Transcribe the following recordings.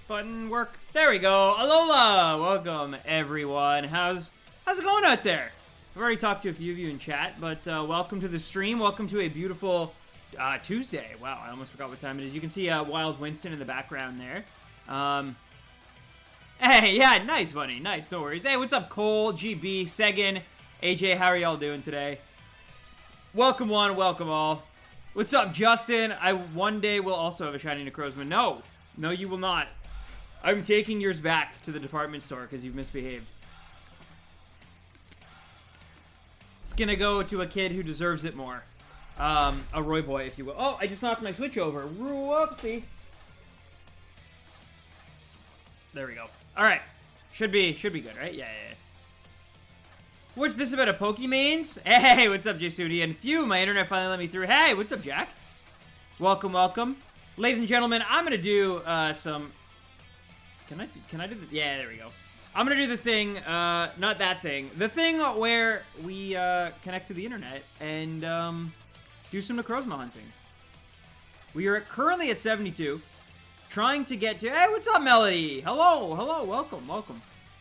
Button work. There we go. Alola! Welcome, everyone. How's it going out there? I've already talked to a few of you in chat, but welcome to the stream. Welcome to a beautiful Tuesday. Wow, I almost forgot what time it is. You can see Wild Winston in the background there. Hey, yeah, nice, buddy. Nice, no worries. Hey, what's up, Cole, GB, Segan, AJ? How are y'all doing today? Welcome one, welcome all. What's up, Justin? I one day will also have a shiny NECROZMA. No, you will not. I'm taking yours back to the department store because you've misbehaved. It's gonna go to a kid who deserves it more. A Roy boy, if you will. Oh, I just knocked my Switch over. Whoopsie. There we go. All right, should be good, right? Yeah. What's this about a Pokemains? Hey, what's up, Jasudi? And phew, my internet finally let me through. Hey, what's up, Jack? Welcome. Ladies and gentlemen, I'm gonna do some... Can I do the... Yeah, there we go. I'm gonna do the thing, not that thing. The thing where we connect to the internet and do some NECROZMA hunting. We are currently at 72. Trying to get to... Hey, what's up, Melody? Hello, welcome.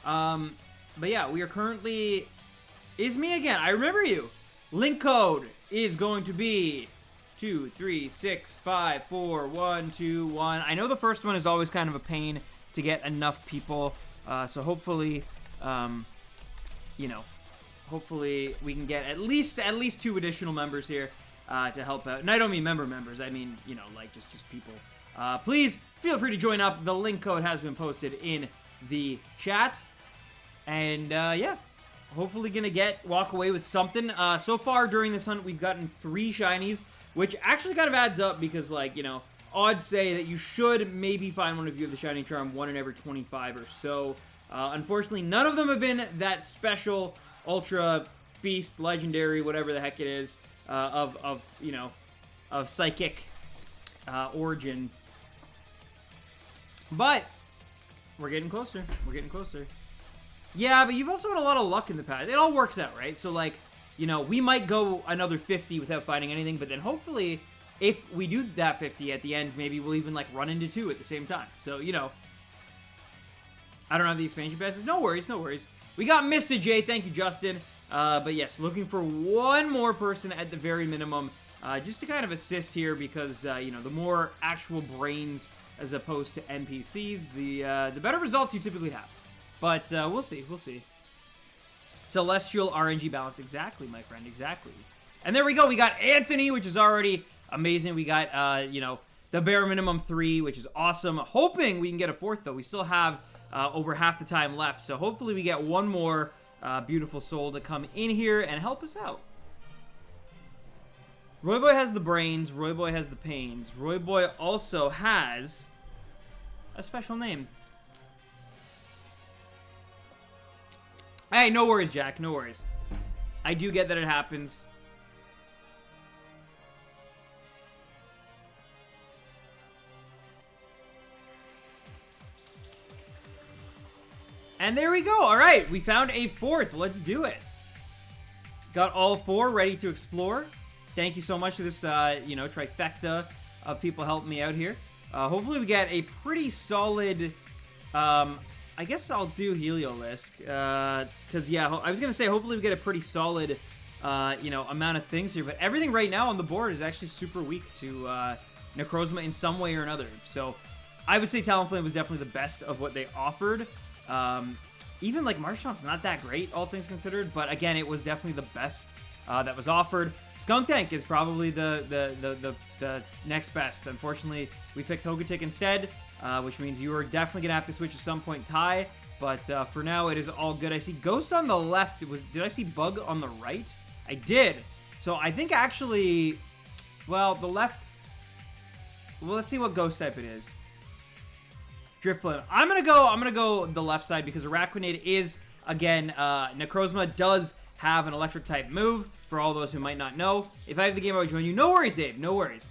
But yeah, we are currently... Is me again. I remember you. Link code is going to be 236542121. I know the first one is always kind of a pain to get enough people, so hopefully, hopefully we can get at least 2 additional members here to help out. And I don't mean members. I mean, like just people. Please feel free to join up. The link code has been posted in the chat, and yeah. Hopefully gonna walk away with something. So far during this hunt, we've gotten 3 shinies, which actually kind of adds up because, like, odds say that you should maybe find one of you of the shiny charm 1 in every 25 or so. Unfortunately, none of them have been that special, ultra, beast, legendary, whatever the heck it is, of psychic origin. But we're getting closer. Yeah, but you've also had a lot of luck in the past. It all works out, right? So, like, we might go another 50 without finding anything, but then hopefully, if we do that 50 at the end, maybe we'll even, like, run into 2 at the same time. So, I don't have the expansion passes. No worries. We got Mr. J. Thank you, Justin. But yes, looking for one more person at the very minimum, just to kind of assist here because, the more actual brains as opposed to NPCs, the better results you typically have. But we'll see. Celestial RNG balance. Exactly, my friend. Exactly. And there we go. We got Anthony, which is already amazing. We got, the bare minimum 3, which is awesome. Hoping we can get a 4th, though. We still have over half the time left. So hopefully we get one more beautiful soul to come in here and help us out. Royboy has the brains. Royboy has the pains. Royboy also has a special name. Hey, no worries, Jack. No worries. I do get that it happens. And there we go. All right, we found a 4th. Let's do it. Got all 4 ready to explore. Thank you so much for this, trifecta of people helping me out here. Hopefully we get a pretty solid... I guess I'll do Heliolisk, because, yeah, I was going to say, hopefully we get a pretty solid, amount of things here, but everything right now on the board is actually super weak to NECROZMA in some way or another, so I would say Talonflame was definitely the best of what they offered. Even, like, Marshall's not that great, all things considered, but, again, it was definitely the best that was offered. Skuntank is probably the next best. Unfortunately, we picked Togetic instead, which means you are definitely going to have to switch at some point, Ty. But for now, it is all good. I see Ghost on the left. Did I see Bug on the right? I did. So I think actually, well, the left... Well, let's see what Ghost type it is. Drifblim. I'm gonna go the left side because Araquanid is, again, NECROZMA does have an electric type move, for all those who might not know. If I have the game, I would join you. No worries, Dave. No worries.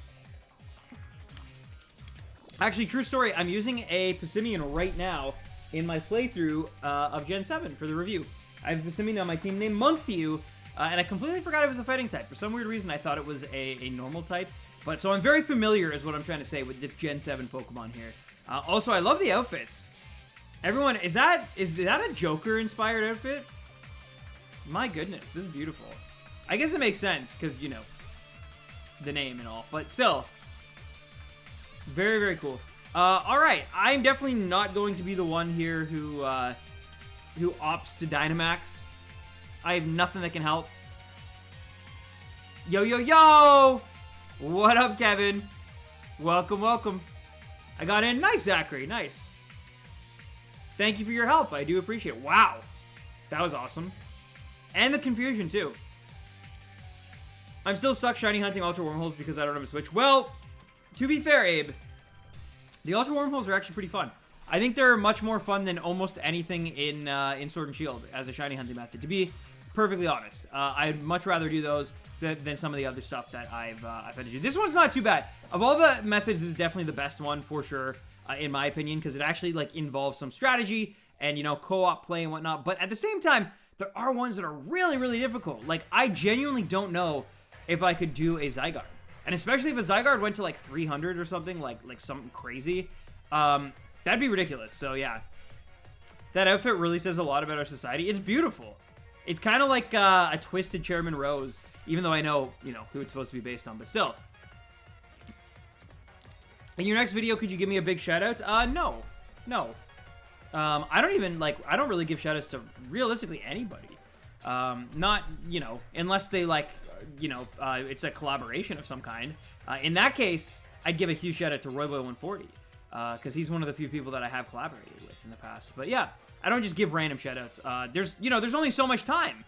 Actually, true story, I'm using a Passimian right now in my playthrough of Gen 7 for the review. I have a Passimian on my team named Monthview, and I completely forgot it was a fighting type. For some weird reason, I thought it was a normal type. But so I'm very familiar, is what I'm trying to say, with this Gen 7 Pokemon here. Also, I love the outfits. Everyone, is that a Joker-inspired outfit? My goodness, this is beautiful. I guess it makes sense, because, you know, the name and all. But still, very, very cool. Alright, I'm definitely not going to be the one here who opts to Dynamax. I have nothing that can help. Yo, yo, yo! What up, Kevin? Welcome, welcome. I got in. Nice, Zachary. Nice. Thank you for your help. I do appreciate it. Wow. That was awesome. And the confusion, too. I'm still stuck shiny hunting Ultra Wormholes because I don't have a Switch. Well, to be fair, Abe, the Ultra Wormholes are actually pretty fun. I think they're much more fun than almost anything in Sword and Shield as a shiny hunting method, to be perfectly honest. I'd much rather do those than some of the other stuff that I've had to do. This one's not too bad. Of all the methods, this is definitely the best one for sure, in my opinion, because it actually like involves some strategy and, you know, co-op play and whatnot. But at the same time, there are ones that are really, really difficult. Like, I genuinely don't know if I could do a Zygarde. And especially if a Zygarde went to like 300 or something, like something crazy, that'd be ridiculous. So yeah, that outfit really says a lot about our society. It's beautiful. It's kind of like a twisted Chairman Rose, even though I know, you know, who it's supposed to be based on, but still. In your next video, could you give me a big shout out? No. I don't really give shout outs to realistically anybody. Not, you know, unless they like, you know, it's a collaboration of some kind. In that case, I'd give a huge shout out to Royboy140, because he's one of the few people that I have collaborated with in the past. But yeah, I don't just give random shout outs. There's only so much time.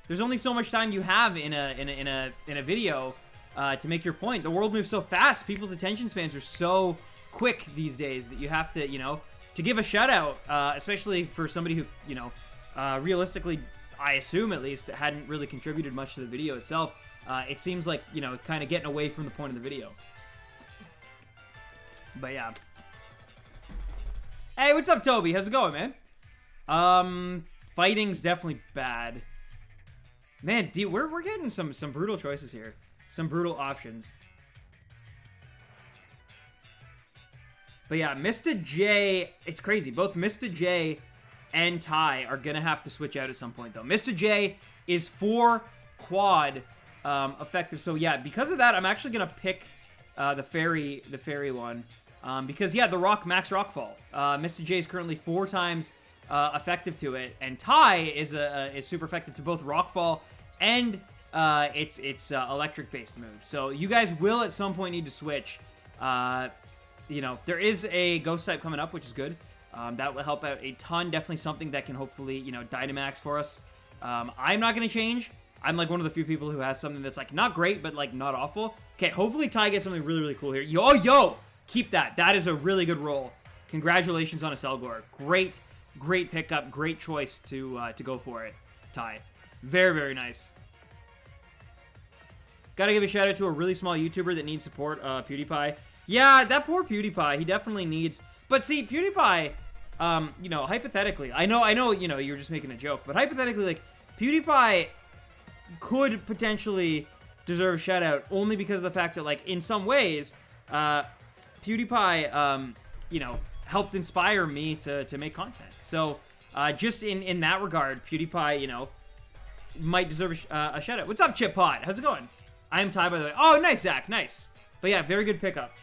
There's only so much time you have in a video to make your point. The world moves so fast. People's attention spans are so quick these days that you have to, you know, to give a shout out, especially for somebody who, you know, realistically, I assume at least, hadn't really contributed much to the video itself. It seems like, you know, kind of getting away from the point of the video. But yeah. Hey, what's up, Toby? How's it going, man? Fighting's definitely bad. Man, we're getting some brutal choices here. Some brutal options. But yeah, Mr. J, it's crazy. Both Mr. J and Ty are gonna have to switch out at some point, though. Mr. J is 4 quad effective. So yeah, because of that, I'm actually gonna pick the fairy one. Because yeah, the max rockfall. Mr. J is currently 4 times effective to it, and Ty is super effective to both rockfall and its electric based move. So you guys will at some point need to switch. You know, there is a ghost type coming up, which is good. That will help out a ton. Definitely something that can hopefully, you know, Dynamax for us. I'm not going to change. I'm like one of the few people who has something that's like not great, but like not awful. Okay, hopefully Ty gets something really, really cool here. Yo! Keep that. That is a really good roll. Congratulations on a Selgor. Great pickup. Great choice to go for it, Ty. Very, very nice. Gotta give a shout out to a really small YouTuber that needs support, PewDiePie. Yeah, that poor PewDiePie. He definitely needs... But see, PewDiePie, you know, hypothetically, I know, you know, you're just making a joke, but hypothetically, like, PewDiePie could potentially deserve a shout out only because of the fact that, like, in some ways, PewDiePie, you know, helped inspire me to make content. So, just in that regard, PewDiePie, you know, might deserve a shout out. What's up, Chip Pod? How's it going? I am Ty, by the way. Oh, nice, Zach. Nice. But yeah, very good pickup.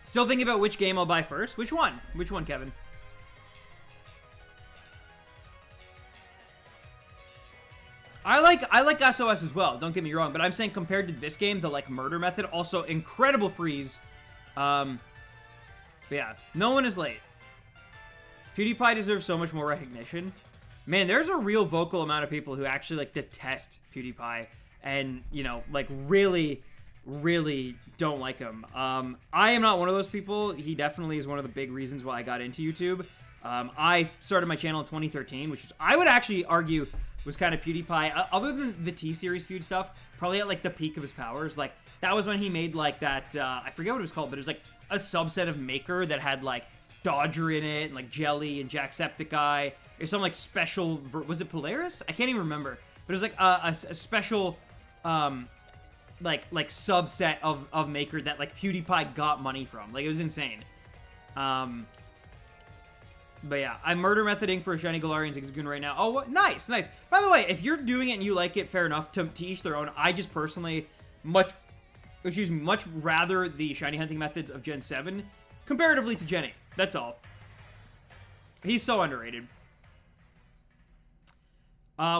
Still thinking about which game I'll buy first. Which one? Which one, Kevin? I like SOS as well, don't get me wrong, but I'm saying compared to this game, the like murder method, also incredible freeze. But yeah, no one is late. PewDiePie deserves so much more recognition. Man, there's a real vocal amount of people who actually like detest PewDiePie and, you know, like really don't like him. I am not one of those people. He definitely is one of the big reasons why I got into YouTube. I started my channel in 2013, which was, I would actually argue, was kind of PewDiePie, other than the T-Series feud stuff, probably at like the peak of his powers. Like, that was when he made like that, I forget what it was called, but it was like a subset of Maker that had like Dodger in it, and like Jelly and Jacksepticeye. There's some like special, was it Polaris? I can't even remember. But it was like a special subset of Maker that like PewDiePie got money from. Like, it was insane. But yeah, I'm murder methoding for a shiny Galarian Zigzagoon right now. Oh, what? Nice, nice. By the way, if you're doing it and you like it, fair enough. To each their own. I just personally much rather the shiny hunting methods of Gen 7 comparatively to Gen 8. That's all. He's so underrated.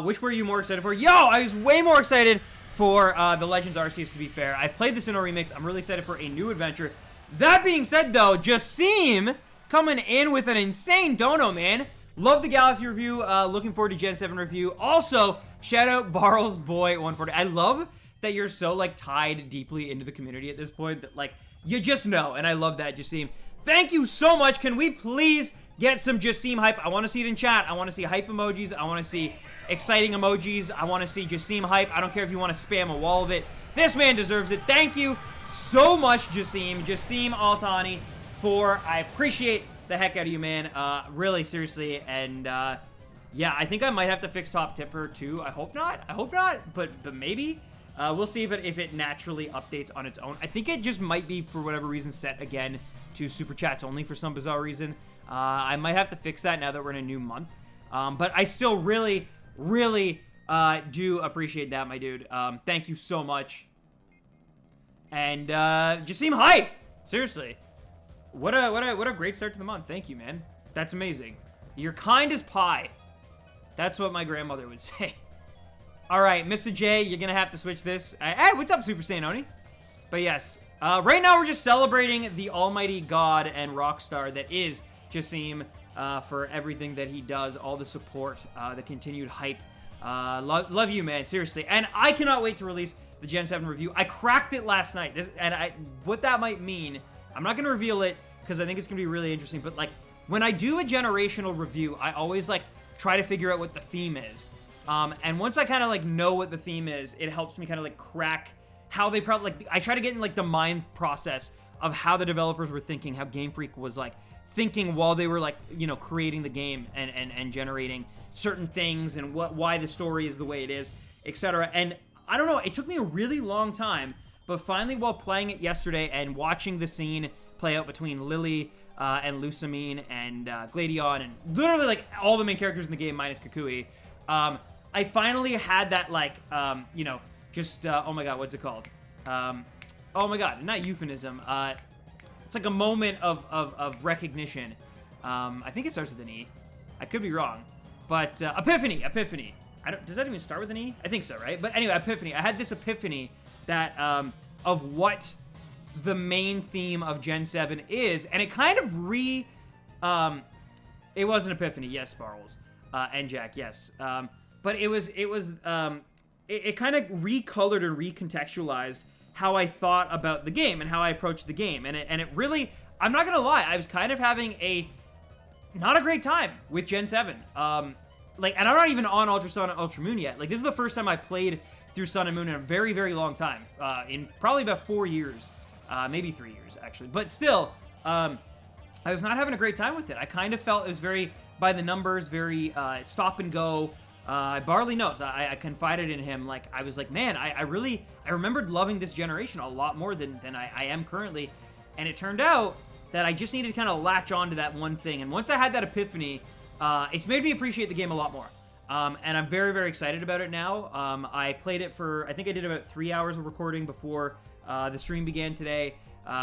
Which were you more excited for? Yo, I was way more excited for the Legends Arceus, to be fair. I played the Sinnoh remix. I'm really excited for a new adventure. That being said, though, Jassim coming in with an insane dono, man. Love the Galaxy review. Looking forward to Gen 7 review. Also, shout out Barl's Boy 140. I love that you're so, like, tied deeply into the community at this point that, like, you just know. And I love that, Jassim. Thank you so much. Can we please get some Jassim hype? I want to see it in chat. I want to see hype emojis. I want to see exciting emojis. I want to see Jassim hype. I don't care if you want to spam a wall of it. This man deserves it. Thank you so much, Jassim. Jassim Altani. I appreciate the heck out of you, man. Really, seriously. And yeah, I think I might have to fix Top Tipper too. I hope not. I hope not, but maybe. We'll see if it naturally updates on its own. I think it just might be, for whatever reason, set again to Super Chats only for some bizarre reason. I might have to fix that now that we're in a new month. But I still really, really do appreciate that, my dude. Thank you so much. And just seem hype. Seriously. What a great start to the month. Thank you, man. That's amazing. You're kind as pie. That's what my grandmother would say. All right, Mr. J, you're going to have to switch this. Hey, what's up, Super Saiyan Oni? But yes, right now we're just celebrating the almighty god and rock star that is Jassim for everything that he does, all the support, the continued hype. Love you, man, seriously. And I cannot wait to release the Gen 7 review. I cracked it last night, what that might mean, I'm not going to reveal it because I think it's going to be really interesting, but like when I do a generational review, I always like try to figure out what the theme is. And once I kind of like know what the theme is, it helps me kind of like crack how they probably like, I try to get in like the mind process of how the developers were thinking, how Game Freak was like thinking while they were like, you know, creating the game and generating certain things and why the story is the way it is, etc. And I don't know, it took me a really long time, but finally while playing it yesterday and watching the scene play out between Lily and Lusamine and Gladion and literally like all the main characters in the game minus Kukui, I finally had that like, you know, just, oh my god, what's it called? Oh my god, not euphemism. It's like a moment of recognition. I think it starts with an E. I could be wrong. But epiphany. Does that even start with an E? I think so, right? But anyway, epiphany. I had this epiphany that of what the main theme of Gen 7 is, and it kind of it was an epiphany, yes, Sparles, and Jack, yes. But it kind of recolored and recontextualized how I thought about the game and how I approached the game, and it really, I'm not gonna lie, I was kind of having not a great time with Gen 7. Like, and I'm not even on Ultra Sun and Ultra Moon yet. Like, this is the first time I played through Sun and Moon in a very, very long time. In probably about 4 years. Maybe 3 years, actually. But still, I was not having a great time with it. I kind of felt it was very, by the numbers, very stop and go. Barley knows. I confided in him. Like, I was like, man, I remembered loving this generation a lot more than I am currently. And it turned out that I just needed to kind of latch on to that one thing. And once I had that epiphany, it's made me appreciate the game a lot more. And I'm very, very excited about it now. I played it for, I think I did about 3 hours of recording before the stream began today,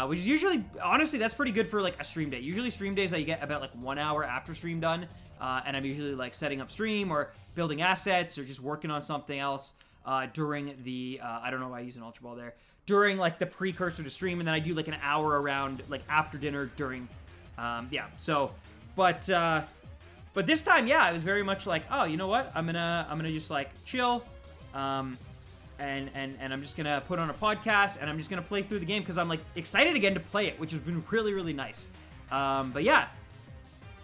which is usually, honestly, that's pretty good for like a stream day. Usually stream days I get about like 1 hour after stream done, and I'm usually like setting up stream or building assets or just working on something else during the, I don't know why I use an Ultra Ball there, during like the precursor to stream, and then I do like an hour around like after dinner during, yeah, so, but this time, yeah, I was very much like, oh, you know what? I'm gonna just like chill, and I'm just gonna put on a podcast and I'm just gonna play through the game because I'm like excited again to play it, which has been really, really nice. But yeah,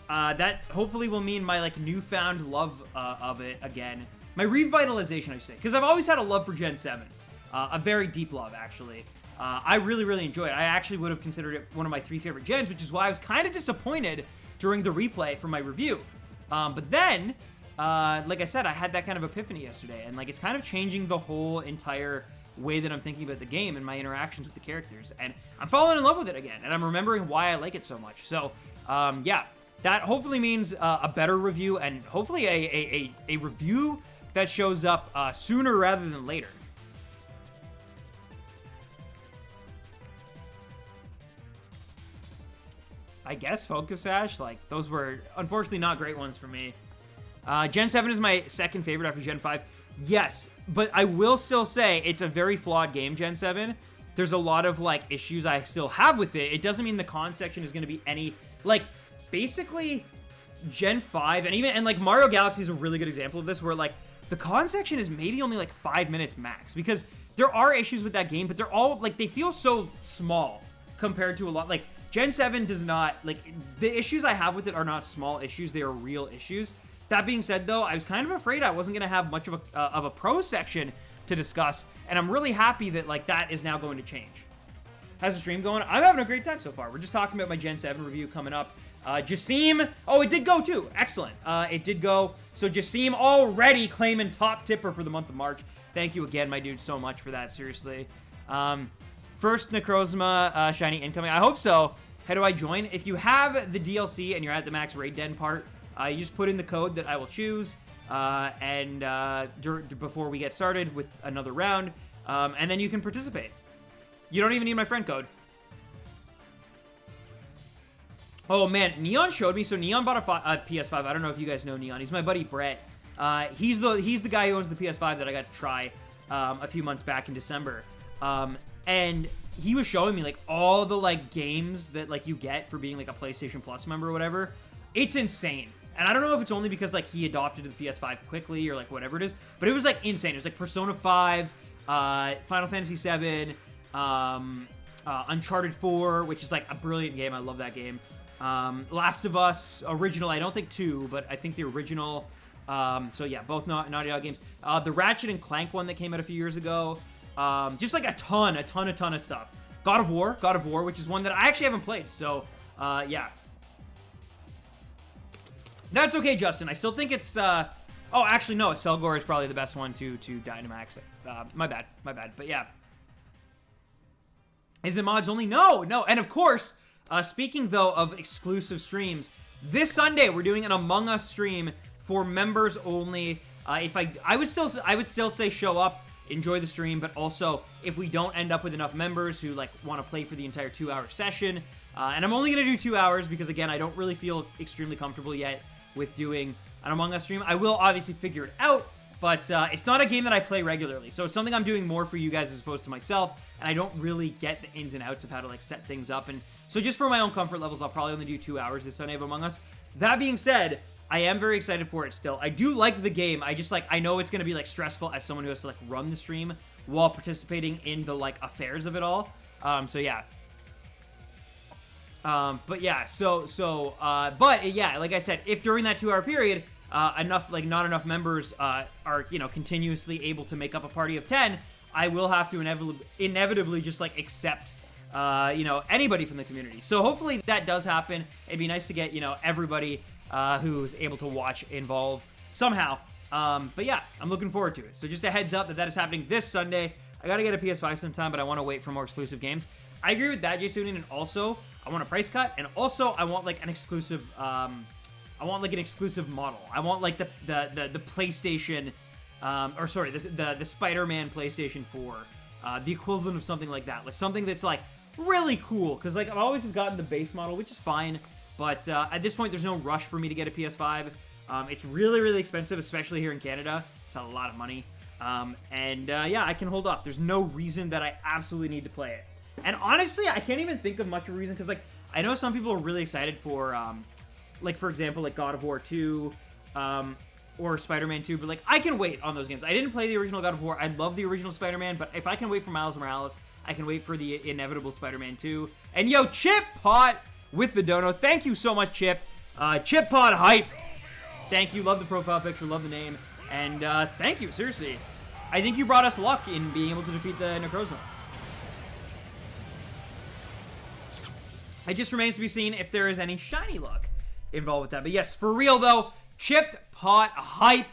that hopefully will mean my like newfound love of it again, my revitalization, I should say, because I've always had a love for Gen 7, a very deep love actually. I really, really enjoy it. I actually would have considered it one of my 3 favorite gens, which is why I was kind of disappointed during the replay for my review. But then, like I said, I had that kind of epiphany yesterday, and like it's kind of changing the whole entire way that I'm thinking about the game and my interactions with the characters. And I'm falling in love with it again, and I'm remembering why I like it so much. So, yeah, that hopefully means a better review, and hopefully a review that shows up sooner rather than later. I guess Focus Sash, like, those were unfortunately not great ones for me. Gen 7 is my second favorite after Gen 5. Yes, but I will still say it's a very flawed game, Gen 7. There's a lot of, like, issues I still have with it. It doesn't mean the con section is going to be any, like, basically Gen 5, and like, Mario Galaxy is a really good example of this, where, like, the con section is maybe only, like, 5 minutes max, because there are issues with that game, but they're all, like, they feel so small compared to a lot, like, Gen 7 does not, like, the issues I have with it are not small issues, they are real issues. That being said, though, I was kind of afraid I wasn't going to have much of a pro section to discuss, and I'm really happy that, like, that is now going to change. How's the stream going? I'm having a great time so far. We're just talking about my Gen 7 review coming up. Jasim, oh, it did go, too. Excellent. It did go. So, Jasim already claiming top tipper for the month of March. Thank you again, my dude, so much for that, seriously. First NECROZMA shiny incoming. I hope so. How do I join? If you have the DLC and you're at the max raid den part, you just put in the code that I will choose, before we get started with another round, and then you can participate. You don't even need my friend code. Oh man, Neon showed me. So Neon bought a PS5. I don't know if you guys know Neon. He's my buddy Brett. He's the guy who owns the PS5 that I got to try a few months back in December. And he was showing me, like, all the, like, games that, like, you get for being, like, a PlayStation Plus member or whatever. It's insane. And I don't know if it's only because, like, he adopted the PS5 quickly or, like, whatever it is. But it was, like, insane. It was, like, Persona 5, Final Fantasy 7, Uncharted 4, which is, like, a brilliant game. I love that game. Last of Us, original. I don't think 2, but I think the original. So, yeah, both Naughty Dog games. The Ratchet & Clank one that came out a few years ago. Just, like, a ton of stuff. God of War, which is one that I actually haven't played. So, yeah. That's okay, Justin. I still think it's, oh, actually, no. Selgor is probably the best one to Dynamax. My bad. But, yeah. Is it mods only? No. And, of course, speaking, though, of exclusive streams, this Sunday, we're doing an Among Us stream for members only. I would still say show up, enjoy the stream, but also, if we don't end up with enough members who, like, want to play for the entire 2-hour session, and I'm only going to do 2 hours because, again, I don't really feel extremely comfortable yet with doing an Among Us stream. I will obviously figure it out, but it's not a game that I play regularly, so it's something I'm doing more for you guys as opposed to myself, and I don't really get the ins and outs of how to, like, set things up, and so just for my own comfort levels, I'll probably only do 2 hours this Sunday of Among Us. That being said, I am very excited for it still. I do like the game. I just, like, I know it's going to be, like, stressful as someone who has to, like, run the stream while participating in the, like, affairs of it all. So, yeah. But, yeah, but, yeah, like I said, if during that 2-hour period, not enough members are, you know, continuously able to make up a party of 10, I will have to inevitably just, like, accept, you know, anybody from the community. So, hopefully that does happen. It'd be nice to get, you know, everybody who's able to watch involved somehow. But yeah, I'm looking forward to it. So just a heads up that is happening this Sunday. I gotta get a PS5 sometime, but I want to wait for more exclusive games. I agree with that, Jason, and also I want a price cut, and also I want, like, an exclusive. I want, like, an exclusive model. I want, like, the PlayStation, or sorry, the Spider-Man PlayStation 4, the equivalent of something like that, like something that's, like, really cool. Because, like, I've always just gotten the base model, which is fine. But at this point, there's no rush for me to get a PS5. It's really, really expensive, especially here in Canada. It's a lot of money. Yeah, I can hold off. There's no reason that I absolutely need to play it. And honestly, I can't even think of much of a reason, because, like, I know some people are really excited for, like, for example, like, God of War 2, or Spider-Man 2, but, like, I can wait on those games. I didn't play the original God of War. I love the original Spider-Man, but if I can wait for Miles Morales, I can wait for the inevitable Spider-Man 2. And, yo, Chip Pot with the dono. Thank you so much, Chip. Chip Pod Hype. Thank you. Love the profile picture. Love the name. And thank you. Seriously. I think you brought us luck in being able to defeat the NECROZMA. It just remains to be seen if there is any shiny luck involved with that. But yes, for real, though, Chipped Pot Hype.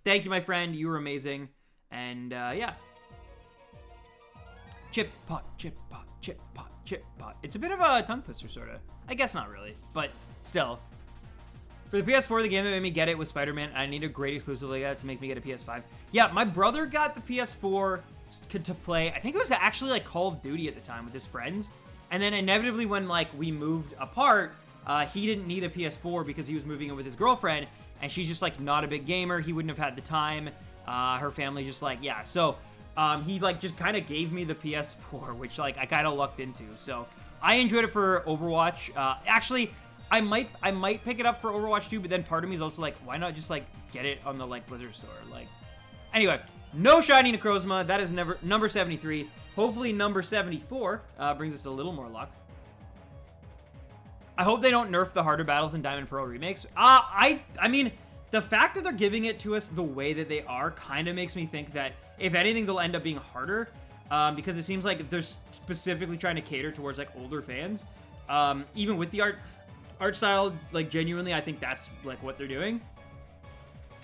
Thank you, my friend. You were amazing. And yeah. chip pot, chip pot, chip pot, chip pot. It's a bit of a tongue twister, sort of. I guess not really, but still. For the PS4, the game that made me get it was Spider-Man. I need a great exclusive like that to make me get a PS5. Yeah, my brother got the PS4 to play. I think it was actually like Call of Duty at the time with his friends. And then inevitably when like we moved apart, he didn't need a PS4 because he was moving in with his girlfriend. And she's just like not a big gamer. He wouldn't have had the time. Her family just like, yeah. So he like just kind of gave me the PS4, which like I kind of lucked into. So I enjoyed it for Overwatch. Actually, I might pick it up for Overwatch 2, but then part of me is also like, why not just like get it on the like Blizzard store? Like, anyway, no shiny Necrozma. That is number 73. Hopefully number 74 brings us a little more luck. I hope they don't nerf the harder battles in Diamond Pearl remakes. I mean, the fact that they're giving it to us the way that they are kind of makes me think that if anything, they'll end up being harder because it seems like they're specifically trying to cater towards like older fans. Even with the art style, like genuinely, I think that's like what they're doing.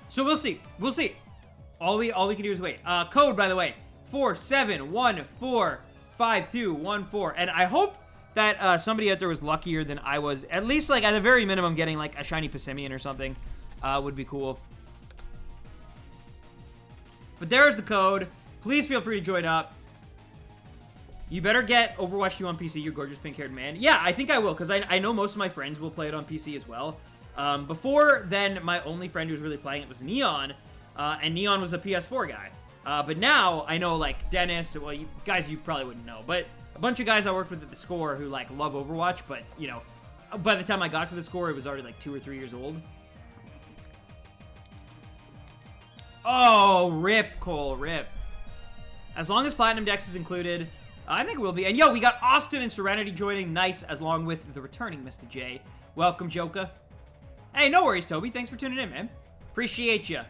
So we'll see. We'll see. All we can do is wait. Code, by the way, 47145214. And I hope that somebody out there was luckier than I was. At least, like, at the very minimum, getting, like, a shiny Passimian or something would be cool. But there's the code. Please feel free to join up. You better get Overwatch 2 on PC, you gorgeous pink-haired man. Yeah, I think I will, because I know most of my friends will play it on PC as well. Before then, my only friend who was really playing it was Neon, and Neon was a PS4 guy. But now, I know, like, Dennis, well, you probably wouldn't know, but a bunch of guys I worked with at the Score who, like, love Overwatch, but, you know, by the time I got to the Score, it was already, like, 2 or 3 years old. Oh, rip, Cole, rip. As long as Platinum Dex is included, I think it will be. And, yo, we got Austin and Serenity joining. Nice, along with the returning Mr. J. Welcome, Joker. Hey, no worries, Toby. Thanks for tuning in, man. Appreciate ya.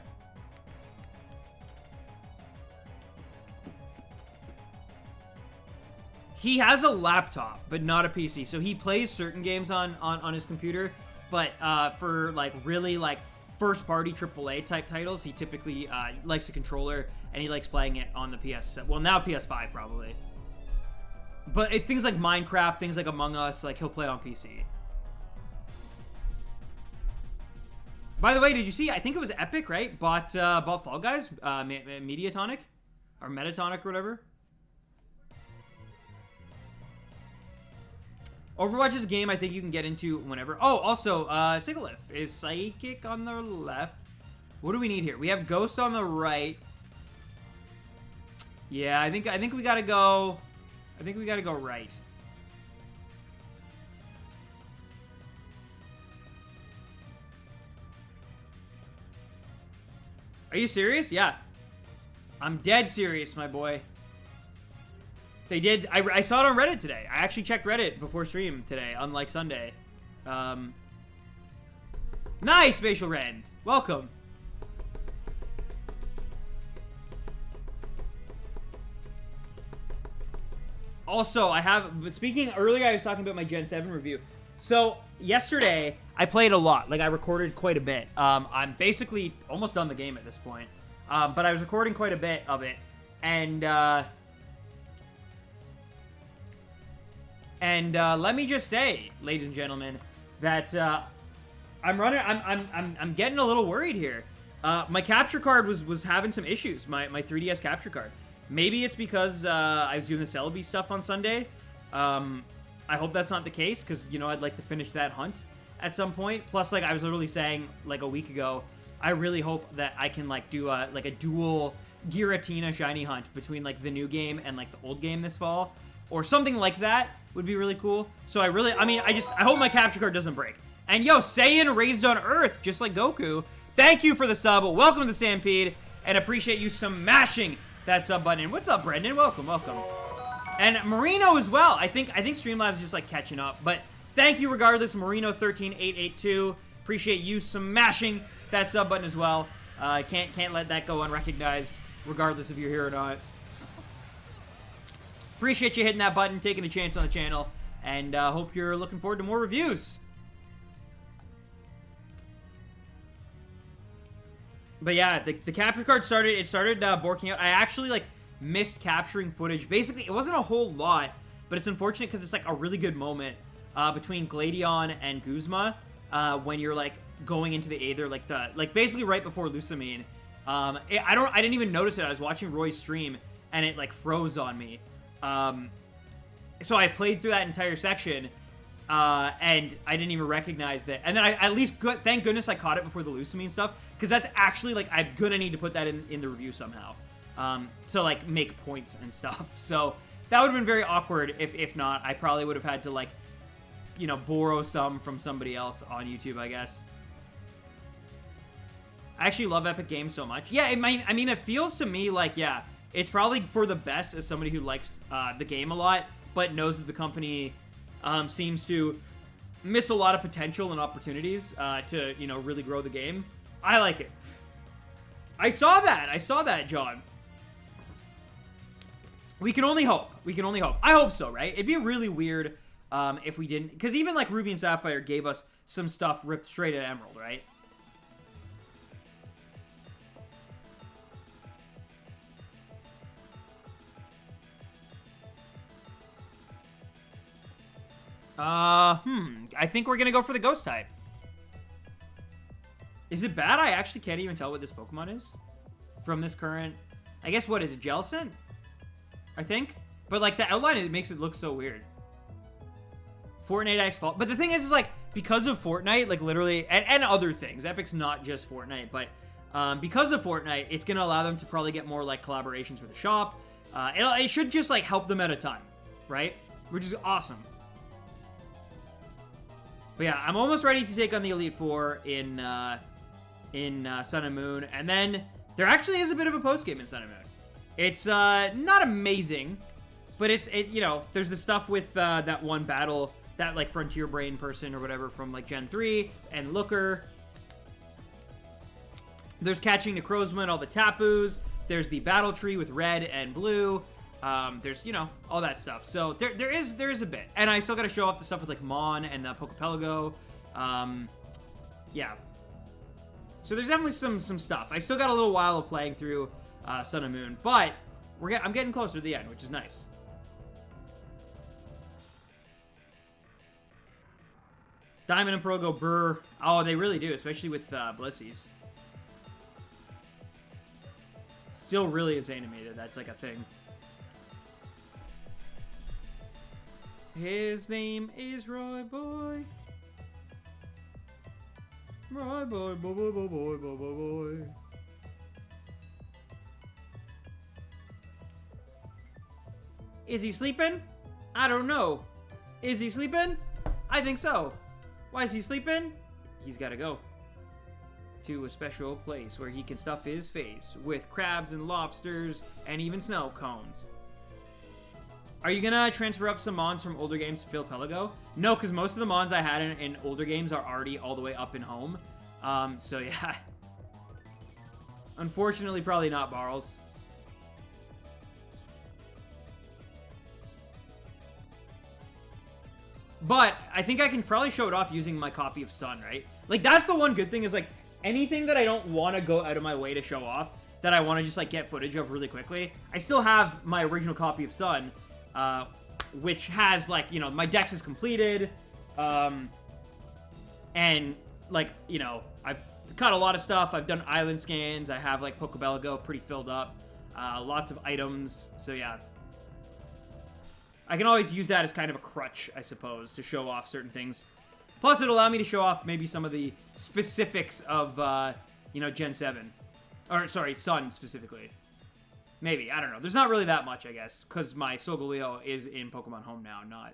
He has a laptop, but not a PC. So he plays certain games on his computer. But for, like, really, like, first-party AAA type titles, he typically likes a controller, and he likes playing it on the PS... Well, now PS5, probably. But things like Minecraft, things like Among Us, like, he'll play it on PC. By the way, did you see? I think it was Epic, right? Bought Fall Guys, Mediatonic, or Metatonic, or whatever. Overwatch is a game I think you can get into whenever. Oh, also, Sigalith is Psychic on the left. What do we need here? We have Ghost on the right. Yeah, I think we gotta go. I think we gotta go right. Are you serious? Yeah. I'm dead serious, my boy. They did. I saw it on Reddit today. I actually checked Reddit before stream today, unlike Sunday. Nice, Spatial Rend. Welcome. Also, speaking earlier, I was talking about my Gen 7 review. So, yesterday, I played a lot. Like, I recorded quite a bit. I'm basically almost done the game at this point. But I was recording quite a bit of it. And let me just say, ladies and gentlemen, that I'm getting a little worried here. My capture card was having some issues. My 3DS capture card. Maybe it's because I was doing the Celebi stuff on Sunday. I hope that's not the case, because, you know, I'd like to finish that hunt at some point. Plus, like, I was literally saying, like, a week ago, I really hope that I can, like, do a dual Giratina shiny hunt between, like, the new game and, like, the old game this fall. Or something like that would be really cool. So I hope my capture card doesn't break. And yo, Saiyan raised on Earth, just like Goku. Thank you for the sub. Welcome to the Stampede. And appreciate you smashing that sub button. What's up, Brendan? Welcome, welcome. And Marino as well. I think Streamlabs is just like catching up. But thank you regardless, Marino13882. Appreciate you smashing that sub button as well. Can't let that go unrecognized, regardless if you're here or not. Appreciate you hitting that button, taking a chance on the channel, and hope you're looking forward to more reviews. But yeah, the capture card started borking out. I actually, like, missed capturing footage. Basically, it wasn't a whole lot, but it's unfortunate because it's like a really good moment between Gladion and Guzma when you're like going into the Aether, like basically right before Lusamine. I didn't even notice it. I was watching Roy's stream and it like froze on me. So I played through that entire section. And I didn't even recognize that. And then I at least, thank goodness I caught it before the Lusamine stuff, because that's actually, like, I'm gonna need to put that in the review somehow, to, like, make points and stuff. So that would have been very awkward if not. I probably would have had to, like, you know, borrow some from somebody else on YouTube, I guess. I actually love Epic Games so much. Yeah, I mean, it feels to me like, yeah, it's probably for the best as somebody who likes the game a lot, but knows that the company seems to miss a lot of potential and opportunities to, you know, really grow the game. I like it. I saw that, John. We can only hope. We can only hope. I hope so, right? It'd be really weird if we didn't. Because even, like, Ruby and Sapphire gave us some stuff ripped straight at Emerald, right? I think we're gonna go for the Ghost type. Is it bad? I actually can't even tell what this Pokemon is from this current... I guess, what is it? Jellicent? I think? But, like, the outline, it makes it look so weird. Fortnite X fault. But the thing is, like, because of Fortnite, like, literally... And other things. Epic's not just Fortnite, but... because of Fortnite, it's gonna allow them to probably get more, like, collaborations with the shop. It should just, like, help them at a time. Right? Which is awesome. But yeah, I'm almost ready to take on the Elite Four in Sun and Moon. And then there actually is a bit of a post-game in Sun and Moon. It's not amazing, but you know, there's the stuff with that one battle, that like Frontier Brain person or whatever from like Gen 3 and Looker. There's catching Necrozma and all the Tapus. There's the battle tree with red and blue. There's, you know, all that stuff. So there is a bit. And I still got to show off the stuff with, like, Mon and Pokepelago. Yeah. So there's definitely some stuff. I still got a little while of playing through Sun and Moon. But I'm getting closer to the end, which is nice. Diamond and Pearl go brr. Oh, they really do, especially with Blissies. Still really insane to me that that's, like, a thing. His name is Roy Boy. Roy Boy, boy, boy, boy, boy, boy, boy, boy. Is he sleeping? I don't know. Is he sleeping? I think so. Why is he sleeping? He's gotta go to a special place where he can stuff his face with crabs and lobsters and even snow cones. Are you gonna transfer up some mons from older games to fill Pelago? No, because most of the mons I had in older games are already all the way up in home. So yeah. Unfortunately, probably not Barles. But I think I can probably show it off using my copy of Sun, right? Like, that's the one good thing is, like, anything that I don't want to go out of my way to show off, that I want to just, like, get footage of really quickly, I still have my original copy of Sun, which has, like, you know, my dex is completed, and, like, you know, I've caught a lot of stuff, I've done island scans, I have, like, Pokebelago pretty filled up, lots of items, so yeah. I can always use that as kind of a crutch, I suppose, to show off certain things. Plus, it'll allow me to show off maybe some of the specifics of, you know, Gen 7. Or, sorry, Sun, specifically. Maybe, I don't know. There's not really that much, I guess, because my Solgaleo is in Pokemon Home now, not,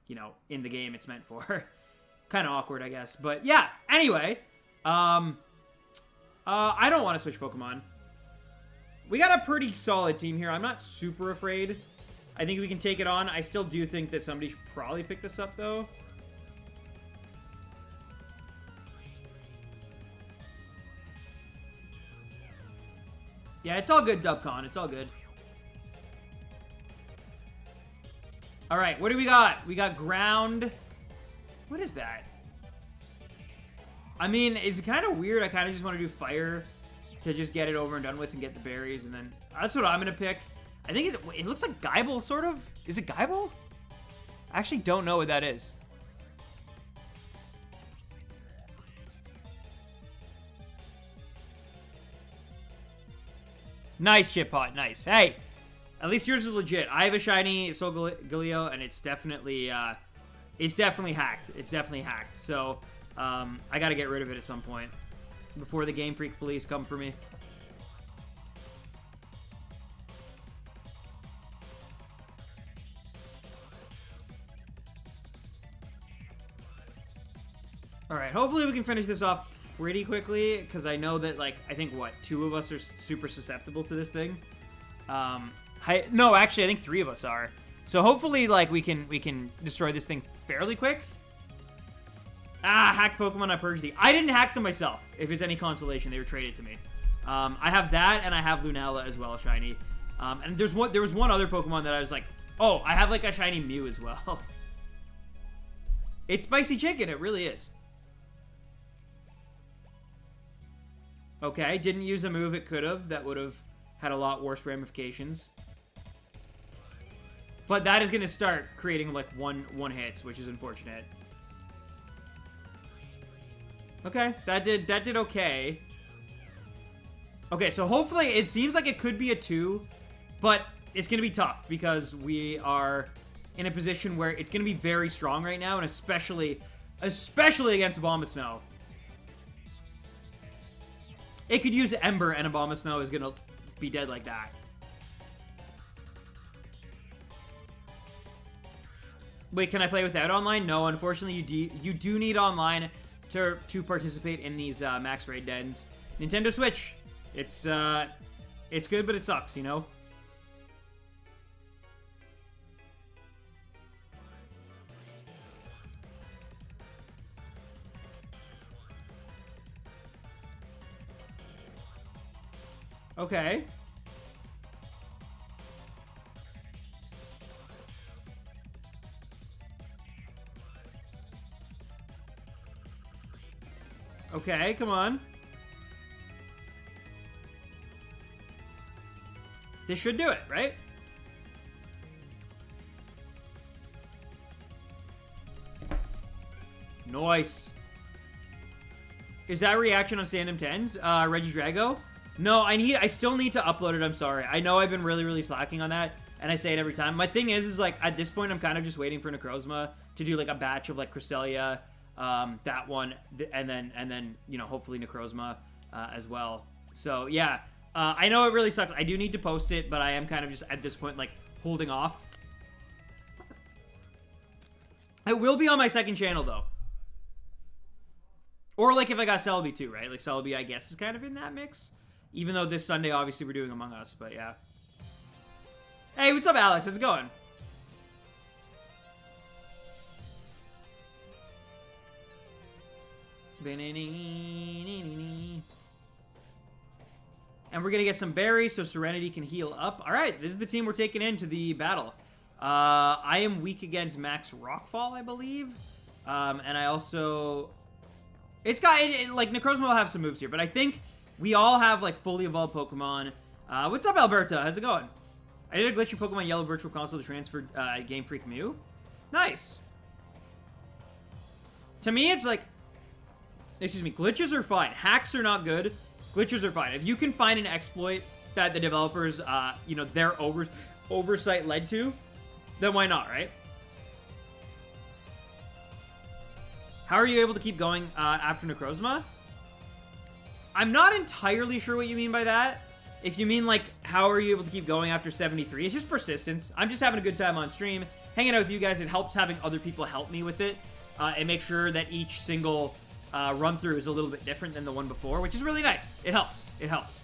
you know, in the game it's meant for. Kind of awkward, I guess. But, yeah, anyway. I don't want to switch Pokemon. We got a pretty solid team here. I'm not super afraid. I think we can take it on. I still do think that somebody should probably pick this up, though. Yeah, it's all good, Dubcon. It's all good. All right, what do we got? We got ground. What is that? I mean, it's kind of weird. I kind of just want to do fire to just get it over and done with and get the berries. And then that's what I'm going to pick. I think it looks like Geibel, sort of. Is it Geibel? I actually don't know what that is. Nice, Chip Pot. Nice. Hey, at least yours is legit. I have a shiny Solgaleo, and it's definitely hacked. It's definitely hacked. So, I gotta get rid of it at some point before the Game Freak police come for me. All right, hopefully we can finish this off pretty quickly, because I know that, like, I think, what, 2 of us are super susceptible to this thing? No, actually, I think 3 of us are. So hopefully, like, we can destroy this thing fairly quick. Ah, hacked Pokemon, I purged the... I didn't hack them myself, if it's any consolation. They were traded to me. I have that, and I have Lunala as well, shiny. And there was one other Pokemon that I was like, oh, I have, like, a shiny Mew as well. It's spicy chicken, it really is. Okay, didn't use a move it could have. That would have had a lot worse ramifications. But that is going to start creating, like, one hits, which is unfortunate. Okay, that did okay. Okay, so hopefully it seems like it could be a 2, but it's going to be tough because we are in a position where it's going to be very strong right now, and especially against Abomasnow. It could use Ember, and Abomasnow is going to be dead like that. Wait, can I play without online? No, unfortunately, you do need online to participate in these max raid dens. Nintendo Switch, it's good, but it sucks, you know? Okay. Okay, come on. This should do it, right? Nice. Is that reaction on RandomTens? Regidrago? No, I still need to upload it, I'm sorry. I know I've been really slacking on that, and I say it every time. My thing is like, at this point, I'm kind of just waiting for NECROZMA to do, like, a batch of, like, Cresselia, that one, and then, you know, hopefully NECROZMA, as well. So, yeah, I know it really sucks. I do need to post it, but I am kind of just, at this point, like, holding off. It will be on my second channel, though. Or, like, if I got Celebi, too, right? Like, Celebi, I guess, is kind of in that mix. Even though this Sunday, obviously, we're doing Among Us, but yeah. Hey, what's up, Alex? How's it going? And we're going to get some berries so Serenity can heal up. All right, this is the team we're taking into the battle. I am weak against Max Rockfall, I believe. And I also... It's got... like, NECROZMA will have some moves here, but I think... We all have, like, fully evolved Pokemon. What's up, Alberta? How's it going? I did a glitch your Pokemon Yellow Virtual Console to transfer Game Freak Mew. Nice. To me, it's like... Excuse me. Glitches are fine. Hacks are not good. Glitches are fine. If you can find an exploit that the developers, you know, their oversight led to, then why not, right? How are you able to keep going after NECROZMA? I'm not entirely sure what you mean by that. If you mean, like, how are you able to keep going after 73? It's just persistence. I'm just having a good time on stream, hanging out with you guys. It helps having other people help me with it and make sure that each single run-through is a little bit different than the one before, which is really nice. It helps. It helps.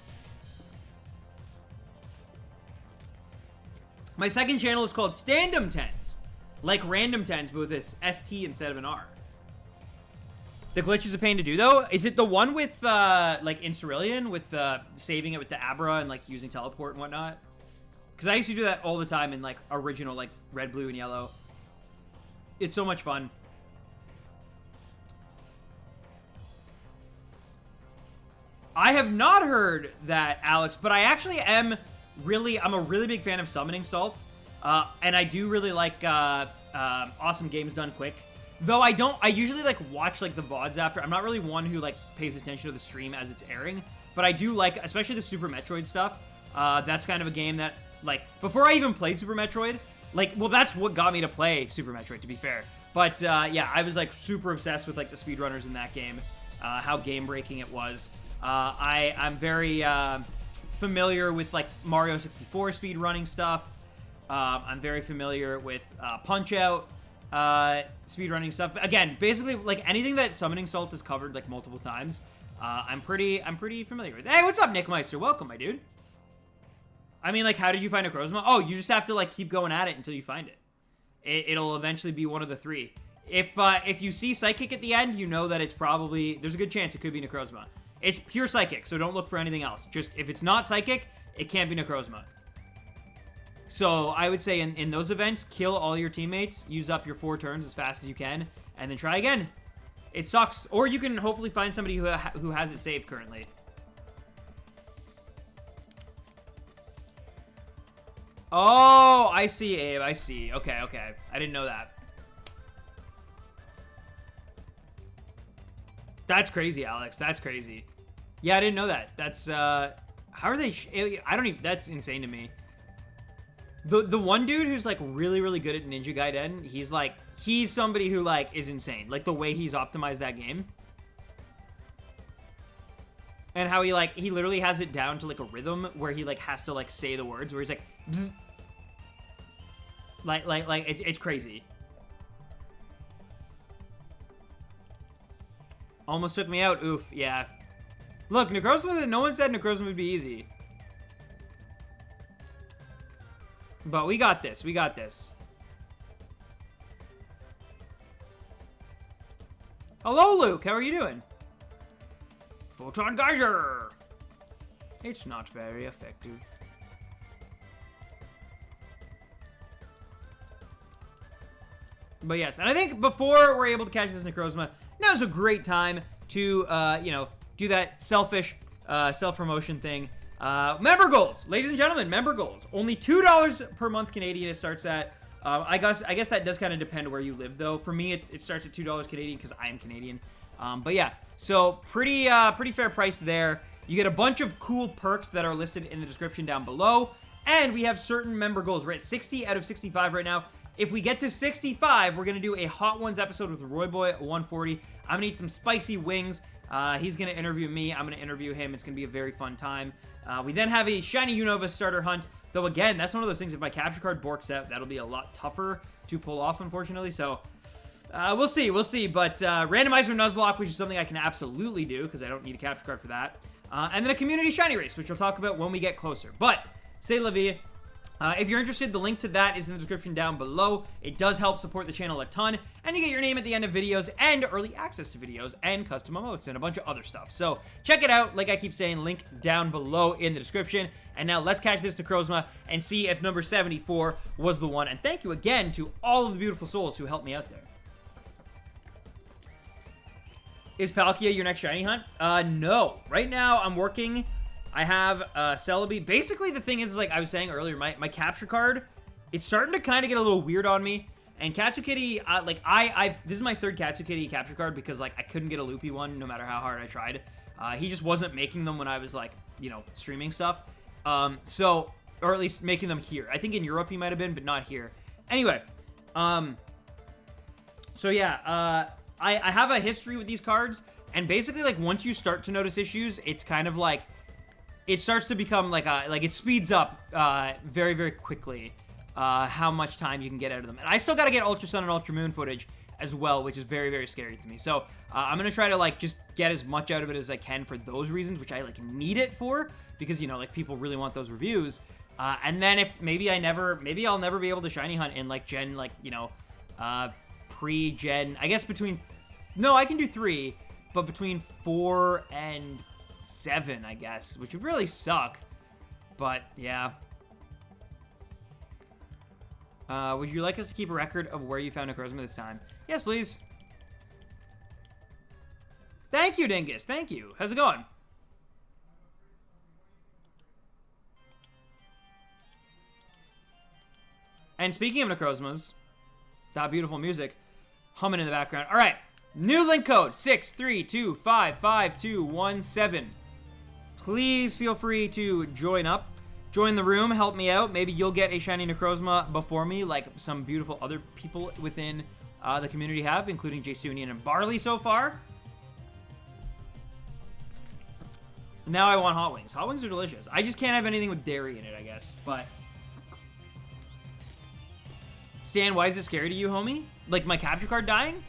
My second channel is called RandomTens, like RandomTens, but with this ST instead of an R. The glitch is a pain to do, though. Is it the one with, like, Incerillion, with saving it with the Abra and, like, using teleport and whatnot? Because I used to do that all the time in, like, original, like, red, blue, and yellow. It's so much fun. I have not heard that, Alex, but I actually am really, I'm a really big fan of Summoning Salt. And I do really like Awesome Games Done Quick. Though I usually like watch like the VODs after. I'm not really one who like pays attention to the stream as it's airing. But I do like, especially the Super Metroid stuff. That's kind of a game that, like, before I even played Super Metroid, like, well, that's what got me to play Super Metroid, to be fair. But, yeah, I was, like, super obsessed with, like, the speedrunners in that game, how game-breaking it was. I'm very familiar with, like, Mario 64 speedrunning stuff. I'm very familiar with Punch-Out speedrunning stuff. But again, basically, like, anything that Summoning Salt has covered, like, multiple times, I'm pretty familiar with. Hey, what's up, Nick Meister? Welcome, my dude. I mean, like, how did you find NECROZMA? Oh, you just have to, like, keep going at it until you find it. It'll eventually be one of the three. If you see Psychic at the end, you know that it's probably... There's a good chance it could be NECROZMA. It's pure Psychic, so don't look for anything else. Just, if it's not Psychic, it can't be NECROZMA. So, I would say in those events, kill all your teammates, use up your 4 turns as fast as you can, and then try again. It sucks. Or you can hopefully find somebody who has it saved currently. Oh, I see, Abe. I see. Okay, okay. I didn't know that. That's crazy, Alex. That's crazy. Yeah, I didn't know that. That's, how are they... I don't even... That's insane to me. The one dude who's, like, really, really good at Ninja Gaiden, he's, like... He's somebody who, like, is insane. Like, the way he's optimized that game. And how he, like... He literally has it down to, like, a rhythm where he, like, has to, like, say the words. Where he's like... Bzz. Like, it's crazy. Almost took me out. Oof, yeah. Look, NECROZMA, no one said NECROZMA would be easy. But we got this. We got this. Hello, Luke. How are you doing? Photon Geyser. It's not very effective. But yes, and I think before we're able to catch this NECROZMA, now's a great time to, you know, do that selfish self-promotion thing. Member goals, ladies and gentlemen, member goals. Only $2 per month Canadian it starts at. I guess that does kind of depend where you live, though. For me, it starts at $2 Canadian because I am Canadian. But yeah, so pretty fair price there. You get a bunch of cool perks that are listed in the description down below. And we have certain member goals. We're at 60 out of 65 right now. If we get to 65, we're going to do a Hot Ones episode with Roy Boy at 140. I'm going to eat some spicy wings. He's going to interview me. I'm going to interview him. It's going to be a very fun time. We then have a Shiny Unova starter hunt. Though, again, that's one of those things. If my capture card borks out, that'll be a lot tougher to pull off, unfortunately. So, we'll see. We'll see. But Randomizer Nuzlocke, which is something I can absolutely do because I don't need a capture card for that. And then a Community Shiny Race, which we'll talk about when we get closer. But, c'est la vie. If you're interested, the link to that is in the description down below. It does help support the channel a ton, and you get your name at the end of videos, and early access to videos, and custom emotes, and a bunch of other stuff. So, check it out. Like I keep saying, link down below in the description. And now, let's catch this NECROZMA, and see if number 74 was the one. And thank you again to all of the beautiful souls who helped me out there. Is Palkia your next shiny hunt? No. Right now, I'm working... I have Celebi. Basically, the thing is, like I was saying earlier, my capture card, it's starting to kind of get a little weird on me. And Katsukitty, like, this is my third Katsukitty capture card because, like, I couldn't get a loopy one no matter how hard I tried. He just wasn't making them when I was, like, you know, streaming stuff. So, or at least making them here. I think in Europe he might have been, but not here. Anyway, so yeah, I have a history with these cards. And basically, like, once you start to notice issues, it's kind of like... It starts to become like it speeds up very, very quickly how much time you can get out of them. And I still got to get Ultra Sun and Ultra Moon footage as well, which is very, very scary to me. So I'm going to try to like just get as much out of it as I can for those reasons, which I like need it for because, you know, like people really want those reviews. And then if maybe I'll never be able to shiny hunt in like gen, like, you know, pre-gen, I guess between, no, I can do 3, but between 4 and 7, I guess, which would really suck. But yeah. Would you like us to keep a record of where you found NECROZMA this time? Yes, please. Thank you, Dingus. Thank you. How's it going? And speaking of Necrozmas, that beautiful music humming in the background. All right, new link code 632555217. Please feel free to join up. Join the room, help me out. Maybe you'll get a shiny Necrozma before me, like some beautiful other people within the community have, including Jasunian and Barley so far. Now I want hot wings. Hot wings are delicious. I just can't have anything with dairy in it, I guess. But Stan, why is it scary to you, homie? Like my capture card dying?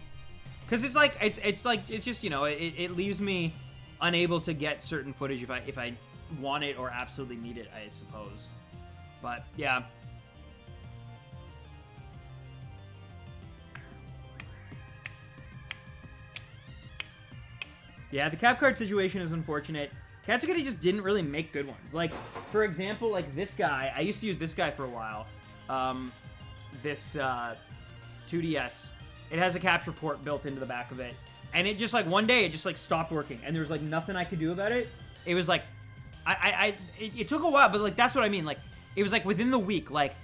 Because it's like it's just, you know, it leaves me unable to get certain footage if I want it or absolutely need it, I suppose. But yeah. Yeah, the cap card situation is unfortunate. Katsukity just didn't really make good ones. Like, for example, like this guy. I used to use this guy for a while. This 2DS. It has a capture port built into the back of it. And it just, like, one day, it just, like, stopped working. And there was, like, nothing I could do about it. It was, like, it took a while, but, like, that's what I mean. Like, it was, like, within the week, like,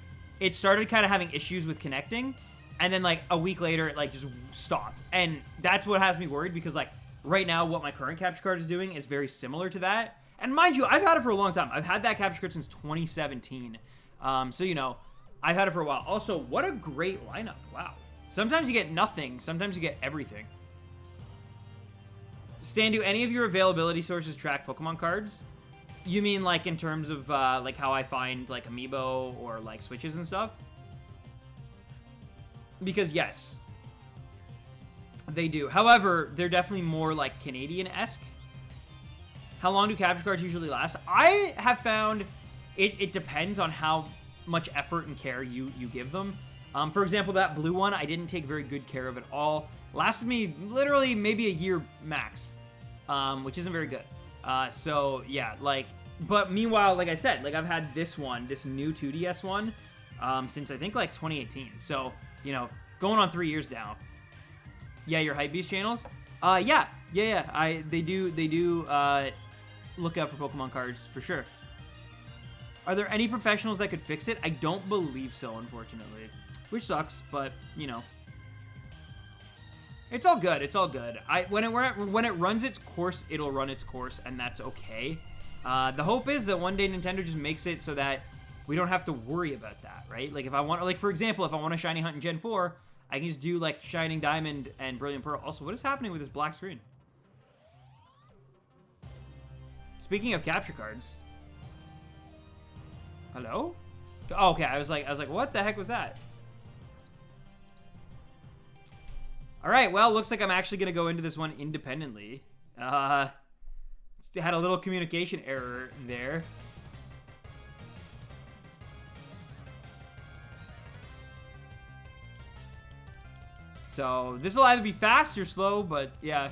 it started kind of having issues with connecting. And then, like, a week later, it, like, just stopped. And that's what has me worried because, like, right now, what my current capture card is doing is very similar to that. And mind you, I've had it for a long time. I've had that capture card since 2017. So, you know, I've had it for a while. Also, what a great lineup. Wow. Sometimes you get nothing. Sometimes you get everything. Stan, do any of your availability sources track Pokemon cards? You mean, like, in terms of, like, how I find, like, Amiibo or, like, Switches and stuff? Because, yes. They do. However, they're definitely more, like, Canadian-esque. How long do capture cards usually last? I have found it depends on how much effort and care you give them. For example, that blue one, I didn't take very good care of at all. Lasted me literally maybe a year max, which isn't very good. So, yeah, like, but meanwhile, like I said, like, I've had this one, this new 2DS one, since I think, like, 2018. So, you know, going on 3 years now. Yeah, your Hypebeast channels? Yeah. They do look out for Pokemon cards, for sure. Are there any professionals that could fix it? I don't believe so, unfortunately. Which sucks, but, you know. It's all good. It's all good. When it runs its course, it'll run its course, and that's okay. The hope is that one day Nintendo just makes it so that we don't have to worry about that, right? Like, if I want, like, for example, if I want a Shiny Hunt in Gen 4, I can just do, like, Shining Diamond and Brilliant Pearl. Also, what is happening with this black screen? Speaking of capture cards. Hello? Oh, okay, I was like, what the heck was that? All right, well, looks like I'm actually going to go into this one independently. Had a little communication error there. So, this will either be fast or slow, but yeah.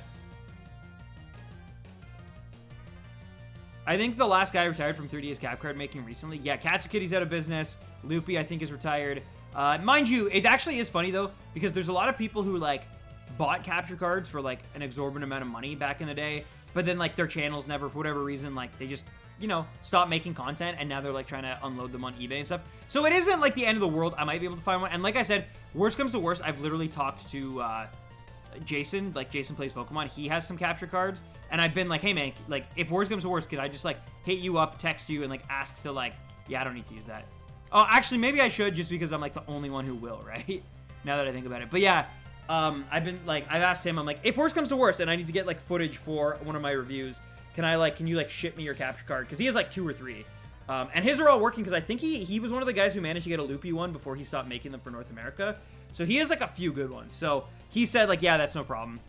I think the last guy retired from 3DS cap card making recently. Yeah, Katsukity's out of business. Loopy, I think, is retired. Mind you, it actually is funny, though, because there's a lot of people who, like, bought capture cards for, like, an exorbitant amount of money back in the day, but then, like, their channels never, for whatever reason, like, they just, you know, stopped making content, and now they're, like, trying to unload them on eBay and stuff. So it isn't, like, the end of the world. I might be able to find one. And like I said, worst comes to worst, I've literally talked to Jason, like, Jason Plays Pokemon. He has some capture cards, and I've been like, hey, man, like, if worst comes to worst, could I just, like, hit you up, text you, and, like, ask to, like, yeah, I don't need to use that. Oh, actually, maybe I should, just because I'm, like, the only one who will, right? Now that I think about it. But yeah, I've been, like, I've asked him, I'm like, if worst comes to worst, and I need to get, like, footage for one of my reviews, can you, like, ship me your capture card? Because he has, like, 2 or 3. And his are all working, because I think he was one of the guys who managed to get a Loopy one before he stopped making them for North America. So he has, like, a few good ones. So he said, like, yeah, that's no problem.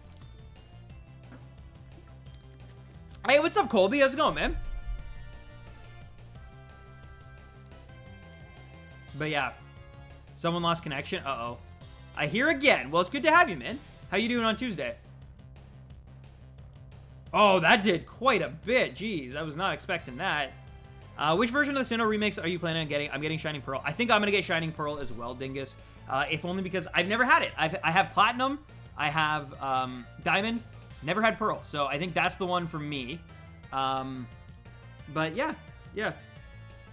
Hey, what's up, Colby? How's it going, man? But yeah, someone lost connection. Uh-oh. I hear again. Well, it's good to have you, man. How you doing on Tuesday? Oh, that did quite a bit. Jeez, I was not expecting that. Which version of the Sinnoh remakes are you planning on getting? I'm getting Shining Pearl. I think I'm going to get Shining Pearl as well, Dingus. If only because I've never had it. I have Platinum. I have Diamond. Never had Pearl. So I think that's the one for me. But yeah.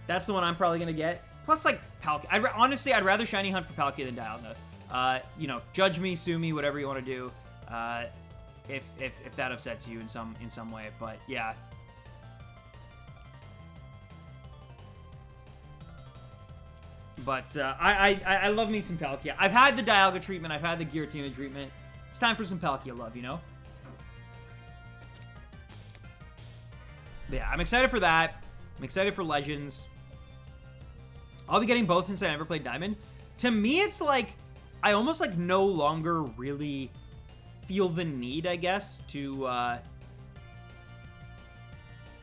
That's the one I'm probably going to get. Plus, like, Palkia. Honestly, I'd rather Shiny Hunt for Palkia than Dialga. You know, judge me, sue me, whatever you want to do. If that upsets you in some way. But, yeah. But I love me some Palkia. I've had the Dialga treatment. I've had the Giratina treatment. It's time for some Palkia love, you know? But yeah, I'm excited for that. I'm excited for Legends. I'll be getting both since I never played Diamond. To me, it's like, I almost like no longer really feel the need, I guess, to,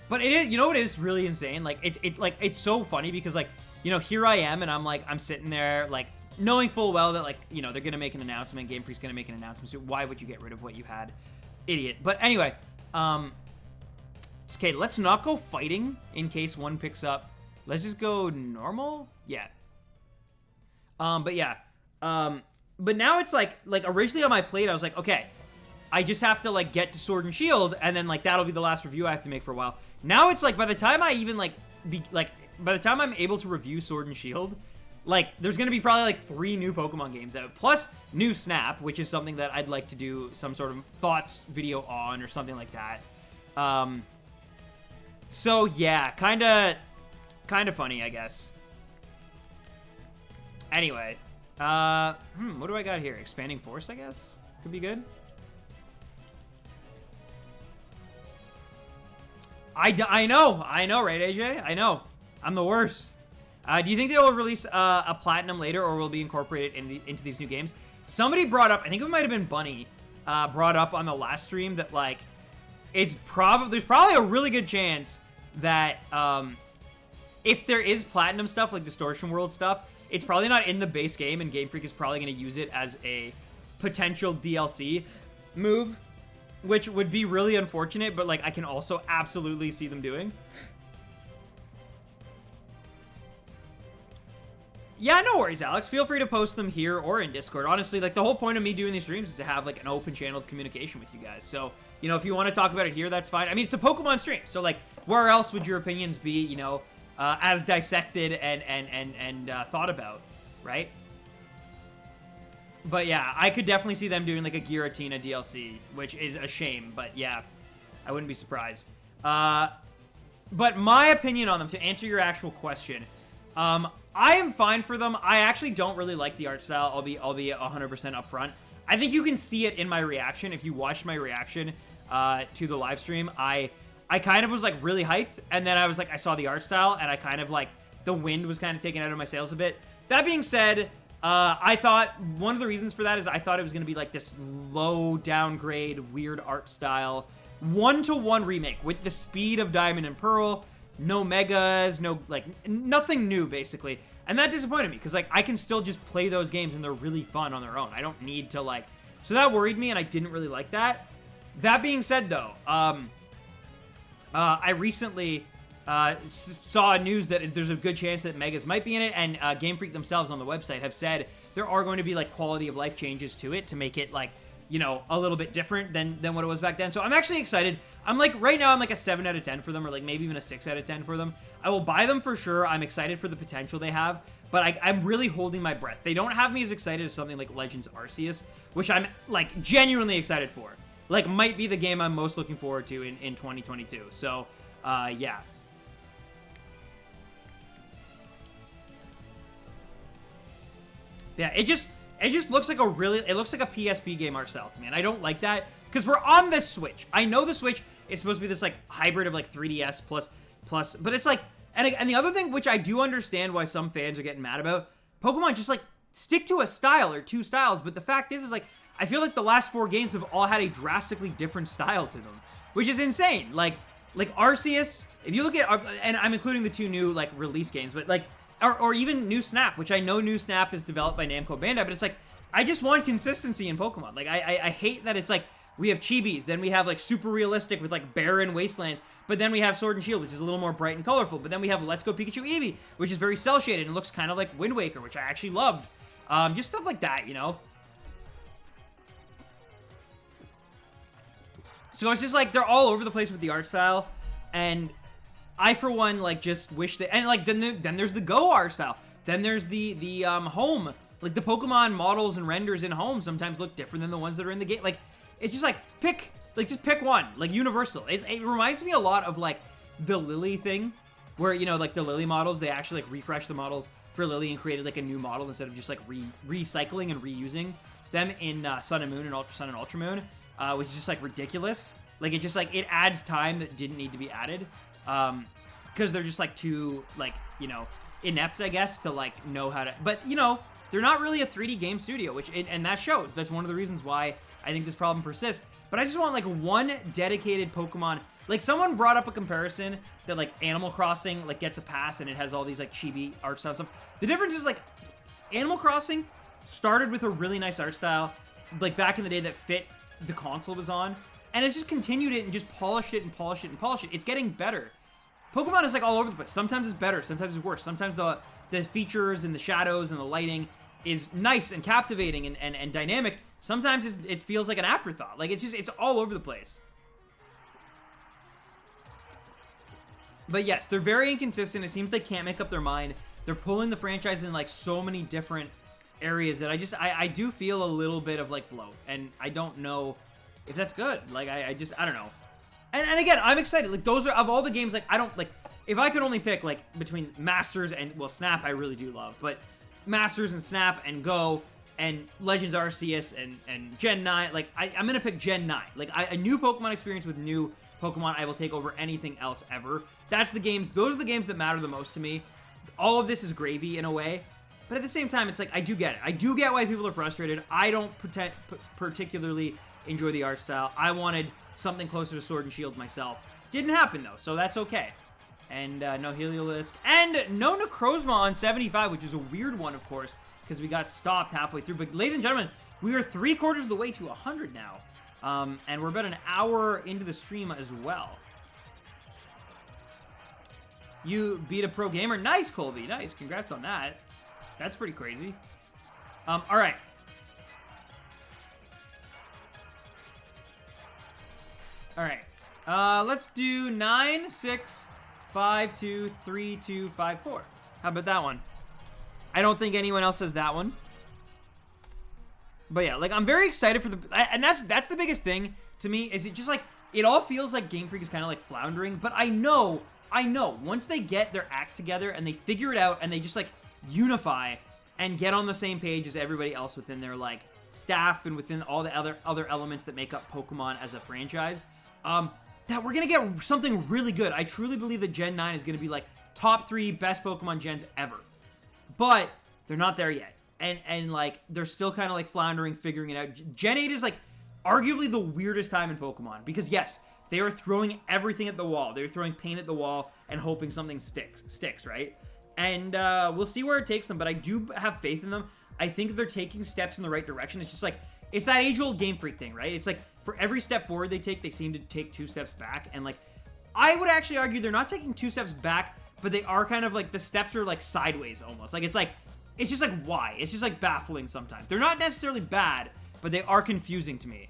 but it is, you know what is really insane? Like, it's so funny because, like, you know, here I am, and I'm sitting there, like, knowing full well that, like, you know, they're gonna make an announcement, Game Freak's gonna make an announcement, so why would you get rid of what you had? Idiot. But anyway, okay, let's not go fighting in case one picks up. Let's just go normal? Yeah. But yeah. But now it's like originally on my plate, I was like, okay, I just have to, like, get to Sword and Shield, and then, like, that'll be the last review I have to make for a while. Now it's like, by the time I even, like, by the time I'm able to review Sword and Shield, like, there's gonna be probably, like, 3 new Pokemon games out, plus new Snap, which is something that I'd like to do some sort of thoughts video on, or something like that. So, yeah, kinda funny, I guess. Anyway, what do I got here? Expanding Force, I guess? Could be good. I know, right, AJ? I know. I'm the worst. Do you think they will release a Platinum later, or will be incorporated into these new games? Somebody brought up, I think it might have been Bunny, brought up on the last stream that, like, there's probably a really good chance that if there is Platinum stuff, like Distortion World stuff, it's probably not in the base game, and Game Freak is probably going to use it as a potential DLC move, which would be really unfortunate, but, like, I can also absolutely see them doing. Yeah, no worries, Alex. Feel free to post them here or in Discord. Honestly, like, the whole point of me doing these streams is to have, like, an open channel of communication with you guys. So, you know, if you want to talk about it here, that's fine. I mean, it's a Pokemon stream, so, like, where else would your opinions be, you know, as dissected and thought about, right? But yeah, I could definitely see them doing, like, a Giratina DLC, which is a shame, but yeah, I wouldn't be surprised. But my opinion on them, to answer your actual question, I am fine for them. I actually don't really like the art style. I'll be 100% upfront. I think you can see it in my reaction. If you watched my reaction to the live stream, I kind of was, like, really hyped, and then I was like, I saw the art style, and I kind of, like, the wind was kind of taken out of my sails a bit. That being said, I thought one of the reasons for that is I thought it was going to be, like, this low downgrade, weird art style, one-to-one remake with the speed of Diamond and Pearl. No megas, no, like, nothing new, basically. And that disappointed me, because, like, I can still just play those games, and they're really fun on their own. I don't need to, like... So that worried me, and I didn't really like that. That being said, though, I recently saw news that there's a good chance that megas might be in it, and Game Freak themselves on the website have said there are going to be, like, quality of life changes to it to make it, like, you know, a little bit different than what it was back then. So I'm actually excited. I'm, like, right now I'm, like, a 7 out of 10 for them, or, like, maybe even a 6 out of 10 for them. I will buy them for sure. I'm excited for the potential they have, but I'm really holding my breath. They don't have me as excited as something like Legends Arceus, which I'm, like, genuinely excited for. Like, might be the game I'm most looking forward to in 2022. So, yeah. Yeah, it just looks like it looks like a PSP game art style to me, and I don't like that, because we're on this Switch. I know the Switch is supposed to be this, like, hybrid of, like, 3DS plus, but it's like, and the other thing, which I do understand why some fans are getting mad about, Pokemon just, like, stick to a style or 2 styles, but the fact is, like, I feel like the last 4 games have all had a drastically different style to them, which is insane. Like Arceus, if you look at, and I'm including the 2 new, like, release games, but, like, or even New Snap, which I know New Snap is developed by Namco Bandai, but it's like, I just want consistency in Pokemon. Like, I hate that it's like, we have Chibis, then we have, like, super realistic with, like, barren wastelands, but then we have Sword and Shield, which is a little more bright and colorful, but then we have Let's Go Pikachu Eevee, which is very cel-shaded and looks kind of like Wind Waker, which I actually loved. Just stuff like that, you know? So it's just, like, they're all over the place with the art style, and I, for one, like, just wish that, and, like, then there's the Go art style. Then there's the home. Like, the Pokemon models and renders in home sometimes look different than the ones that are in the game. Like, it's just like, just pick one. Like, universal. It reminds me a lot of, like, the Lily thing, where, you know, like, the Lily models, they actually, like, refreshed the models for Lily and created, like, a new model instead of just, like, recycling and reusing them in Sun and Moon and Ultra Sun and Ultra Moon, which is just, like, ridiculous. Like, it just, like, it adds time that didn't need to be added, because they're just, like, too, like, you know, inept, I guess, to, like, know how to, but, you know, they're not really a 3D game studio, which, and that shows. That's one of the reasons why I think this problem persists. But I just want, like, one dedicated Pokemon. Like, someone brought up a comparison that, like, Animal Crossing, like, gets a pass and it has all these, like, chibi art style stuff. The difference is, like, Animal Crossing started with a really nice art style, like, back in the day that fit the console was on. And it's just continued it and just polished it and polished it and polished it. It's getting better. Pokemon is, like, all over the place. Sometimes it's better, sometimes it's worse. Sometimes the features and the shadows and the lighting is nice and captivating and dynamic. Sometimes it feels like an afterthought. Like, it's all over the place. But yes, they're very inconsistent. It seems they can't make up their mind. They're pulling the franchise in, like, so many different areas that I do feel a little bit of, like, bloat. And I don't know if that's good. Like, I don't know. And again, I'm excited. Like, those are, of all the games, like, I don't, like, if I could only pick, like, between Masters and, well, Snap I really do love, but Masters and Snap and Go and Legends Arceus and Gen 9, like, I'm gonna pick Gen 9. Like, a new Pokemon experience with new Pokemon I will take over anything else ever. That's the games, those are the games that matter the most to me. All of this is gravy in a way, but at the same time, it's like, I do get it. I do get why people are frustrated. I don't particularly enjoy the art style. I wanted something closer to Sword and Shield myself. Didn't happen, though, so that's okay. And no Heliolisk, and no Necrozma on 75, which is a weird one, of course, because we got stopped halfway through. But ladies and gentlemen, we are 3/4 of the way to 100 now, and we're about an hour into the stream as well. You beat a pro gamer. Nice, Colby. Nice. Congrats on that. That's pretty crazy. All right. All right. Let's do 9, 6, 5, 2, 3, 2, 5, 4. How about that one? I don't think anyone else has that one. But yeah, like, I'm very excited for the, and that's the biggest thing to me, is it just, like, it all feels like Game Freak is kind of, like, floundering, but I know, once they get their act together and they figure it out and they just, like, unify and get on the same page as everybody else within their, like, staff and within all the other elements that make up Pokemon as a franchise, that we're gonna get something really good. I truly believe that Gen 9 is gonna be, like, top 3 best Pokemon gens ever. But they're not there yet. And like, they're still kind of, like, floundering, figuring it out. Gen 8 is, like, arguably the weirdest time in Pokemon. Because, yes, they are throwing everything at the wall. They're throwing paint at the wall and hoping something sticks, right? And we'll see where it takes them. But I do have faith in them. I think they're taking steps in the right direction. It's just, like, it's that age-old Game Freak thing, right? It's, like, for every step forward they take, they seem to take 2 steps back. And, like, I would actually argue they're not taking 2 steps back, but they are kind of, like, the steps are, like, sideways almost. Like, it's just, like, why? It's just, like, baffling sometimes. They're not necessarily bad, but they are confusing to me.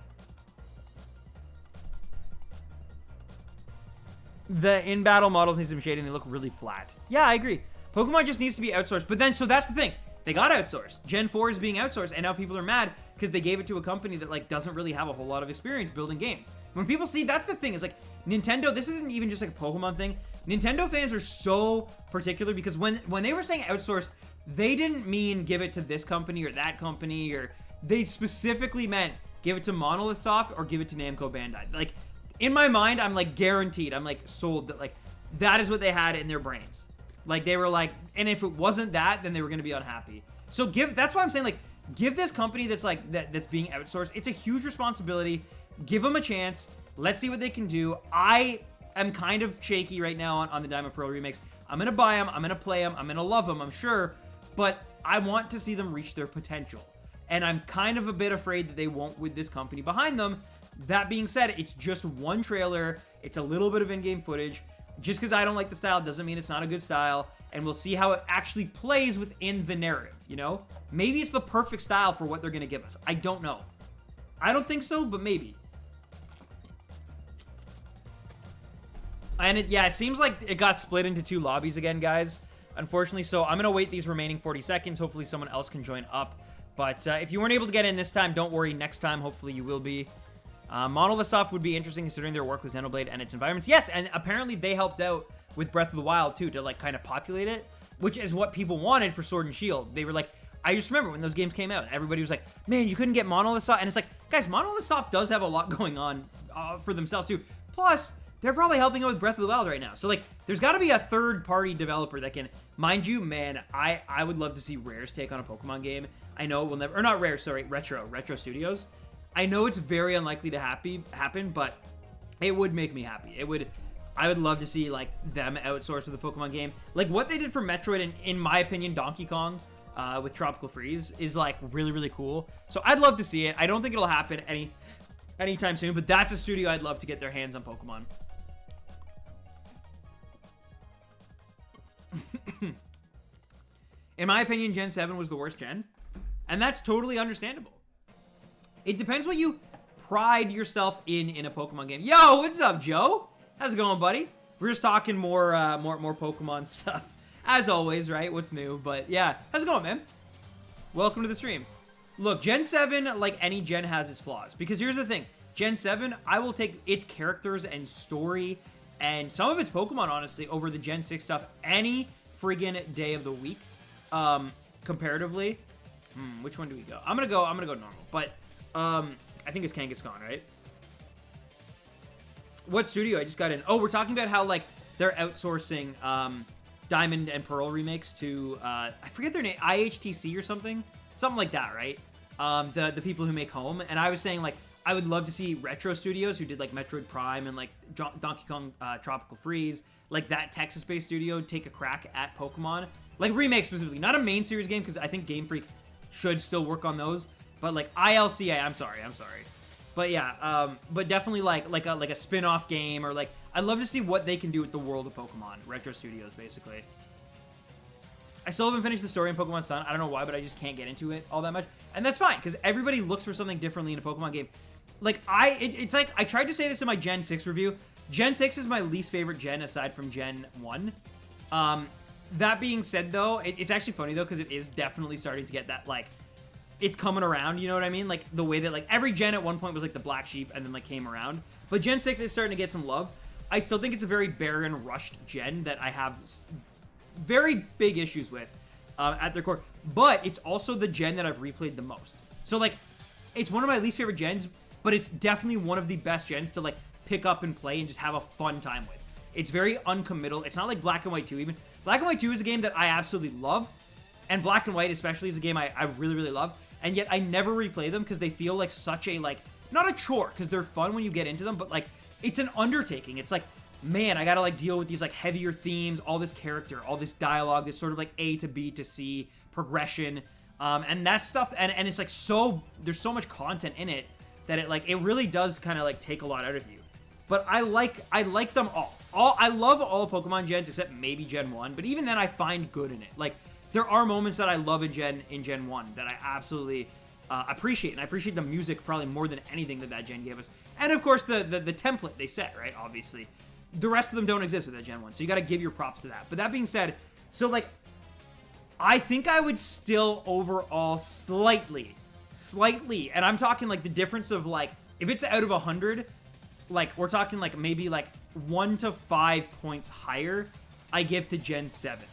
The in-battle models need some shading. They look really flat. Yeah, I agree. Pokemon just needs to be outsourced. But then, so that's the thing. They got outsourced. Gen 4 is being outsourced, and now people are mad because they gave it to a company that, like, doesn't really have a whole lot of experience building games. When people see, that's the thing, is, like, Nintendo, this isn't even just, like, a Pokemon thing. Nintendo fans are so particular because when they were saying outsourced, they didn't mean give it to this company or that company, or they specifically meant give it to Monolith Soft or give it to Namco Bandai. Like, in my mind, I'm, like, guaranteed, I'm, like, sold that, like, that is what they had in their brains. Like, they were like, and if it wasn't that, then they were going to be unhappy. So that's why I'm saying, like, give this company that's, like, that's being outsourced, it's a huge responsibility. Give them a chance. Let's see what they can do. I am kind of shaky right now on the Diamond Pearl remakes. I'm going to buy them. I'm going to play them. I'm going to love them, I'm sure. But I want to see them reach their potential. And I'm kind of a bit afraid that they won't with this company behind them. That being said, it's just one trailer. It's a little bit of in-game footage. Just because I don't like the style doesn't mean it's not a good style. And we'll see how it actually plays within the narrative, you know? Maybe it's the perfect style for what they're going to give us. I don't know. I don't think so, but maybe. And it seems like it got split into 2 lobbies again, guys. unfortunately. So I'm going to wait these remaining 40 seconds. Hopefully someone else can join up. But if you weren't able to get in this time, don't worry. Next time, hopefully you will be. Monolith Soft would be interesting considering their work with Xenoblade and its environments. Yes, and apparently they helped out with Breath of the Wild too to like kind of populate it, which is what people wanted for Sword and Shield. They were like, I just remember when those games came out, everybody was like, man, you couldn't get Monolith Soft. And it's like, guys, Monolith Soft does have a lot going on for themselves too. Plus, they're probably helping out with Breath of the Wild right now. So like, there's got to be a third-party developer that can, mind you, man, I would love to see Rare's take on a Pokemon game. I know it will never, or not Rare, sorry, Retro Studios. I know it's very unlikely to happen, but it would make me happy. I would love to see like them outsource with a Pokemon game. Like what they did for Metroid and in my opinion, Donkey Kong with Tropical Freeze is like really, really cool. So I'd love to see it. I don't think it'll happen anytime soon, but that's a studio I'd love to get their hands on Pokemon. In my opinion, Gen 7 was the worst gen, and that's totally understandable. It depends what you pride yourself in a Pokemon game. Yo, what's up, Joe? How's it going, buddy? We're just talking more Pokemon stuff. As always, right? What's new? But yeah, how's it going, man? Welcome to the stream. Look, Gen 7, like any gen, has its flaws. Because here's the thing. Gen 7, I will take its characters and story and some of its Pokemon, honestly, over the Gen 6 stuff any friggin' day of the week. Comparatively. Which one do we go? I'm gonna go normal. But I think it's Kangaskhan, right? What studio? I just got in. Oh, we're talking about how like they're outsourcing Diamond and Pearl remakes to I forget their name, IHTC or something like that, right? The people who make Home. And I was saying like I would love to see Retro Studios who did like Metroid Prime and like Donkey Kong Tropical Freeze, like that Texas-based studio take a crack at Pokemon, like remake specifically, not a main series game because I think Game Freak should still work on those. But like ILCA, I'm sorry. But yeah, but definitely like a spin-off game, or like I'd love to see what they can do with the world of Pokemon. Retro Studios, basically. I still haven't finished the story in Pokemon Sun. I don't know why, but I just can't get into it all that much, and that's fine because everybody looks for something differently in a Pokemon game. Like it's like I tried to say this in my Gen 6 review. Gen 6 is my least favorite gen aside from Gen 1. That being said, though, it's actually funny though because it is definitely starting to get that like. It's coming around, you know what I mean? Like, the way that, like, every gen at one point was, like, the black sheep and then, like, came around. But Gen 6 is starting to get some love. I still think it's a very barren, rushed gen that I have very big issues with at their core. But it's also the gen that I've replayed the most. So, like, it's one of my least favorite gens, but it's definitely one of the best gens to, like, pick up and play and just have a fun time with. It's very uncommittal. It's not like Black and White 2 even. Black and White 2 is a game that I absolutely love. And Black and White especially is a game I really, really love. And yet I never replay them because they feel like such a, like, not a chore, because they're fun when you get into them, but, like, it's an undertaking. It's like, man, I gotta, like, deal with these, like, heavier themes, all this character, all this dialogue, this sort of, like, A to B to C progression, and that stuff, and it's, like, so, there's so much content in it that it, like, it really does kind of, like, take a lot out of you. But I like them all. I love all Pokemon gens except maybe Gen 1, but even then I find good in it. Like, there are moments that I love in Gen 1 that I absolutely appreciate, and I appreciate the music probably more than anything that gen gave us. And of course, the template they set, right? Obviously, the rest of them don't exist with that Gen 1, so you got to give your props to that. But that being said, so like, I think I would still overall slightly, and I'm talking like the difference of like, if it's out of 100, like we're talking like maybe like 1 to 5 points higher, I give to Gen 7.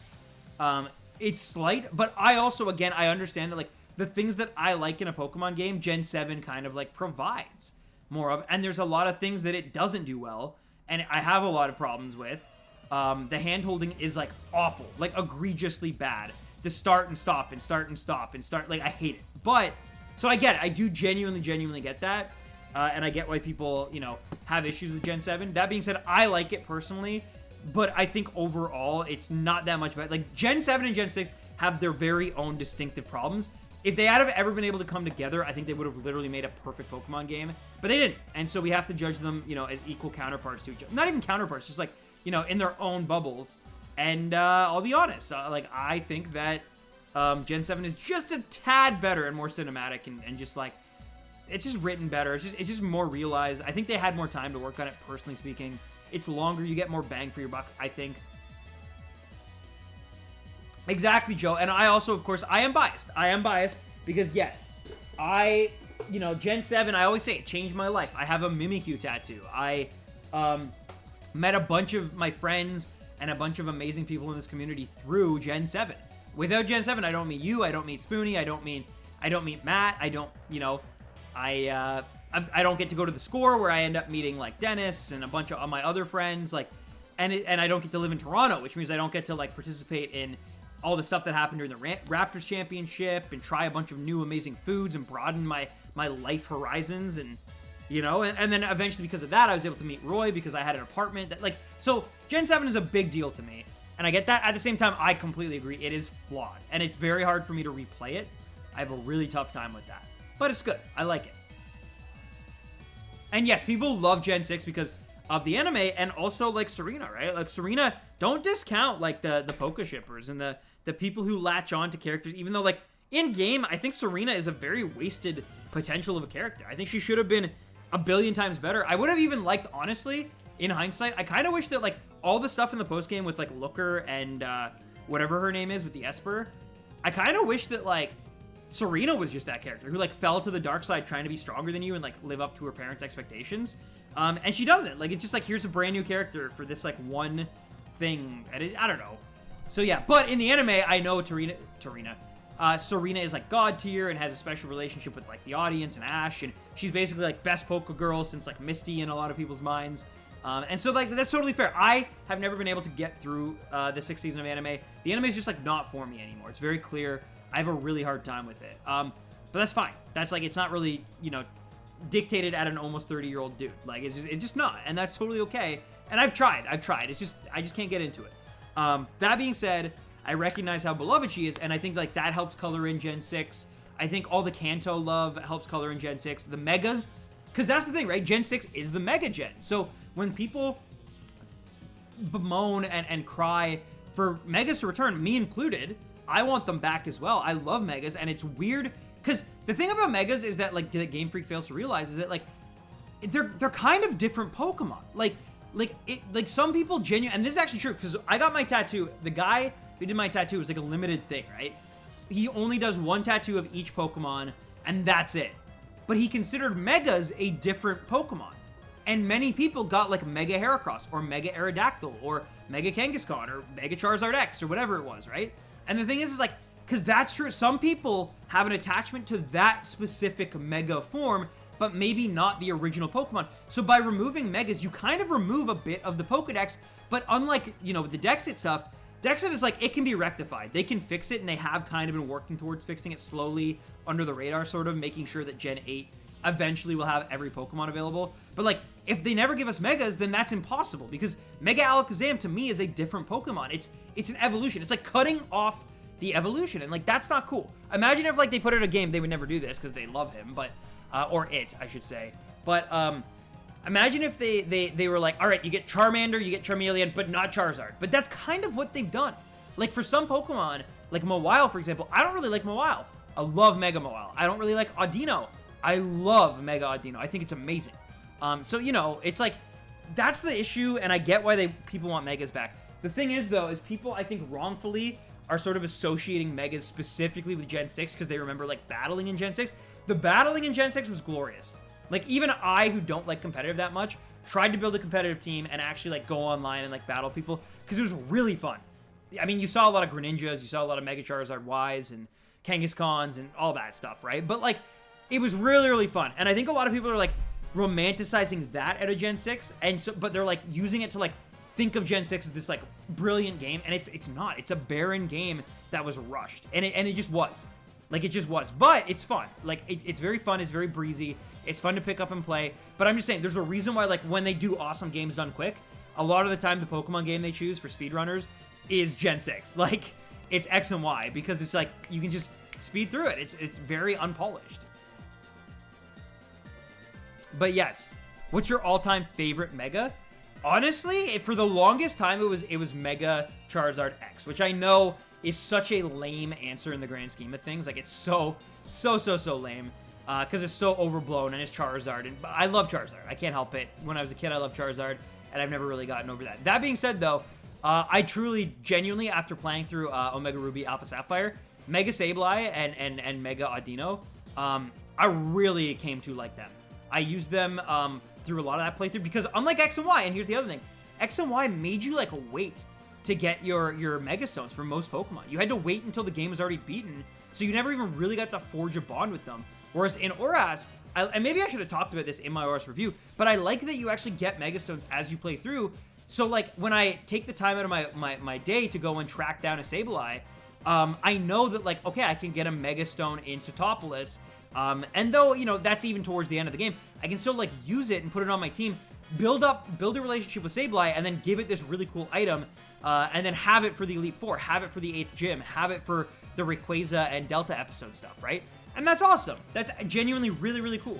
It's slight, but I also, again, I understand that, like, the things that I like in a Pokemon game, Gen 7 kind of, like, provides more of, and there's a lot of things that it doesn't do well, and I have a lot of problems with. The hand-holding is, like, awful, like, egregiously bad. The start and stop, like, I hate it. But, so I get it. I do genuinely get that, and I get why people, you know, have issues with Gen 7. That being said, I like it personally. But I think overall, it's not that much better. Like, Gen 7 and Gen 6 have their very own distinctive problems. If they had ever been able to come together, I think they would have literally made a perfect Pokemon game. But they didn't. And so we have to judge them, you know, as equal counterparts to each other. Not even counterparts, just like, you know, in their own bubbles. And I'll be honest, like, I think that Gen 7 is just a tad better and more cinematic and just, like, it's just written better. It's just more realized. I think they had more time to work on it, personally speaking. It's longer, you get more bang for your buck, I think. Exactly, Joe. And I also, of course, I am biased. I am biased because, yes, you know, Gen 7, I always say it changed my life. I have a Mimikyu tattoo. I met a bunch of my friends and a bunch of amazing people in this community through Gen 7. Without Gen 7, I don't meet you, I don't meet Spoonie, I don't meet Matt, I don't, you know, I don't get to go to the score where I end up meeting, like, Dennis and a bunch of my other friends, like, and I don't get to live in Toronto, which means I don't get to, like, participate in all the stuff that happened during the Raptors championship and try a bunch of new amazing foods and broaden my life horizons, and, you know, and then eventually because of that, I was able to meet Roy because I had an apartment that, like, so Gen 7 is a big deal to me, and I get that. At the same time, I completely agree. It is flawed, and it's very hard for me to replay it. I have a really tough time with that, but it's good. I like it. And yes, people love Gen 6 because of the anime and also, like, Serena, right? Like, Serena, don't discount, like, the Poké shippers and the people who latch on to characters, even though, like, in-game, I think Serena is a very wasted potential of a character. I think she should have been a billion times better. I would have even liked, honestly, in hindsight, I kind of wish that, like, all the stuff in the post-game with, like, Looker and whatever her name is with the Esper, I kind of wish that, like, Serena was just that character who, like, fell to the dark side trying to be stronger than you and, like, live up to her parents' expectations. And she doesn't. Like, it's just like, here's a brand new character for this, like, one thing. And I don't know. So, yeah. But in the anime, I know Serena is, like, god tier and has a special relationship with, like, the audience and Ash. And she's basically, like, best Poké girl since, like, Misty in a lot of people's minds. And so, like, that's totally fair. I have never been able to get through the 6th season of anime. The anime is just, like, not for me anymore. It's very clear. I have a really hard time with it. But that's fine. That's, like, it's not really, you know, dictated at an almost 30-year-old dude. Like, it's just not. And that's totally okay. And I've tried. It's just, I just can't get into it. That being said, I recognize how beloved she is, and I think, like, that helps color in Gen 6. I think all the Kanto love helps color in Gen 6. The Megas, because that's the thing, right? Gen 6 is the Mega Gen. So when people bemoan and cry for Megas to return, me included, I want them back as well. I love Megas, and it's weird, because the thing about Megas is that, like, that Game Freak fails to realize is that, like, they're kind of different Pokemon. Like some people genuinely, and this is actually true, because I got my tattoo, the guy who did my tattoo was, like, a limited thing, right? He only does one tattoo of each Pokemon, and that's it. But he considered Megas a different Pokemon. And many people got, like, Mega Heracross, or Mega Aerodactyl, or Mega Kangaskhan, or Mega Charizard X, or whatever it was, right? And the thing is like, because that's true, some people have an attachment to that specific Mega form, but maybe not the original Pokemon. So by removing Megas, you kind of remove a bit of the Pokedex, but unlike, you know, with the Dexit stuff, Dexit is like, it can be rectified. They can fix it, and they have kind of been working towards fixing it slowly under the radar, sort of, making sure that Gen 8 eventually will have every Pokemon available. But, like, if they never give us Megas, then that's impossible, because Mega Alakazam, to me, is a different Pokemon. It's an evolution. It's like cutting off the evolution, and, like, that's not cool. Imagine if, like, they put it in a game, they would never do this, because they love him, but, or it, I should say. But, imagine if they were like, all right, you get Charmander, you get Charmeleon, but not Charizard. But that's kind of what they've done. Like, for some Pokemon, like Mawile, for example, I don't really like Mawile. I love Mega Mawile. I don't really like Audino. I love Mega Audino. I think it's amazing. So, you know, it's like, that's the issue, and I get why people want Megas back. The thing is, though, is people, I think, wrongfully are sort of associating Megas specifically with Gen 6 because they remember, like, battling in Gen 6. The battling in Gen 6 was glorious. Like, even I, who don't like competitive that much, tried to build a competitive team and actually, like, go online and, like, battle people, because it was really fun. I mean, you saw a lot of Greninjas, you saw a lot of Mega Charizard Ys and Kangaskhan's and all that stuff, right? But, like, it was really, really fun. And I think a lot of people are, like, romanticizing that at a Gen 6, and so, but they're, like, using it to, like, think of Gen 6 as this, like, brilliant game, and it's not. It's a barren game that was rushed, and it just was. Like, it just was. But it's fun. Like, it's very fun. It's very breezy. It's fun to pick up and play. But I'm just saying, there's a reason why, like, when they do awesome games done quick, a lot of the time the Pokemon game they choose for speedrunners is Gen 6. Like, it's X and Y, because it's like, you can just speed through it. It's very unpolished. But yes, what's your all-time favorite Mega? Honestly, for the longest time, it was Mega Charizard X, which I know is such a lame answer in the grand scheme of things. Like, it's so lame, because it's so overblown, and it's Charizard, and I love Charizard. I can't help it. When I was a kid, I loved Charizard, and I've never really gotten over that. That being said, though, I truly, genuinely, after playing through Omega Ruby Alpha Sapphire, Mega Sableye and Mega Audino, I really came to like them. I used them through a lot of that playthrough because unlike X and Y, and here's the other thing, X and Y made you like wait to get your Mega Stones for most Pokemon. You had to wait until the game was already beaten, so you never even really got to forge a bond with them. Whereas in ORAS, and maybe I should have talked about this in my ORAS review, but I like that you actually get Mega Stones as you play through. So like when I take the time out of my day to go and track down a Sableye, I know that like, okay, I can get a Mega Stone in Sootopolis. And though, you know, that's even towards the end of the game, I can still like use it and put it on my team, build a relationship with Sableye, and then give it this really cool item, and then have it for the Elite Four, have it for the 8th gym, have it for the Rayquaza and Delta episode stuff, right? And that's awesome. That's genuinely really, really cool.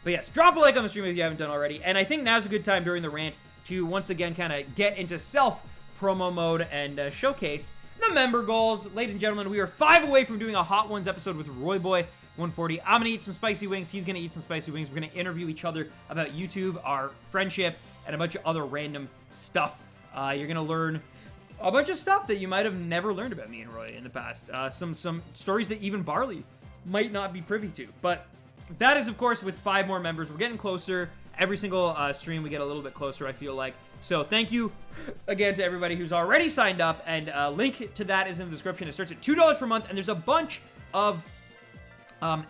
But yes, drop a like on the stream if you haven't done already. And I think now's a good time during the rant to once again kind of get into self-promo mode and showcase the member goals. Ladies and gentlemen, we are 5 away from doing a Hot Ones episode with Roy Boy 140. I'm going to eat some spicy wings. He's going to eat some spicy wings. We're going to interview each other about YouTube, our friendship, and a bunch of other random stuff. You're going to learn a bunch of stuff that you might have never learned about me and Roy in the past. Some stories that even Barley might not be privy to. But that is, of course, with 5 more members. We're getting closer. Every single stream, we get a little bit closer, I feel like. So thank you again to everybody who's already signed up. And link to that is in the description. It starts at $2 per month. And there's a bunch of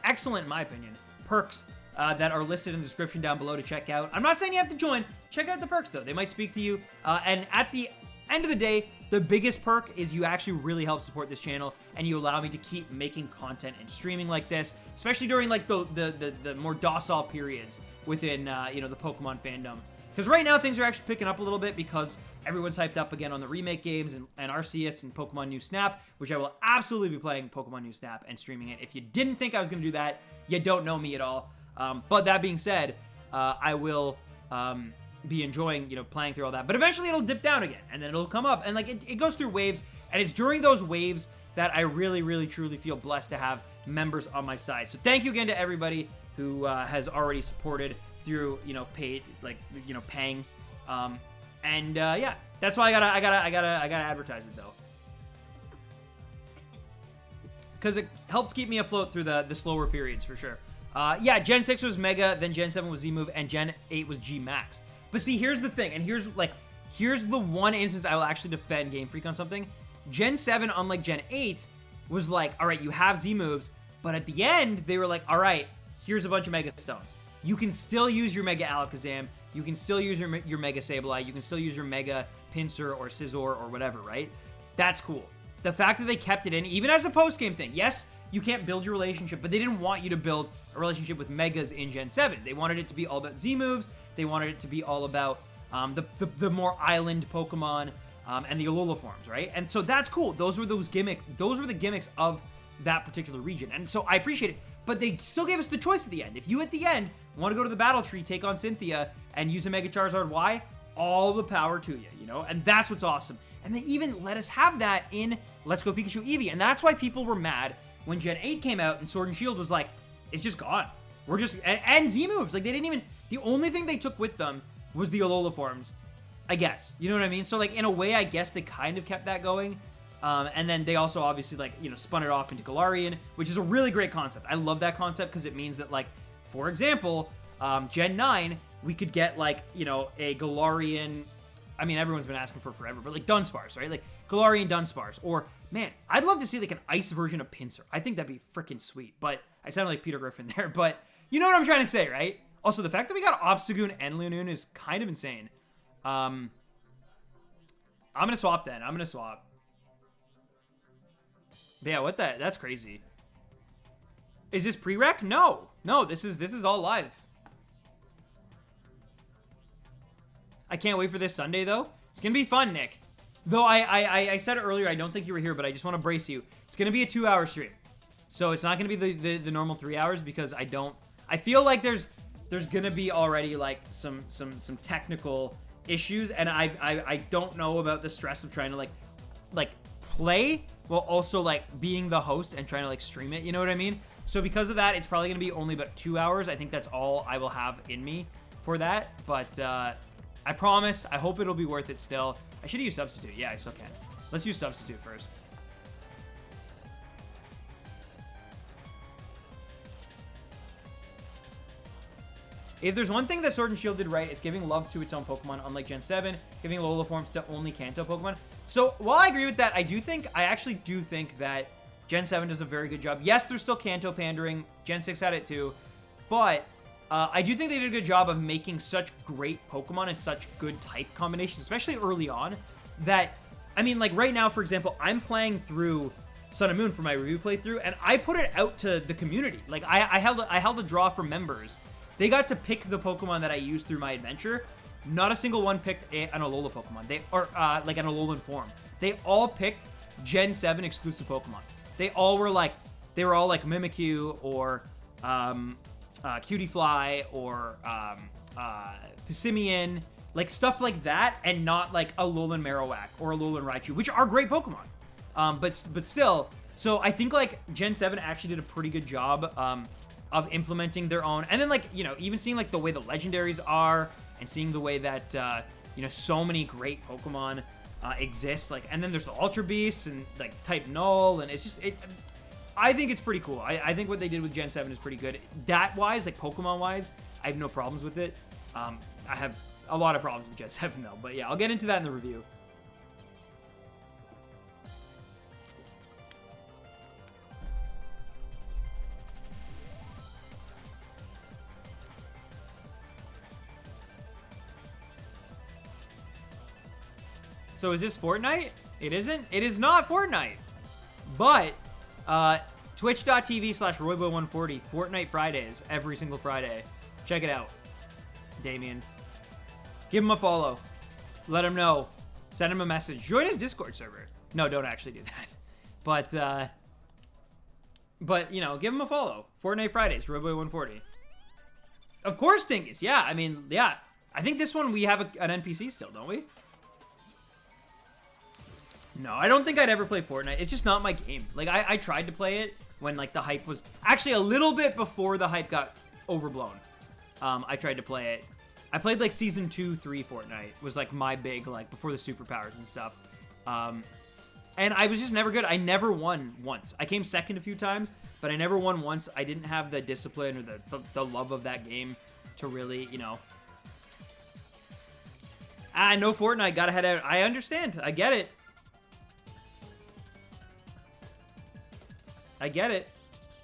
excellent, in my opinion, perks that are listed in the description down below to check out. I'm not saying you have to join. Check out the perks, though. They might speak to you. And at the end of the day, the biggest perk is you actually really help support this channel and you allow me to keep making content and streaming like this, especially during like the more docile periods within you know, the Pokemon fandom. Because right now things are actually picking up a little bit because everyone's hyped up again on the remake games and Arceus and Pokemon New Snap, which I will absolutely be playing Pokemon New Snap and streaming it. If you didn't think I was going to do that, you don't know me at all. But that being said, I will be enjoying, you know, playing through all that. But eventually it'll dip down again and then it'll come up. And like it goes through waves, and it's during those waves that I really, really, truly feel blessed to have members on my side. So thank you again to everybody who has already supported through, you know, paid, like, you know, paying. Yeah, that's why I gotta advertise it though, because it helps keep me afloat through the slower periods for sure. Yeah, Gen 6 was Mega, then Gen 7 was Z-Move, and Gen 8 was G-Max. But see, here's the thing, and here's the one instance I will actually defend Game Freak on something. Gen 7, unlike Gen 8, was like, all right, you have Z-Moves, but at the end, they were like, all right, here's a bunch of Mega Stones. You can still use your Mega Alakazam, you can still use your Mega Sableye, you can still use your Mega Pinsir or Scizor or whatever, right? That's cool. The fact that they kept it in, even as a post-game thing, yes, you can't build your relationship, but they didn't want you to build a relationship with Megas in Gen 7. They wanted it to be all about Z-Moves, they wanted it to be all about the more island Pokemon and the Alola forms, right? And so that's cool. Those were the gimmicks of that particular region. And so I appreciate it. But they still gave us the choice at the end. If you, at the end, want to go to the battle tree, take on Cynthia, and use a Mega Charizard Y, all the power to you, you know? And that's what's awesome. And they even let us have that in Let's Go Pikachu Eevee. And that's why people were mad when Gen 8 came out and Sword and Shield was like, it's just gone. We're just... And Z-Moves. Like, they didn't even... The only thing they took with them was the Alola forms, I guess. You know what I mean? So, like, in a way, I guess they kind of kept that going. And then they also obviously, like, you know, spun it off into Galarian, which is a really great concept. I love that concept because it means that, like, for example, Gen 9, we could get, like, you know, a Galarian... I mean, everyone's been asking for forever, but, like, Dunsparce, right? Like, Galarian Dunsparce. Or, man, I'd love to see, like, an ice version of Pinsir. I think that'd be freaking sweet. But I sounded like Peter Griffin there. But you know what I'm trying to say, right? Also, the fact that we got Obstagoon and Lunoon is kind of insane. I'm going to swap then. I'm going to swap. But yeah, what the? That's crazy. Is this prereq? No. No, this is all live. I can't wait for this Sunday, though. It's going to be fun, Nick. Though I said it earlier, I don't think you were here, but I just want to brace you. It's going to be a 2-hour stream. So it's not going to be the normal 3 hours because I feel like there's going to be already, like, some technical issues, and I don't know about the stress of trying to, like play while also, like, being the host and trying to, like, stream it, you know what I mean? So because of that, it's probably going to be only about 2 hours. I think that's all I will have in me for that, but I promise. I hope it'll be worth it still. I should use Substitute. Yeah, I still can. Let's use Substitute first. If there's one thing that Sword and Shield did right, it's giving love to its own Pokemon, unlike Gen 7, giving Alola forms to only Kanto Pokemon. So, while I agree with that, I actually do think that Gen 7 does a very good job. Yes, there's still Kanto pandering. Gen 6 had it too. But I do think they did a good job of making such great Pokemon and such good type combinations, especially early on, that, I mean, like right now, for example, I'm playing through Sun and Moon for my review playthrough, and I put it out to the community. Like, I held a draw for members. They got to pick the Pokemon that I used through my adventure. Not a single one picked an Alola Pokemon. Like an Alolan form. They all picked Gen 7 exclusive Pokemon. They all were like Mimikyu or Cutiefly or Passimian, like stuff like that, and not like Alolan Marowak or Alolan Raichu, which are great Pokemon. But still, so I think like Gen 7 actually did a pretty good job of implementing their own, and then like, you know, even seeing like the way the legendaries are, and seeing the way that you know, so many great Pokemon exist, like, and then there's the Ultra Beasts and like Type Null, and it's just I think it's pretty cool. I think what they did with Gen 7 is pretty good. That wise, like Pokemon wise, I have no problems with it. I have a lot of problems with Gen 7 though, but yeah, I'll get into that in the review. So is this Fortnite? It isn't? It is not Fortnite. But, twitch.tv/Royboy140, Fortnite Fridays, every single Friday. Check it out. Damien. Give him a follow. Let him know. Send him a message. Join his Discord server. No, don't actually do that. But you know, give him a follow. Fortnite Fridays, Royboy140. Of course, Dingus. Yeah, I mean, yeah. I think this one we have an NPC still, don't we? No, I don't think I'd ever play Fortnite. It's just not my game. Like, I tried to play it when, like, the hype was... Actually, a little bit before the hype got overblown. I tried to play it. I played, like, Season 2, 3 Fortnite. Was, like, my big, like, before the superpowers and stuff. And I was just never good. I never won once. I came second a few times, but I never won once. I didn't have the discipline or the love of that game to really, you know... no Fortnite. Gotta head out. I understand. I get it. I get it.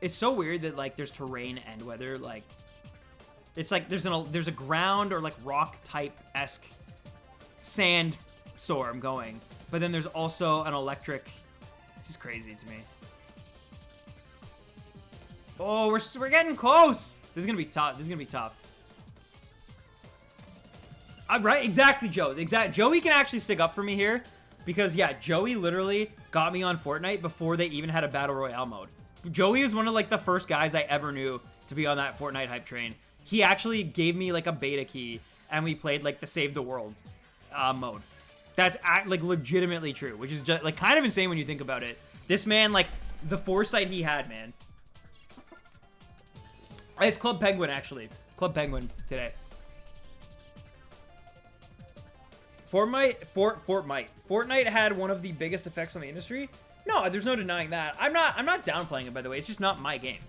It's so weird that, like, there's terrain and weather. Like, it's like there's a ground or, like, rock-type-esque sand storm going. But then there's also an electric... This is crazy to me. Oh, we're getting close! This is gonna be tough. This is gonna be tough. Right? Exactly, Joe. Joey can actually stick up for me here. Because, yeah, Joey literally got me on Fortnite before they even had a Battle Royale mode. Joey is one of, like, the first guys I ever knew to be on that Fortnite hype train. He actually gave me, like, a beta key, and we played, like, the Save the World mode. That's, like, legitimately true, which is, just, like, kind of insane when you think about it. This man, like, the foresight he had, man. It's Club Penguin, actually. Club Penguin today. Fortnite had one of the biggest effects on the industry. No, there's no denying that. I'm not downplaying it, by the way. It's just not my game.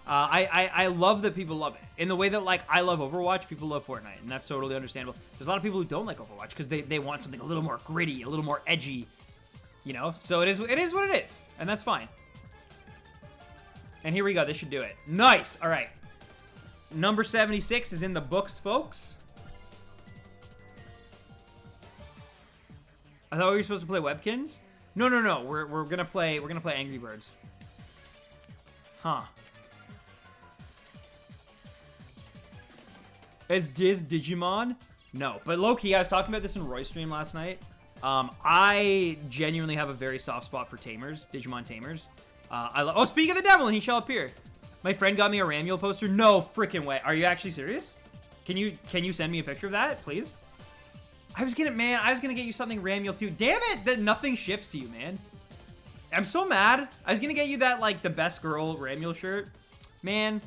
I love that people love it. In the way that, like, I love Overwatch, people love Fortnite, and that's totally understandable. There's a lot of people who don't like Overwatch because they want something a little more gritty, a little more edgy, you know? So it is what it is, and that's fine. And here we go. This should do it. Nice. All right. Number 76 is in the books, folks. I thought we were supposed to play Webkins? No. We're gonna play Angry Birds. Huh. Is Digimon? No. But low-key, I was talking about this in Roy's stream last night. I genuinely have a very soft spot for Tamers, Digimon Tamers. Oh, speak of the devil, and he shall appear. My friend got me a Ramule poster. No freaking way. Are you actually serious? Can you send me a picture of that, please? I was gonna get you something Ramule too. Damn it, that nothing ships to you, man. I'm so mad. I was gonna get you that, like, the best girl Ramule shirt. Man.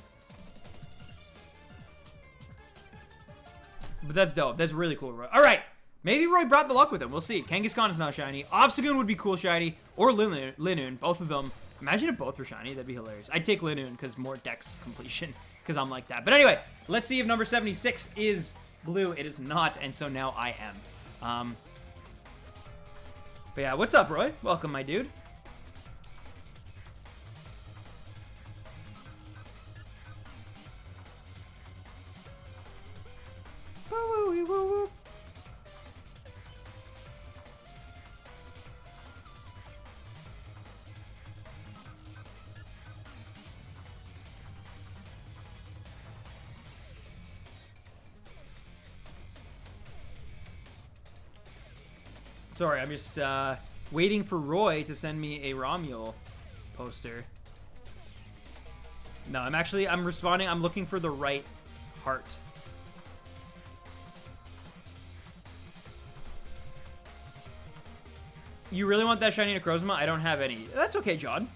But that's dope. That's really cool, Roy. All right. Maybe Roy brought the luck with him. We'll see. Kangaskhan is not shiny. Obstagoon would be cool shiny. Or Linoon. Both of them. Imagine if both were shiny. That'd be hilarious. I'd take Linoon because more dex completion. Because I'm like that. But anyway, let's see if number 76 is blue. It is not. And so now I am. But yeah, what's up, Roy? Welcome, my dude. Sorry, I'm just waiting for Roy to send me a Romule poster. No, I'm responding. I'm looking for the right heart. You really want that shiny NECROZMA? I don't have any. That's okay, John.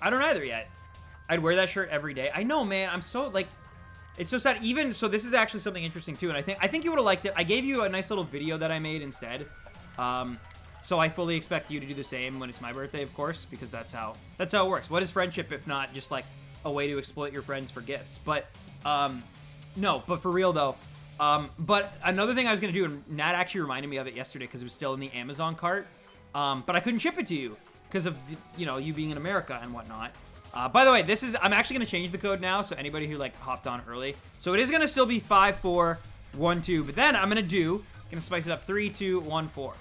I don't either yet. I'd wear that shirt every day. I know, man. I'm so, like, it's so sad. Even, so this is actually something interesting, too, and I think you would have liked it. I gave you a nice little video that I made instead. So I fully expect you to do the same when it's my birthday, of course, because that's how it works. What is friendship if not just, like, a way to exploit your friends for gifts? But, no, but for real, though. But another thing I was going to do, and Nat actually reminded me of it yesterday because it was still in the Amazon cart, but I couldn't ship it to you because of, you being in America and whatnot. By the way, I'm actually going to change the code now, so anybody who, like, hopped on early. So it is going to still be 5412, but then I'm going to spice it up 3214.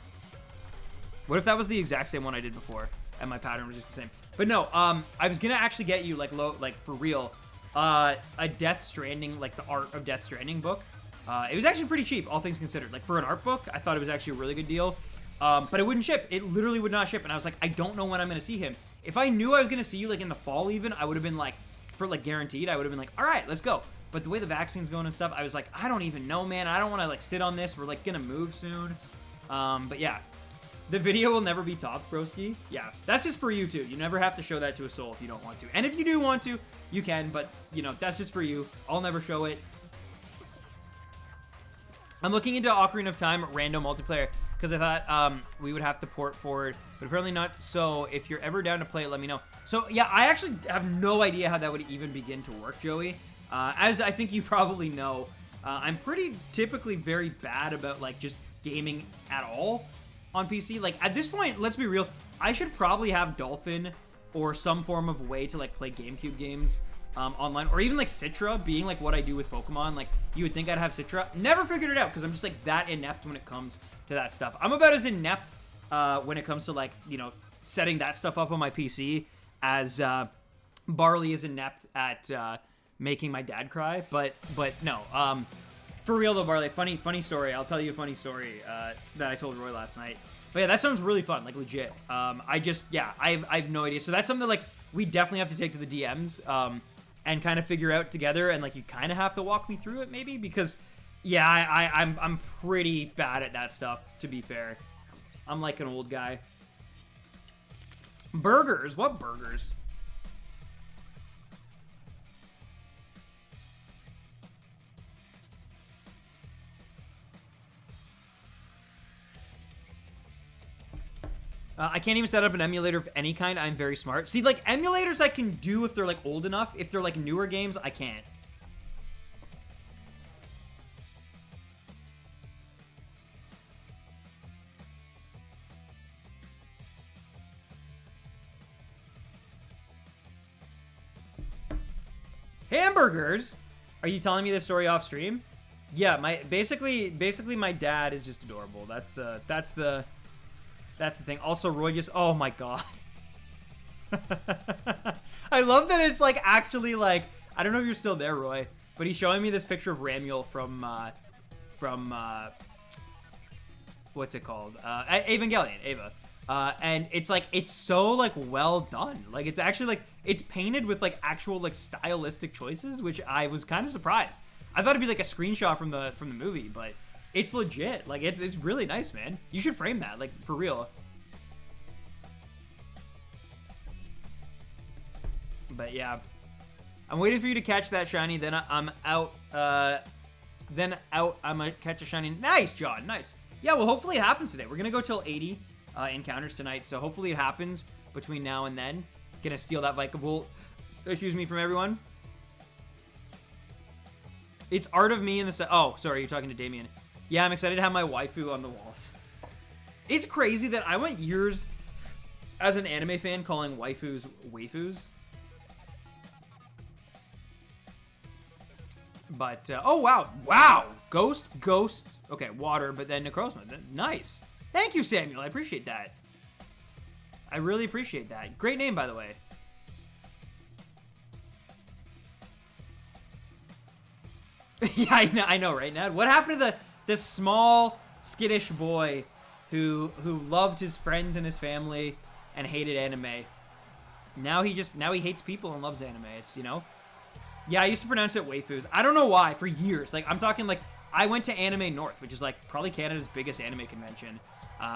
What if that was the exact same one I did before, and my pattern was just the same? But no, I was going to actually get you, like, for real, a Death Stranding, like, the Art of Death Stranding book. It was actually pretty cheap, all things considered. Like, for an art book, I thought it was actually a really good deal. But it wouldn't ship. It literally would not ship. And I was like, I don't know when I'm going to see him. If I knew I was going to see you, like, in the fall even, I would have been like, for, like, guaranteed, I would have been like, all right, let's go. But the way the vaccine's going and stuff, I was like, I don't even know, man. I don't want to, like, sit on this. We're, like, going to move soon. But yeah, the video will never be topped, broski. Yeah, that's just for you, too. You never have to show that to a soul if you don't want to. And if you do want to, you can. But, that's just for you. I'll never show it. I'm looking into Ocarina of Time random multiplayer because I thought we would have to port forward, but apparently not. So if you're ever down to play it, let me know. So yeah, I actually have no idea how that would even begin to work, Joey. As I think you probably know, I'm pretty typically very bad about, like, just gaming at all on PC. Like, at this point, let's be real, I should probably have Dolphin or some form of way to, like, play GameCube games online, or even, like, Citra being, like, what I do with Pokemon. Like, you would think I'd have Citra. Never figured it out because I'm just, like, that inept when it comes to that stuff. I'm about as inept when it comes to, like, setting that stuff up on my PC as Barley is inept at making my dad cry. But no, for real though, Barley, funny story. I'll tell you a funny story that I told Roy last night. But yeah, that sounds really fun, like, legit. I have no idea. So that's something that, like, we definitely have to take to the DMs and kind of figure out together. And, like, you kind of have to walk me through it maybe because, yeah, I'm pretty bad at that stuff, to be fair. I'm like an old guy. Burgers? What burgers? I can't even set up an emulator of any kind. I'm very smart. See, like, emulators I can do if they're, like, old enough. If they're, like, newer games, I can't. Hamburgers? Are you telling me this story off stream? Yeah, basically my dad is just adorable. That's the thing. Also, Roy just, oh my god. I love that it's, like, actually, like, I don't know if you're still there, Roy, but he's showing me this picture of Ramule from what's it called? Evangelion, Ava. And it's, like, it's so, like, well done. Like, it's actually, like, it's painted with, like, actual, like, stylistic choices, which I was kind of surprised. I thought it'd be, like, a screenshot from the movie, but it's legit. Like, it's really nice, man. You should frame that, like, for real. But yeah, I'm waiting for you to catch that shiny. Then I'm out then out, I'm gonna catch a shiny. Nice, John, nice. Yeah, well, hopefully it happens today. We're gonna go till 80 encounters tonight, so hopefully it happens between now and then. Gonna steal that Vikavolt, excuse me, from everyone. It's art of me in the oh, sorry, you're talking to Damien. Yeah, I'm excited to have my waifu on the walls. It's crazy that I went years as an anime fan calling waifus waifus. But, oh, wow, Ghost, okay, water, but then NECROZMA, nice. Thank you, Samuel, I appreciate that. I really appreciate that. Great name, by the way. Yeah, I know, right, Ned? What happened to this small, skittish boy who loved his friends and his family and hated anime? Now he hates people and loves anime. It's, you know? Yeah, I used to pronounce it waifus. I don't know why, for years. Like, I'm talking, like, I went to Anime North, which is, like, probably Canada's biggest anime convention,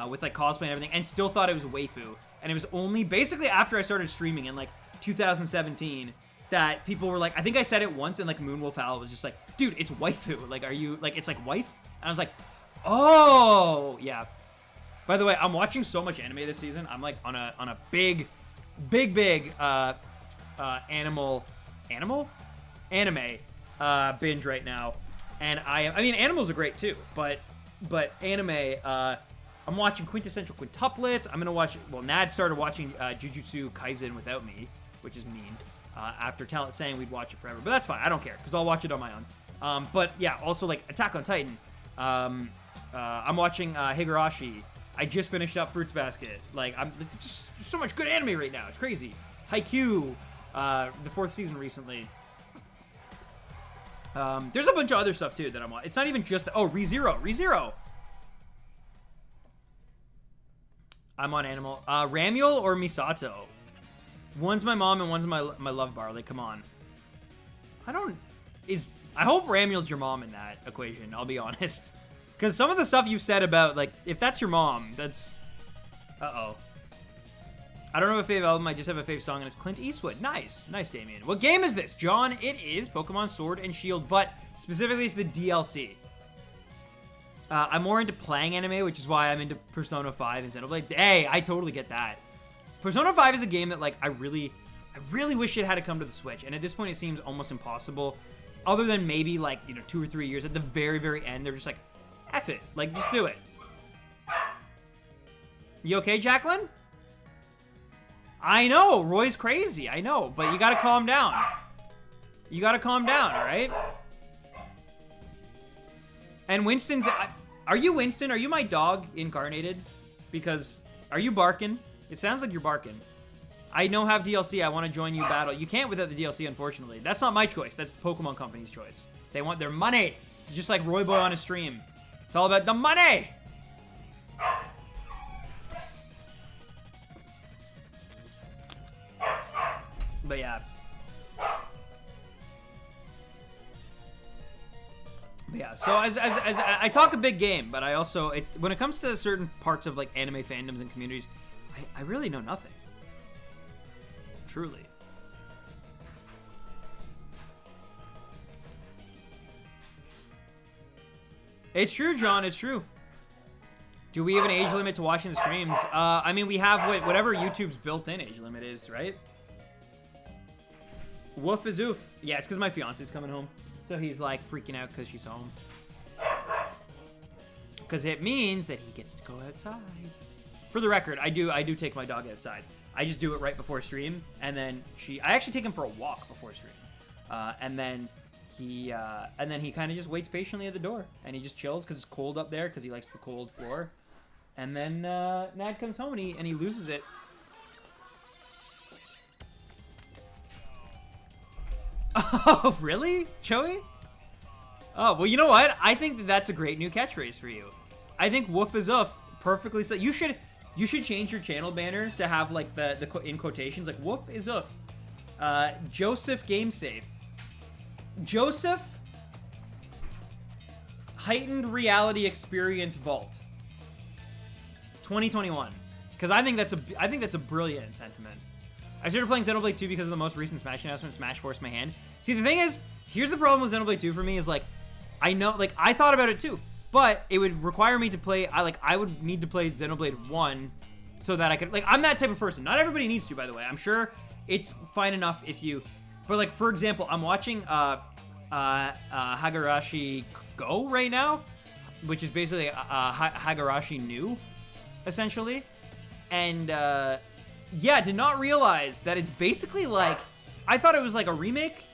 with, like, cosplay and everything, and still thought it was waifu. And it was only basically after I started streaming in, like, 2017 that people were like, I think I said it once, and, like, Moonwolf Owl was just like, dude, it's waifu. Like, are you, like, it's, like, wife? And I was like, oh, yeah. By the way, I'm watching so much anime this season. I'm, like, on a big anime binge right now, and I mean animals are great too, but anime, I'm watching quintessential quintuplets. I'm gonna watch, well, Nad started watching Jujutsu Kaisen without me, which is mean, after saying we'd watch it forever, but that's fine, I don't care, because I'll watch it on my own. But yeah, also like Attack on Titan, I'm watching Higurashi. I just finished up Fruits Basket. Like, just so much good anime right now, it's crazy. Haikyuu, the 4th season recently. There's a bunch of other stuff too that I'm on. It's not even just ReZero. I'm on Animal. Ramiel or Misato? One's my mom and one's my love bar. Like, come on. I hope Ramiel's your mom in that equation, I'll be honest. Because some of the stuff you've said about, like, if that's your mom, that's... Uh-oh. I don't know a fave album, I just have a fave song, and it's Clint Eastwood. Nice. Nice, Damien. What game is this, John? It is Pokemon Sword and Shield, but specifically it's the DLC. I'm more into playing anime, which is why I'm into Persona 5 instead of, like, hey, I totally get that. Persona 5 is a game that, like, I really wish it had to come to the Switch, and at this point it seems almost impossible, other than maybe, like, you know, 2 or 3 years. At the very, very end, they're just like, F it. Like, just do it. You okay, Jacqueline? I know, Roy's crazy, I know, but you gotta calm down. You gotta calm down, alright? And Winston's... Are you Winston? Are you my dog incarnated? Because... Are you barking? It sounds like you're barking. I don't have DLC, I want to join you battle. You can't without the DLC, unfortunately. That's not my choice, that's the Pokemon Company's choice. They want their money! Just like Roy Boy on his stream. It's all about the money! But yeah. So as I talk a big game, but I also, when it comes to certain parts of like anime fandoms and communities, I really know nothing. Truly. It's true, John, it's true. Do we have an age limit to watching the streams? I mean, we have whatever YouTube's built-in age limit is, right? Woof is oof. Yeah, it's because my fiance's coming home. So he's like freaking out because she's home. Because it means that he gets to go outside. For the record, I do take my dog outside. I just do it right before stream. And then I actually take him for a walk before stream. And then he kind of just waits patiently at the door. And he just chills because it's cold up there because he likes the cold floor. And then Nad comes home and he loses it. Oh, really? Joey? Oh, well, you know what? I think that's a great new catchphrase for you. I think woof is oof perfectly said. You should change your channel banner to have like the in quotations like woof is oof. Joseph GameSafe. Joseph Heightened Reality Experience Vault 2021. Because I think that's a brilliant sentiment. I started playing Xenoblade 2 because of the most recent Smash announcement, Smash forced my hand. See, the thing is, here's the problem with Xenoblade 2 for me is, like, I know, like, I thought about it too, but it would require me to play, I would need to play Xenoblade 1 so that I could, like, I'm that type of person. Not everybody needs to, by the way. I'm sure it's fine enough if you, but, like, for example, I'm watching Hagarashi Go right now, which is basically Hagarashi New, essentially. And, yeah, did not realize that it's basically like, I thought it was like a remake.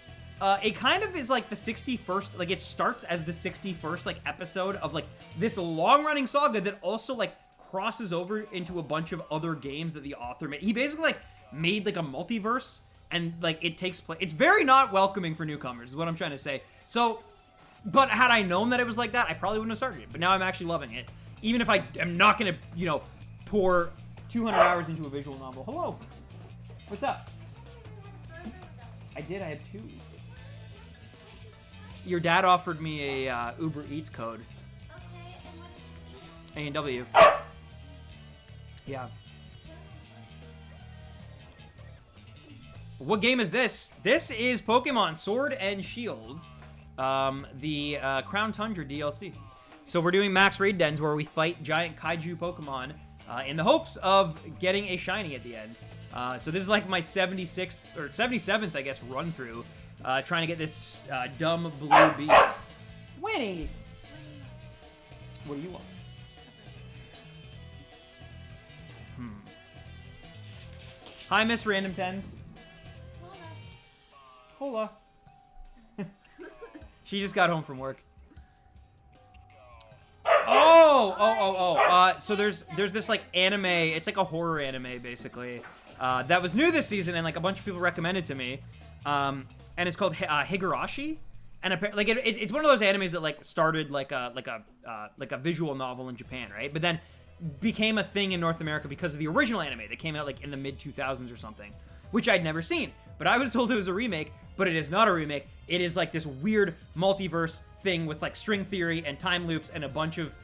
It kind of is like the 61st, like it starts as the 61st like episode of like this long-running saga that also like crosses over into a bunch of other games that the author made. He basically like made like a multiverse, and like it takes place. It's very not welcoming for newcomers is what I'm trying to say. So, but had I known that it was like that, I probably wouldn't have started it. But now I'm actually loving it. Even if I am not gonna, you know, pour 200 hours into a visual novel. Hello. What's up? I did. I had 2. Your dad offered me a Uber Eats code. Okay, and what is it? A&W. Yeah. What game is this? This is Pokemon Sword and Shield, the Crown Tundra DLC. So we're doing max raid dens where we fight giant kaiju Pokemon in the hopes of getting a shiny at the end. So this is like my 76th or 77th, I guess, run through, trying to get this dumb blue beast. Winnie! What do you want? Hi, Miss RandomTens. Hola. She just got home from work. So there's this like anime. It's like a horror anime basically. That was new this season, and like a bunch of people recommended to me. And it's called Higurashi. And like it's one of those animes that like started like a visual novel in Japan, right? But then became a thing in North America because of the original anime that came out like in the mid 2000s or something, which I'd never seen. But I was told it was a remake, but it is not a remake. It is like this weird multiverse thing with like string theory and time loops and a bunch of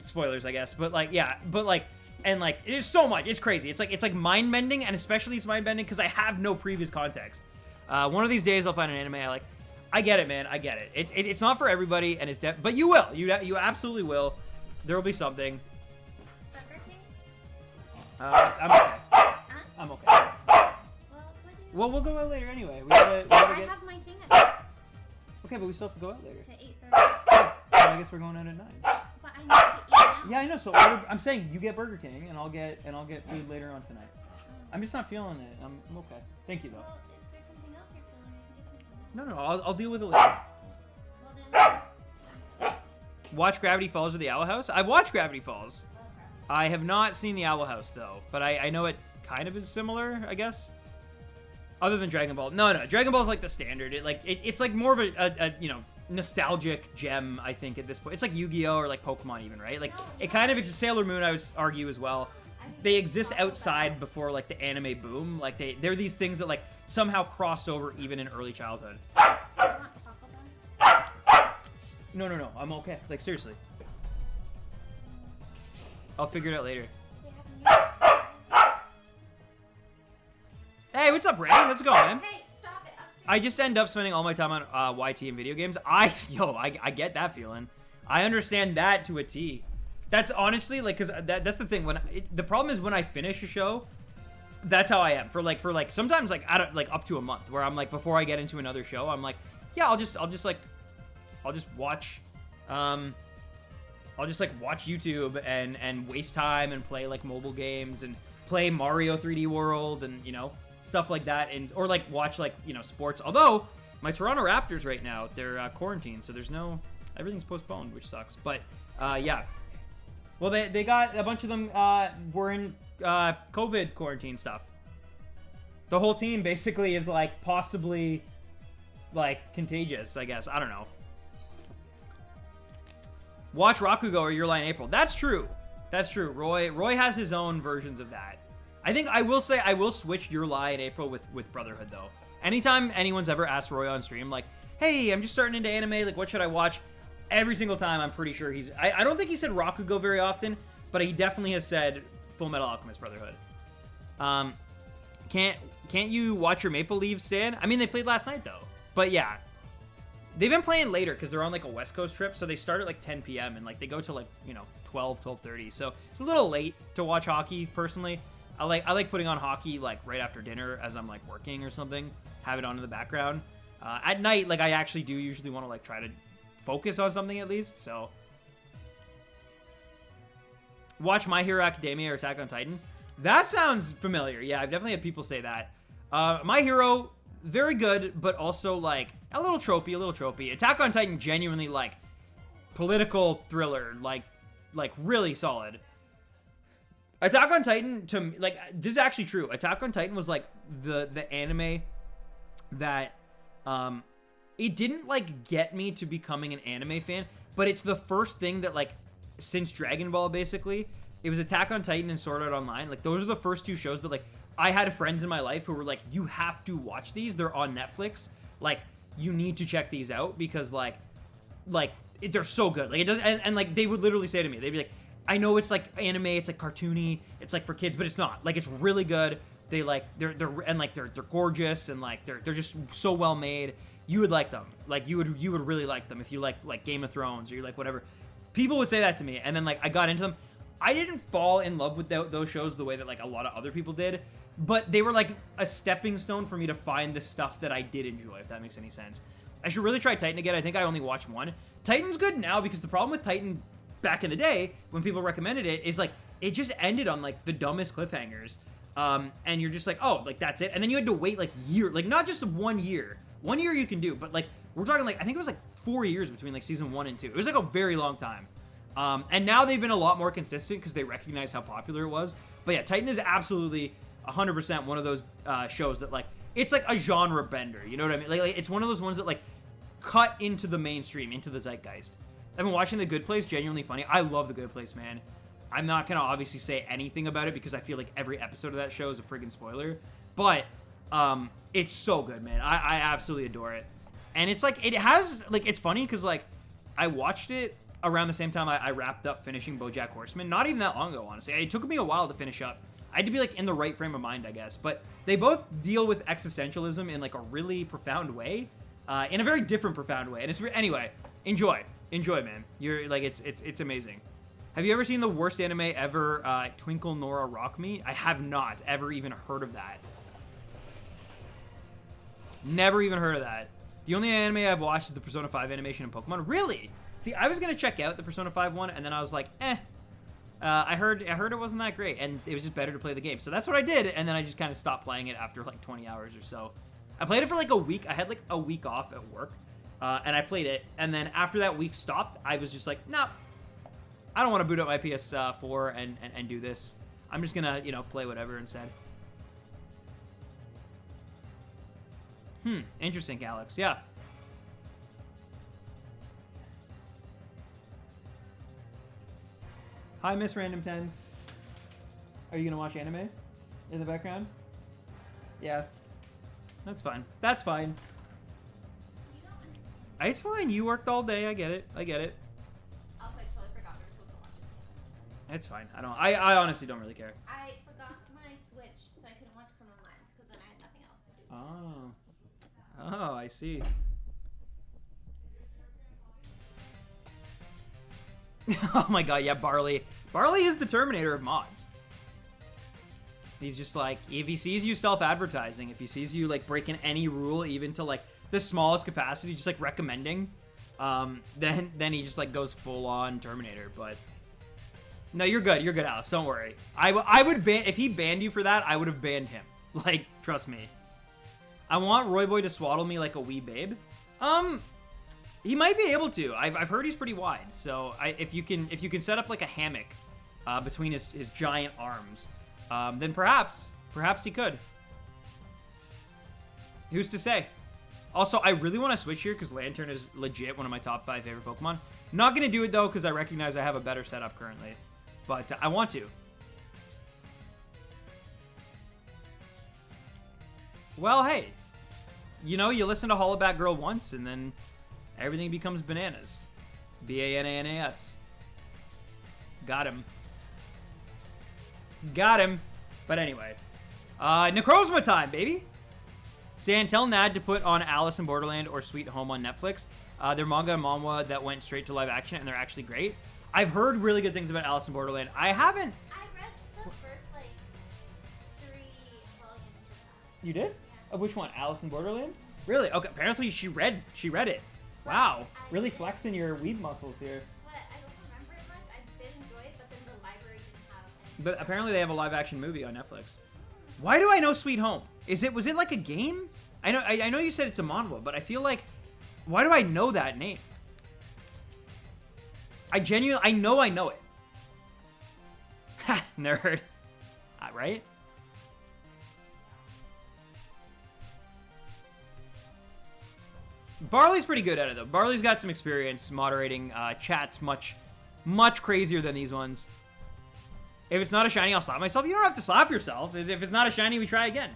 spoilers, I guess. But like, yeah, but like, and like, it is so much. It's crazy. It's like mind bending, and especially it's mind bending because I have no previous context. One of these days I'll find an anime I like. I get it, man. I get it. It's not for everybody, and it's but you will. You absolutely will. There will be something. Burger King? I'm okay. Huh? I'm okay. Well, what do you Well, we'll go out later anyway. We I gotta get... have my thing at 6 Okay, but we still have to go out later. to 8:30. So I guess we're going out at 9. But I need to eat now. Yeah, I know. So I'm saying you get Burger King, and I'll get food later on tonight. I'm just not feeling it. I'm okay. Thank you though. Well, if there's something else you're feeling, you can get something else. No, I'll deal with it later. Well, then, Watch Gravity Falls or the Owl House? I watched Gravity Falls. I have not seen the Owl House though, but I know it kind of is similar, I guess. Other than Dragon Ball. No, Dragon Ball is like the standard. It's like more of a you know, nostalgic gem, I think, at this point. It's like Yu-Gi-Oh! Or like Pokemon even, right? Like, it kind of exists. Sailor Moon, I would argue as well. They exist outside before like the anime boom. Like they're these things that like somehow crossed over even in early childhood. do you want Taco Bell? No, I'm okay. Like, seriously. I'll figure it out later. They have Hey, what's up, Ray? How's it going, man? Hey, stop it. Upstairs. I just end up spending all my time on YT and video games. I get that feeling. I understand that to a T. That's honestly, like, because that's the thing. The problem is when I finish a show, that's how I am. For sometimes, like, up to a month, where I'm, like, before I get into another show, I'm like, yeah, I'll just watch, watch YouTube and waste time and play, like, mobile games and play Mario 3D World and, you know, stuff like that, or like watch like, you know, sports. Although my Toronto Raptors right now, they're quarantined, so everything's postponed, which sucks. But yeah, well they got a bunch of them were in COVID quarantine stuff. The whole team basically is like possibly like contagious, I guess. I don't know. Watch Rakugo or Your Lie in April. That's true. That's true. Roy has his own versions of that. I think I will say I will switch Your Lie in April with Brotherhood though. Anytime anyone's ever asked Roy on stream like, hey, I'm just starting into anime, like what should I watch? Every single time I'm pretty sure I don't think he said Rakugo very often, but he definitely has said Full Metal Alchemist Brotherhood. Can't you watch your Maple Leafs, Stan? I mean, they played last night though. But yeah. They've been playing later because they're on like a West Coast trip, so they start at like 10 p.m. and like they go to like 12, 12:30. So it's a little late to watch hockey. Personally, I like putting on hockey like right after dinner as I'm like working or something. Have it on in the background. At night, like I actually do usually want to like try to focus on something at least. So watch My Hero Academia or Attack on Titan. That sounds familiar. Yeah, I've definitely had people say that. My Hero, very good, but also like a little tropey. Attack on Titan, genuinely like political thriller, like really solid. Attack on Titan, to me, like, this is actually true. Attack on Titan was like the anime that it didn't like get me to becoming an anime fan, but it's the first thing that like since Dragon Ball, basically, it was Attack on Titan and Sword Art Online. Like, those are the first two shows that like I had friends in my life who were like, you have to watch these. They're on Netflix. Like, you need to check these out because they're so good. Like, it doesn't, and like they would literally say to me, they'd be like, I know it's like anime, it's like cartoony, it's like for kids, but it's not. Like, it's really good. They're gorgeous and like they're just so well made. You would like them. Like, you would really like them if you like Game of Thrones or you like whatever. People would say that to me, and then like I got into them. I didn't fall in love with those shows the way that like a lot of other people did, but they were like a stepping stone for me to find the stuff that I did enjoy, if that makes any sense. I should really try Titan again. I think I only watched one. Titan's good now because the problem with Titan back in the day when people recommended it is like it just ended on like the dumbest cliffhangers. And you're just like, oh, like that's it. And then you had to wait like year, like not just 1 year. 1 year you can do, but like we're talking like I think it was like 4 years between like season 1 and 2. It was like a very long time. And now they've been a lot more consistent because they recognize how popular it was. But yeah, Titan is absolutely 100% one of those shows that like it's like a genre bender. You know what I mean? Like it's one of those ones that like cut into the mainstream, into the zeitgeist. I've been watching The Good Place, genuinely funny. I love The Good Place, man. I'm not gonna obviously say anything about it because I feel like every episode of that show is a friggin' spoiler. But it's so good, man. I absolutely adore it. And it's like, it has, like, it's funny because like I watched it around the same time I wrapped up finishing BoJack Horseman. Not even that long ago, honestly. It took me a while to finish up. I had to be like in the right frame of mind, I guess. But they both deal with existentialism in like a really profound way, in a very different profound way. And it's anyway, enjoy, man. You're like it's amazing. Have you ever seen the worst anime ever, Twinkle Nora Rock Me? I have not ever even heard of that. Never even heard of that. The only anime I've watched is the Persona 5 animation in Pokemon. Really? See, I was gonna check out the Persona 5 one, and then I was like, eh. I heard it wasn't that great, and it was just better to play the game. So that's what I did, and then I just kind of stopped playing it after like 20 hours or so. I played it for like a week. I had like a week off at work, and I played it. And then after that week stopped, I was just like, nah, I don't want to boot up my PS4 and do this. I'm just gonna, play whatever instead. Interesting, Alex. Yeah. Hi, Miss RandomTens. Are you gonna watch anime in the background? Yeah. That's fine. That's fine. It's fine. You worked all day. I get it. Also, I totally forgot we were supposed to watch it. It's fine. I honestly don't really care. I forgot my Switch, so I couldn't watch Criminal Minds because then I had nothing else to do. Oh, I see. Oh my god, yeah, Barley. Barley is the Terminator of mods. He's just like, if he sees you self-advertising, if he sees you like breaking any rule, even to like the smallest capacity, just like recommending, then he just like goes full on Terminator. But no, you're good, Alex. Don't worry. I would ban if he banned you for that. I would have banned him. Like, trust me. I want Roy Boy to swaddle me like a wee babe. He might be able to. I've heard he's pretty wide. So if you can set up like a hammock between his giant arms, then perhaps he could. Who's to say? Also, I really want to switch here because Lantern is legit one of my top 5 favorite Pokemon. Not gonna do it though because I recognize I have a better setup currently, but I want to. Well, hey, you listen to Hollaback Girl once and then everything becomes bananas. B-A-N-A-N-A-S. Got him. But anyway. NECROZMA time, baby! Stan, tell Nad to put on Alice in Borderland or Sweet Home on Netflix. They're manga and manhwa that went straight to live action, and they're actually great. I've heard really good things about Alice in Borderland. I haven't. I read the first, like, 3 volumes of that. You did? Yeah. Of which one? Alice in Borderland? Really? Okay. Apparently she read it. Wow. Really flexing your weeb muscles here. But I don't remember it much. I did enjoy it, but then the library didn't have any. But apparently they have a live action movie on Netflix. Why do I know Sweet Home? Was it like a game? I know you said it's a manhwa, but I feel like, why do I know that name? I know it. Ha, nerd. Right? Barley's pretty good at it, though. Barley's got some experience moderating chats much crazier than these ones. If it's not a shiny, I'll slap myself. You don't have to slap yourself. If it's not a shiny, we try again.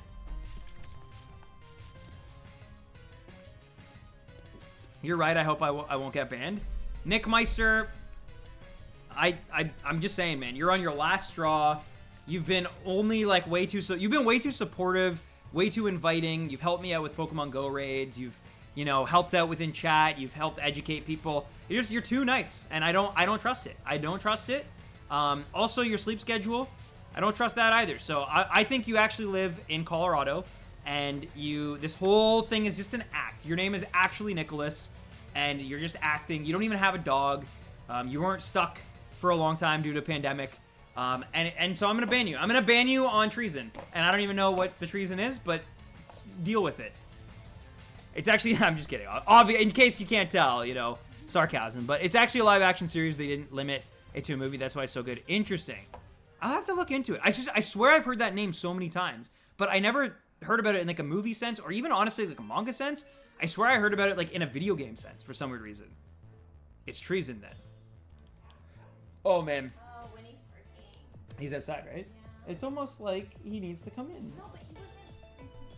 You're right. I hope I won't get banned. Nick Meister, I'm just saying, man. You're on your last straw. You've been only like you've been way too supportive, way too inviting. You've helped me out with Pokemon Go raids. You've helped out within chat. You've helped educate people. You're too nice, and I don't trust it. I don't trust it. Also, your sleep schedule, I don't trust that either. So I think you actually live in Colorado, and this whole thing is just an act. Your name is actually Nicholas, and you're just acting. You don't even have a dog. You weren't stuck for a long time due to a pandemic. And so I'm going to ban you. I'm going to ban you on treason. And I don't even know what the treason is, but deal with it. It's actually, I'm just kidding. In case you can't tell, sarcasm. But it's actually a live action series. They didn't limit it to a movie. That's why it's so good. Interesting. I'll have to look into it. I swear I've heard that name so many times, but I never heard about it in like a movie sense or even honestly like a manga sense. I swear I heard about it like in a video game sense for some weird reason. It's treason then. Oh man. Oh, Winnie's working. He's outside, right? Yeah. It's almost like he needs to come in. No, but he wasn't.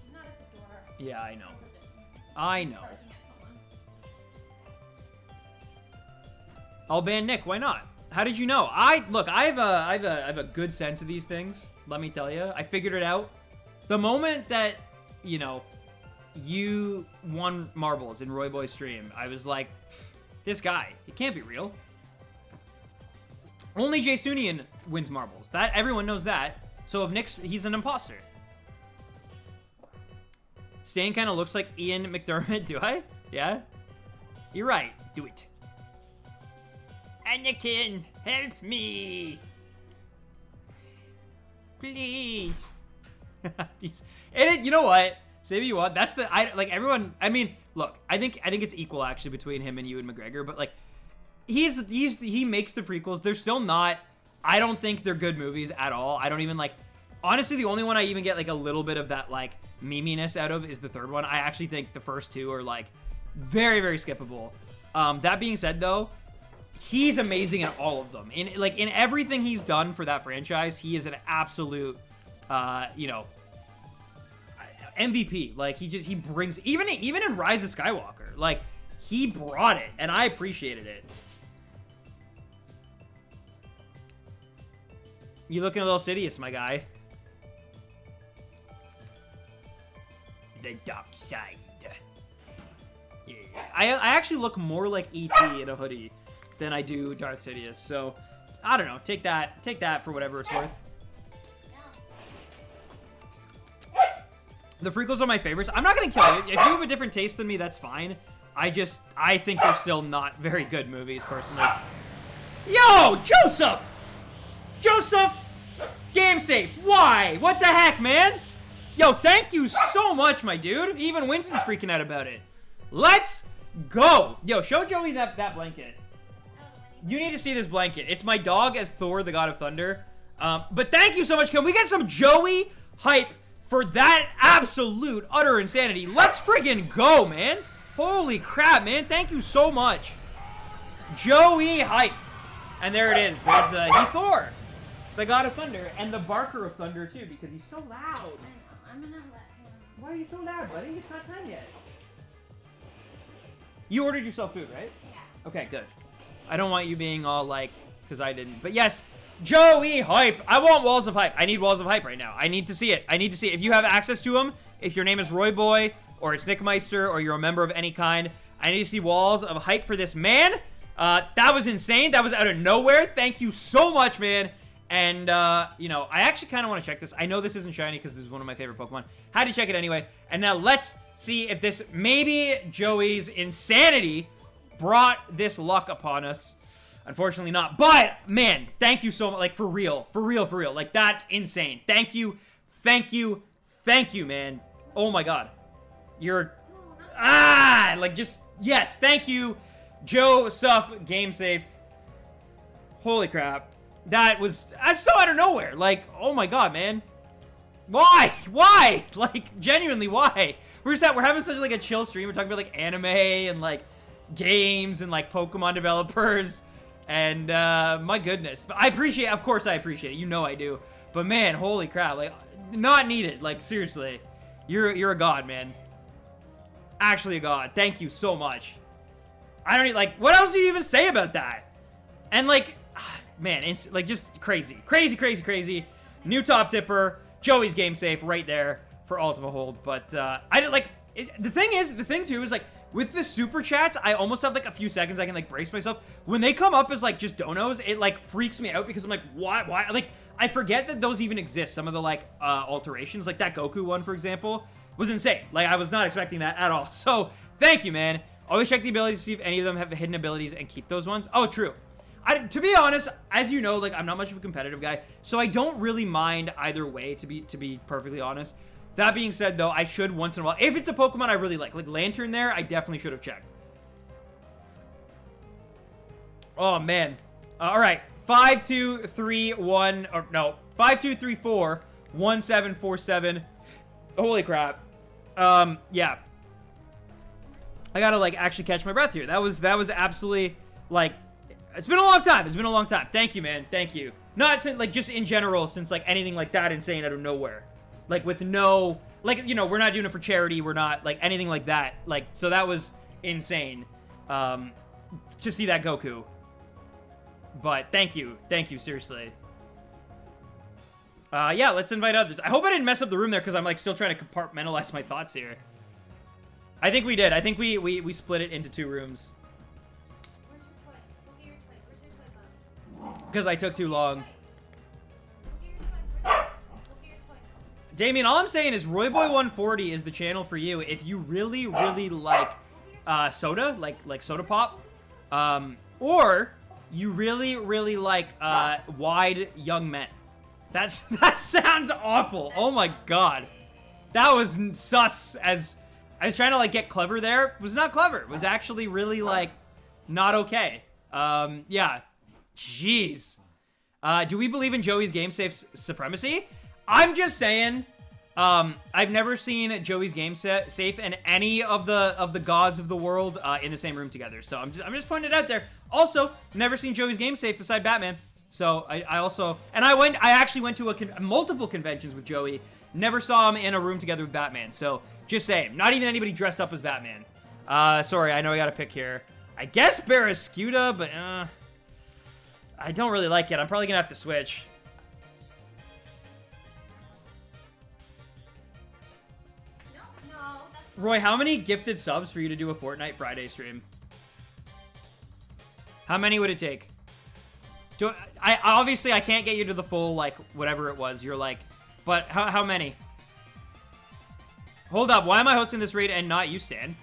He's not at the door. Yeah, I know. I know. Barking at someone. I'll ban Nick. Why not? How did you know? Look. I have a good sense of these things. Let me tell you. I figured it out. The moment that you won marbles in Roy Boy's stream, I was like, this guy, it can't be real. Only Jasunian wins marbles. That everyone knows that. So if Nick's, he's an imposter. Stan kind of looks like Ian McDermott. Do I? Yeah. You're right. Do it. Anakin, help me. Please. You know what? Say what you want. That's everyone. I mean, look. I think it's equal actually between him and Ewan McGregor. But like, he makes the prequels. They're still not. I don't think they're good movies at all. I don't even like. Honestly, the only one I even get like a little bit of that like meminess out of is the third one. I actually think the first two are like very, very skippable. That being said, though, he's amazing in all of them. In everything he's done for that franchise, he is an absolute, MVP. Like he brings even in Rise of Skywalker, like he brought it, and I appreciated it. You looking a little Sidious, my guy. The dark side. Yeah. I actually look more like E.T. in a hoodie than I do Darth Sidious. So, I don't know. Take that for whatever it's worth. The prequels are my favorites. I'm not gonna kill you. If you have a different taste than me, that's fine. I think they're still not very good movies, personally. Yo, Joseph! Game safe. Why? What the heck, man? Yo, thank you so much, my dude. Even Winston's freaking out about it. Let's go. Yo, show Joey that blanket. You need to see this blanket. It's my dog as Thor, the God of Thunder. But thank you so much. Can we get some Joey hype for that absolute utter insanity? Let's friggin' go, man. Holy crap, man. Thank you so much. Joey hype. And there it is. He's Thor, the God of Thunder, and the Barker of Thunder, too, because he's so loud. I'm gonna let him. Why are you so loud, buddy? It's not time yet. You ordered yourself food, right? Yeah. Okay, good. I don't want you being all like, because I didn't. But yes, Joey hype. I want walls of hype. I need walls of hype right now. I need to see it. If you have access to them if your name is Roy Boy, or it's Nickmeister, or you're a member of any kind, I need to see walls of hype for this man. That was insane. That was out of nowhere. Thank you so much, man. And, you know, I actually kind of want to check this. I know this isn't shiny because this is one of my favorite Pokemon. Had to check it anyway. And now let's see if this, maybe Joey's insanity brought this luck upon us. Unfortunately not. But, man, thank you so much. Like, for real. For real, for real. Like, that's insane. Thank you. Thank you. Thank you, man. Oh, my God. You're... like, just... Yes, thank you, Joe Suff Game Safe. Holy crap. That was... That's so out of nowhere. Like, oh, my God, man. Why? Why? Like, genuinely, why? We're having such, like, a chill stream. We're talking about, like, anime and, like, games and, like, Pokemon developers. And, my goodness. But I appreciate, of course I appreciate it. You know I do. But, man, holy crap. Like, not needed. Like, seriously. You're a god, man. Actually a god. Thank you so much. I don't even, like, what else do you even say about that? And, like, man, it's, like, just crazy. Crazy, crazy, crazy. New top tipper. Joey's Game Safe right there for Ultima Hold. But, I didn't, like, the thing, too, is, like, with the super chats, I almost have, like, a few seconds I can, like, brace myself. When they come up as, like, just donos, it, like, freaks me out because I'm like, why? Like, I forget that those even exist. Some of the, like, alterations, like that Goku one, for example, was insane. Like, I was not expecting that at all. So, thank you, man. Always check the abilities to see if any of them have hidden abilities and keep those ones. Oh, true. To be honest, as you know, like, I'm not much of a competitive guy, so I don't really mind either way, to be perfectly honest. That being said, though, I should once in a while. If it's a Pokemon I really like Lantern there, I definitely should have checked. Oh, man. All right. 5, 2, 3, 1, or no, 5, 2, 3, 4, 1, 7, 4, 7. Holy crap. Yeah. I gotta, like, actually catch my breath here. That was absolutely, like, it's been a long time. It's been a long time. Thank you, man. Thank you. Not since, like, just in general, since, like, anything like that insane out of nowhere. Like, with no, like, you know, we're not doing it for charity. We're not, like, anything like that. Like, so that was insane. To see that Goku. But thank you. Thank you, seriously. Yeah, let's invite others. I hope I didn't mess up the room there because I'm, like, still trying to compartmentalize my thoughts here. I think we did. I think we split it into 2 rooms. Where's your toy? Look at your toy. Where's your toy, Bob? Because I took too long. Look at your toy. Look at your toy. Damien, all I'm saying is Roy Boy 140 is the channel for you if you really, really like soda, like soda pop. Or you really, really like wide young men. That sounds awful. Oh my god. That was sus as... I was trying to, like, get clever there. It was not clever. It was actually really, like, not okay. Yeah. Jeez. Do we believe in Joey's Game Safe's supremacy? I'm just saying, I've never seen Joey's Game Safe and any of the gods of the world in the same room together. So I'm just putting it out there. Also, never seen Joey's Game Safe beside Batman. So I also, and I actually went to multiple conventions with Joey. Never saw him in a room together with Batman. So just saying, not even anybody dressed up as Batman. Sorry, I know I got a pick here. I guess Barraskewda, but I don't really like it. I'm probably gonna have to switch. No, that's... Roy, how many gifted subs for you to do a Fortnite Friday stream? How many would it take? Obviously I can't get you to the full, like, whatever it was. You're like, but how many? Hold up, why am I hosting this raid and not you, Stan?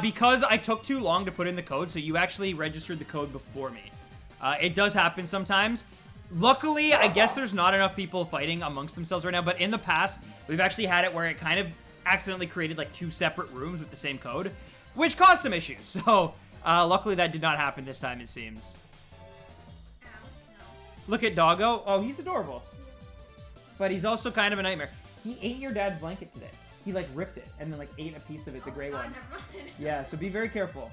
Because I took too long to put in the code, so you actually registered the code before me. It does happen sometimes. Luckily, I guess there's not enough people fighting amongst themselves right now, but in the past, we've actually had it where it kind of accidentally created, like, 2 separate rooms with the same code, which caused some issues. So, luckily that did not happen this time, it seems. Ow, no. Look at Doggo. Oh, he's adorable. But he's also kind of a nightmare. He ate your dad's blanket today. He, like, ripped it and then, like, ate a piece of it, the gray God, one. never mind. Yeah, so be very careful. Okay,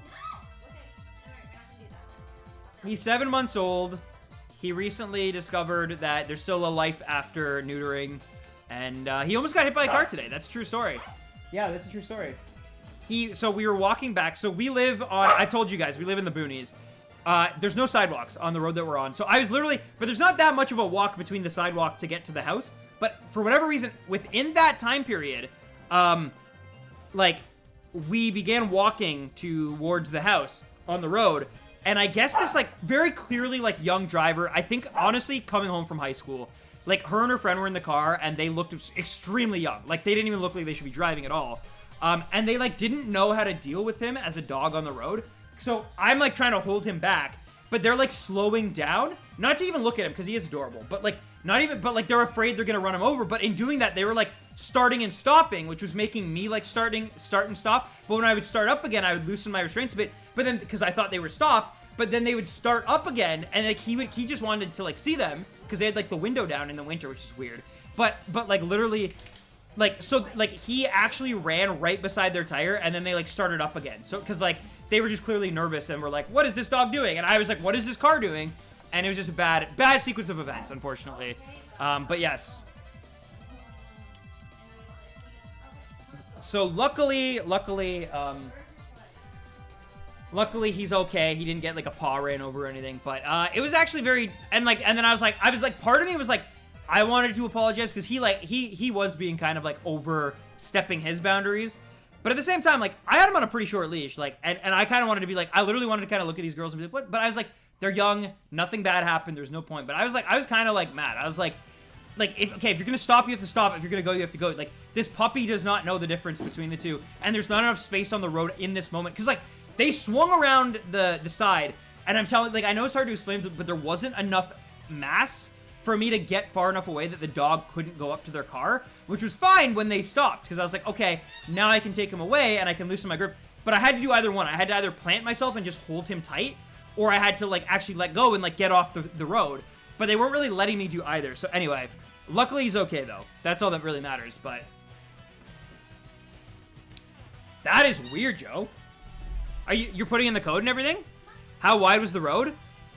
alright, I have to do that. He's 7 months old. He recently discovered that there's still a life after neutering. And he almost got hit by a car today. That's a true story. Yeah, that's a true story. So we were walking back. So we live on, I've told you guys, we live in the boonies. There's no sidewalks on the road that we're on. So I was literally, but there's not that much of a walk between the sidewalk to get to the house. But for whatever reason, within that time period, like, we began walking towards the house on the road, and I guess this, like, very clearly, like, young driver, I think, honestly, coming home from high school, like, her and her friend were in the car, and they looked extremely young. Like, they didn't even look like they should be driving at all. And they, like, didn't know how to deal with him as a dog on the road. So I'm, like, trying to hold him back, but they're, like, slowing down. Not to even look at him, because he is adorable, but, like, but, like, they're afraid they're gonna run him over. But in doing that, they were, like, starting and stopping, which was making me, like, start and stop. But when I would start up again, I would loosen my restraints a bit. But then, because I thought they were stopped, but then they would start up again, and, like, he just wanted to, like, see them, because they had, like, the window down in the winter, which is weird. But, like, literally, like, so, like, he actually ran right beside their tire, and then they, like, started up again. So, because, like, they were just clearly nervous, and were like, what is this dog doing? And I was like, what is this car doing? And it was just a bad sequence of events, unfortunately. But yes. So, luckily, he's okay. He didn't get, like, a paw ran over or anything. But, it was actually very, and then I was like, part of me was like, I wanted to apologize, because he was being kind of, like, overstepping his boundaries. But at the same time, like, I had him on a pretty short leash, like, and I kind of wanted to be like, I literally wanted to kind of look at these girls and be like, what? But I was like, they're young, nothing bad happened, there's no point. But I was kind of, like, mad. I was like, if you're gonna stop, you have to stop. If you're gonna go, you have to go. Like, this puppy does not know the difference between the two, and there's not enough space on the road in this moment. Because, like, they swung around the side, and I'm telling, like, I know it's hard to explain, but there wasn't enough mass for me to get far enough away that the dog couldn't go up to their car, which was fine when they stopped, because I was like, okay, now I can take him away, and I can loosen my grip. But I had to do either one. I had to either plant myself and just hold him tight, or I had to, like, actually let go and, like, get off the road. But they weren't really letting me do either. So anyway, luckily he's okay, though. That's all that really matters, but... That is weird, Joe. You're putting in the code and everything? How wide was the road?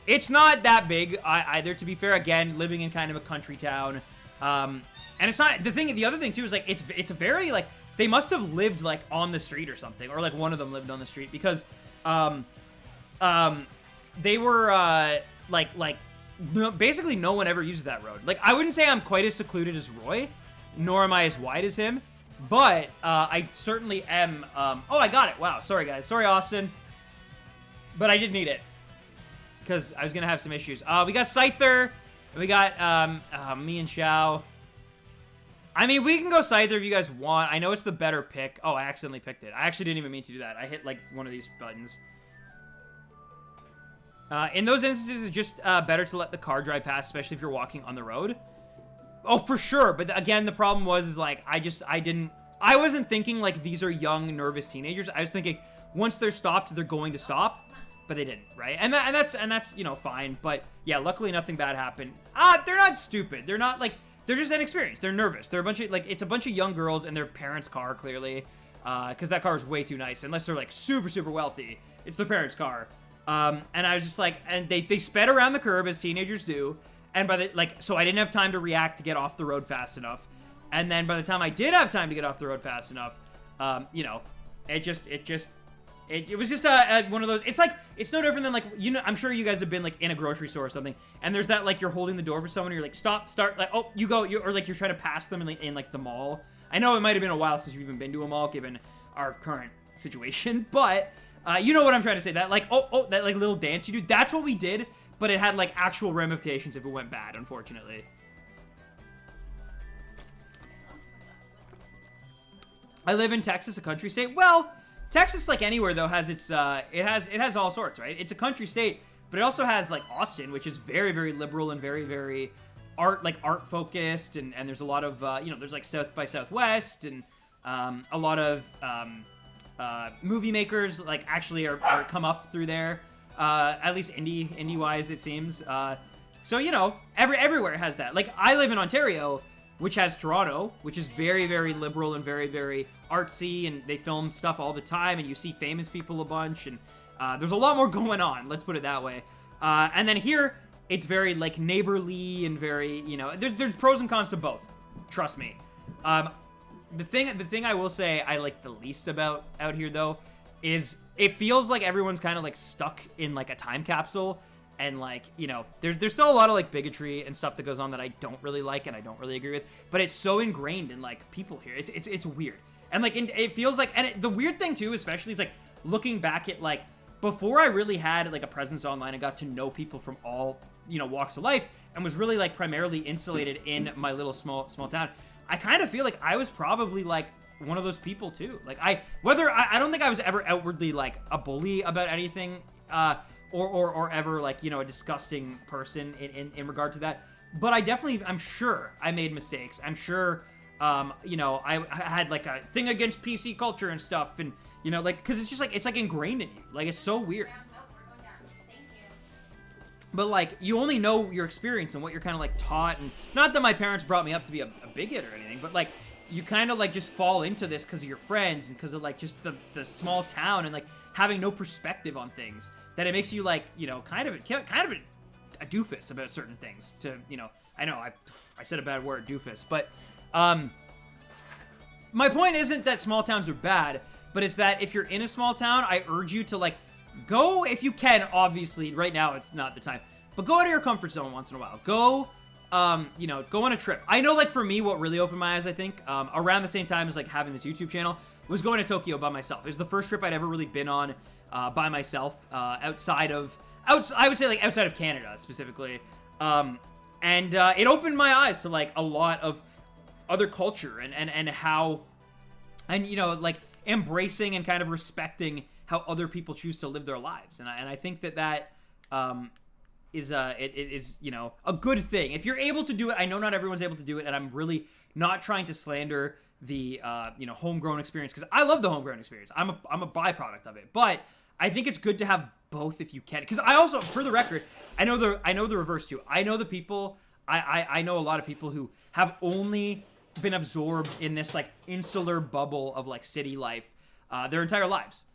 It's not that big either, to be fair. Again, living in kind of a country town. And it's not... The other thing, too, is, like, it's a very, like... They must have lived, like, on the street or something. Or, like, one of them lived on the street. Because, they were, basically no one ever used that road. Like, I wouldn't say I'm quite as secluded as Roy. Nor am I as wide as him. But, I certainly am... oh, I got it. Wow. Sorry, guys. Sorry, Austin. But I did need it. Because I was going to have some issues. We got Scyther. We got me and Xiao. I mean, we can go Scyther if you guys want. I know it's the better pick. Oh, I accidentally picked it. I actually didn't even mean to do that. I hit, like, one of these buttons. In those instances, it's just better to let the car drive past, especially if you're walking on the road. Oh, for sure. But again, the problem was, like, I wasn't thinking, like, these are young, nervous teenagers. I was thinking, once they're stopped, they're going to stop. But they didn't, right? And that's, you know, fine. But yeah, luckily nothing bad happened. They're not stupid. They're not, like, they're just inexperienced. They're nervous. They're a bunch of, like, it's a bunch of young girls in their parents' car, clearly. Because that car is way too nice. Unless they're, like, super, super wealthy. It's their parents' car. And I was just like, and they sped around the curb as teenagers do. And by the, like, so I didn't have time to react to get off the road fast enough. And then by the time I did have time to get off the road fast enough, you know, it was just one of those, it's like, it's no different than, like, you know, I'm sure you guys have been, like, in a grocery store or something, and there's that, like, you're holding the door for someone, and you're like, stop, start, like, oh, you go, or, like, you're trying to pass them in, like, the mall. I know it might have been a while since you've even been to a mall, given our current situation, but, you know what I'm trying to say, that, like, that, like, little dance you do, that's what we did, but it had, like, actual ramifications if it went bad, unfortunately. I live in Texas, a country state. Well, Texas, like anywhere though, has its it has all sorts, right? It's a country state, but it also has, like, Austin, which is very, very liberal and very, very art focused, and there's a lot of you know, there's, like, South by Southwest, and a lot of movie makers, like, actually are come up through there, at least indie wise, it seems. So, you know, everywhere has that. Like, I live in Ontario, which has Toronto, which is very, very liberal and very, very artsy, and they film stuff all the time, and you see famous people a bunch, and there's a lot more going on, let's put it that way. And then here, it's very, like, neighborly and very, you know, there's pros and cons to both, trust me. The thing I will say I like the least about out here, though, is it feels like everyone's kind of, like, stuck in, like, a time capsule. And, like, you know, there's still a lot of, like, bigotry and stuff that goes on that I don't really like and I don't really agree with. But it's so ingrained in, like, people here. It's weird. And like, it feels like, and the weird thing too, especially, is like looking back at like before I really had like a presence online and got to know people from all, you know, walks of life, and was really like primarily insulated in my little small town. I kind of feel like I was probably like one of those people too. Like I don't think I was ever outwardly like a bully about anything, or ever like, you know, a disgusting person in regard to that. But I'm sure I made mistakes. I'm sure, you know, I had like a thing against PC culture and stuff, and you know, like, because it's just like, it's like ingrained in you. Like, it's so weird. Nope, we're going down. Thank you. But like, you only know your experience and what you're kind of like taught, and not that my parents brought me up to be a bigot or anything, but like, you kind of like just fall into this because of your friends and because of like just the small town and like having no perspective on things, that it makes you like, you know, kind of a doofus about certain things. To, you know, I know I said a bad word, doofus, but my point isn't that small towns are bad, but it's that if you're in a small town, I urge you to like go, if you can. Obviously right now it's not the time, but go out of your comfort zone once in a while. Go, you know, go on a trip. I know, like, for me, what really opened my eyes, I think, around the same time as like having this YouTube channel, was going to Tokyo by myself. It was the first trip I'd ever really been on by myself, outside of Canada specifically. And it opened my eyes to like a lot of other culture and how, and you know, like embracing and kind of respecting how other people choose to live their lives. And I think that is it is, you know, a good thing if you're able to do it. I know not everyone's able to do it, and I'm really not trying to slander the you know, homegrown experience, because I love the homegrown experience. I'm a byproduct of it, but I think it's good to have both if you can. Because I also, for the record, I know the reverse too. I know the people. I know a lot of people who have only been absorbed in this like insular bubble of like city life their entire lives.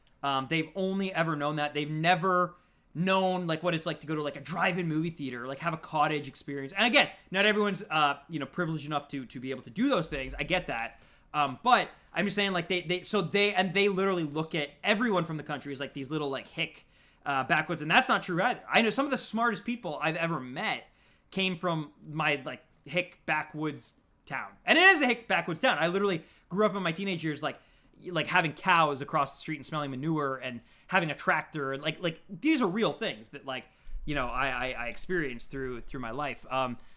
They've only ever known that. They've never known like what it's like to go to like a drive-in movie theater, like have a cottage experience. And again, not everyone's you know, privileged enough to be able to do those things. I get that. But I'm just saying, like, they literally look at everyone from the country as like these little like hick backwoods, and that's not true either. I know some of the smartest people I've ever met came from my like hick backwoods town, and it is a hick backwoods town. I literally grew up in my teenage years like having cows across the street and smelling manure and having a tractor, and like these are real things that, like, you know, I experienced through my life.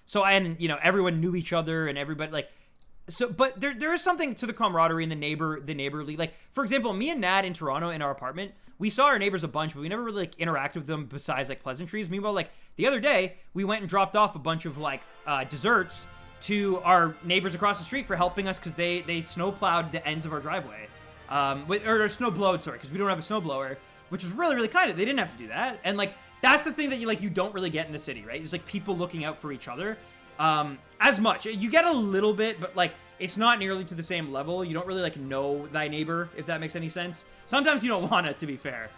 So and you know, everyone knew each other and everybody like. So, but there is something to the camaraderie and the neighborly. Like, for example, me and Nad in Toronto in our apartment, we saw our neighbors a bunch, but we never really like interact with them besides like pleasantries. Meanwhile, like the other day, we went and dropped off a bunch of like desserts to our neighbors across the street for helping us, because they snow plowed the ends of our driveway, or snow blowed, sorry, because we don't have a snow blower, which was really, really kind of. They didn't have to do that, and like that's the thing that you don't really get in the city, right? It's like people looking out for each other. As much. You get a little bit, but like it's not nearly to the same level. You don't really like know thy neighbor, if that makes any sense. Sometimes you don't want it, to be fair.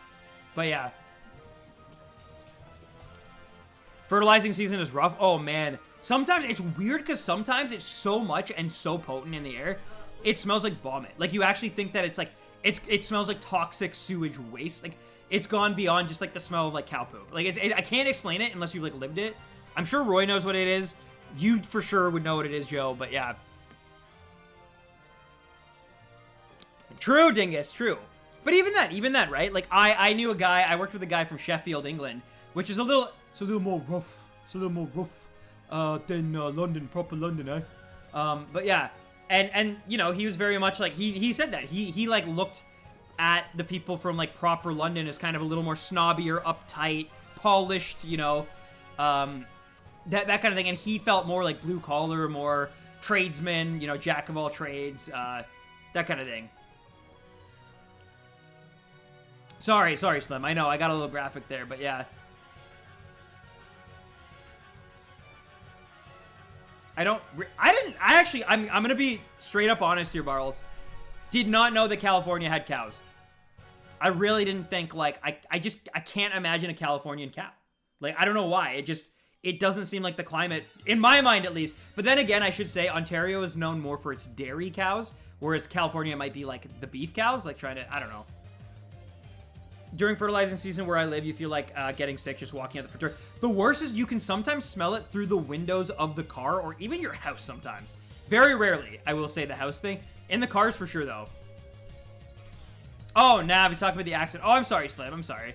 But yeah. Fertilizing season is rough. Oh man. Sometimes it's weird because sometimes it's so much and so potent in the air, it smells like vomit. Like you actually think that it's like it smells like toxic sewage waste. Like it's gone beyond just like the smell of like cow poop. Like I can't explain it unless you've like lived it. I'm sure Roy knows what it is. You for sure would know what it is, Joe, but yeah. True, Dingus, true. But even then, right? Like, I knew a guy, I worked with a guy from Sheffield, England, which is a little more rough. It's a little more rough than London, proper London, eh? But yeah, and you know, he was very much like, he said that. He like looked at the people from like proper London as kind of a little more snobbier, uptight, polished, you know, that kind of thing, and he felt more like blue collar, more tradesman, you know, jack of all trades, that kind of thing. Sorry, Slim. I know I got a little graphic there, but yeah. I'm gonna be straight up honest here, Bartles. Did not know that California had cows. I really didn't think, like, I can't imagine a Californian cow. Like, I don't know why. It doesn't seem like the climate, in my mind at least. But then again, I should say Ontario is known more for its dairy cows, whereas California might be like the beef cows, like trying to, I don't know. During fertilizing season where I live, you feel like getting sick just walking out the front door. The worst is you can sometimes smell it through the windows of the car or even your house sometimes. Very rarely, I will say, the house thing. In the cars for sure, though. Oh, Nav, he's talking about the accent. Oh, I'm sorry, Slim. I'm sorry.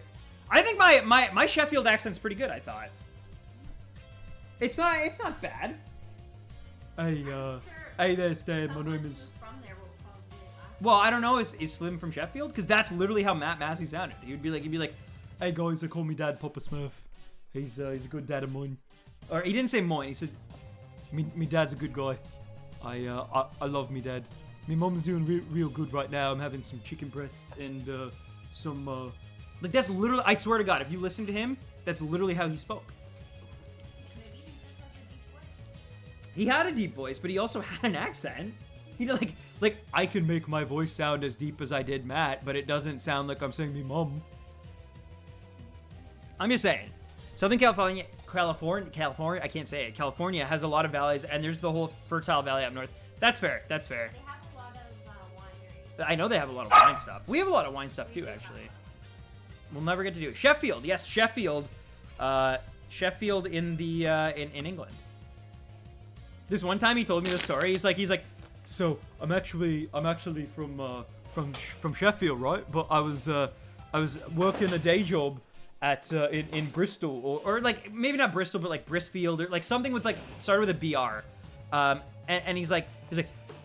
I think my Sheffield accent's pretty good, I thought. It's not bad. Hey, hey there, Stan. My name is... Well, I don't know. Is Slim from Sheffield? Because that's literally how Matt Massey sounded. He'd be like, hey guys, they call me Dad Papa Smurf. He's a good dad of mine. Or he didn't say mine. He said, me dad's a good guy. I love me dad. Me mum's doing real good right now. I'm having some chicken breast and some like that's literally. I swear to God, if you listen to him, that's literally how he spoke. He had a deep voice, but he also had an accent. He did like I can make my voice sound as deep as I did Matt, but it doesn't sound like I'm saying me mum. I'm just saying, Southern California, I can't say it. California has a lot of valleys, and there's the whole fertile valley up north. That's fair. That's fair. They have a lot of wineries. I know they have a lot of wine stuff. We have a lot of wine stuff too, actually. We'll never get to do it. Sheffield, yes, Sheffield. Sheffield in the in England. This one time he told me the story. He's like, so I'm actually from Sheffield, right? But I was working a day job at in Bristol or like maybe not Bristol, but like Brisfield or like something with like started with a BR. And he's like,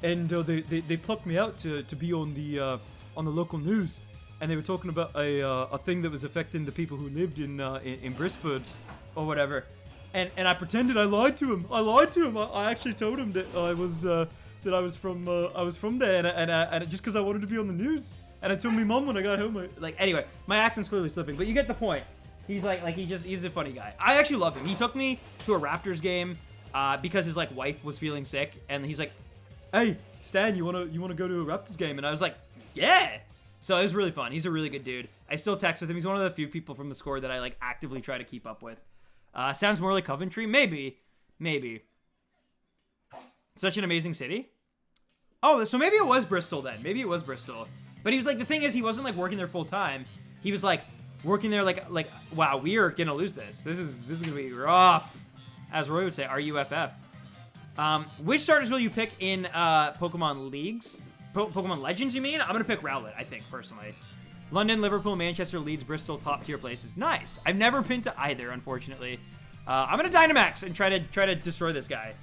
and they plucked me out to be on the local news, and they were talking about a thing that was affecting the people who lived in Brisford or whatever, and I pretended I lied to him. I actually told him that I was from there, and just because I wanted to be on the news, and I told my mom when I got home. Like anyway, my accent's clearly slipping, but you get the point. He's he's a funny guy. I actually love him. He took me to a Raptors game. Because his like wife was feeling sick, and he's like, "Hey, Stan, you wanna go to a Raptors game?" And I was like, "Yeah." So it was really fun. He's a really good dude. I still text with him. He's one of the few people from the score that I like actively try to keep up with. Sounds more like Coventry, maybe. Such an amazing city. Oh, so maybe it was Bristol then. Maybe it was Bristol. But he was like, the thing is, he wasn't like working there full time. He was like working there like, wow, we are gonna lose this. This is gonna be rough. As Roy would say, RUFF. Which starters will you pick in Pokemon Leagues? Pokemon Legends, you mean? I'm going to pick Rowlet, I think, personally. London, Liverpool, Manchester, Leeds, Bristol, top tier places. Nice. I've never been to either, unfortunately. I'm going to Dynamax and try to destroy this guy.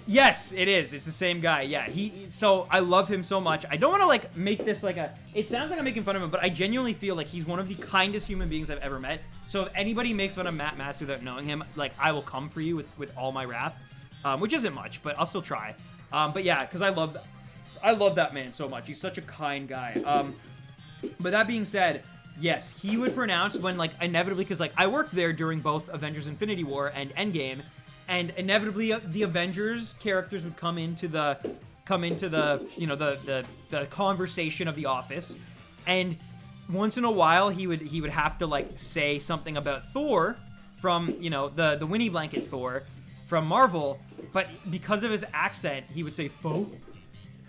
Yes, it is. It's the same guy. Yeah, so I love him so much. I don't want to like make this like a... It sounds like I'm making fun of him, but I genuinely feel like he's one of the kindest human beings I've ever met. So if anybody makes fun of Matt Massey without knowing him, like I will come for you with all my wrath, which isn't much, but I'll still try. But yeah, because I love that man so much. He's such a kind guy. But that being said, yes, he would pronounce when like inevitably, because like I worked there during both Avengers Infinity War and Endgame. And inevitably, the Avengers characters would come into the you know the conversation of the office, and once in a while he would have to like say something about Thor from the Winnie Blanket Thor from Marvel, but because of his accent he would say faux,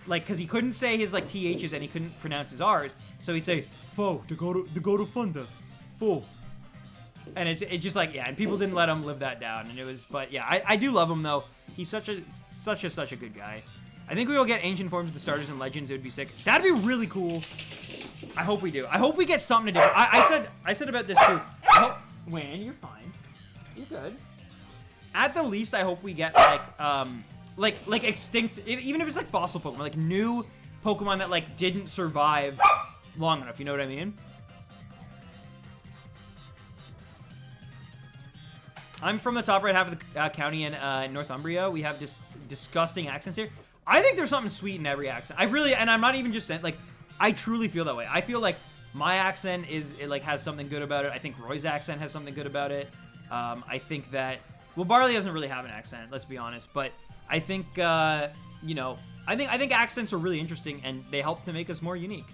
like because he couldn't say his like THs and he couldn't pronounce his R's, so he'd say faux to go to thunder, faux. And it's just like, yeah, and people didn't let him live that down, and it was, but yeah, I do love him though. He's such a good guy. I think we will get ancient forms of the starters and legends. It would be sick. That'd be really cool. I hope we do. I hope we get something to do. I said about this too. Wayne, you're fine. You're good. At the least, I hope we get like extinct, even if it's like fossil Pokemon, like new Pokemon that like didn't survive long enough. You know what I mean? I'm from the top right half of the county in Northumbria. We have this disgusting accents here. I think there's something sweet in every accent. I really, and I'm not even just saying, like, I truly feel that way. I feel like my accent has something good about it. I think Roy's accent has something good about it. I think that, well, Barley doesn't really have an accent, let's be honest. But I think, I think accents are really interesting and they help to make us more unique.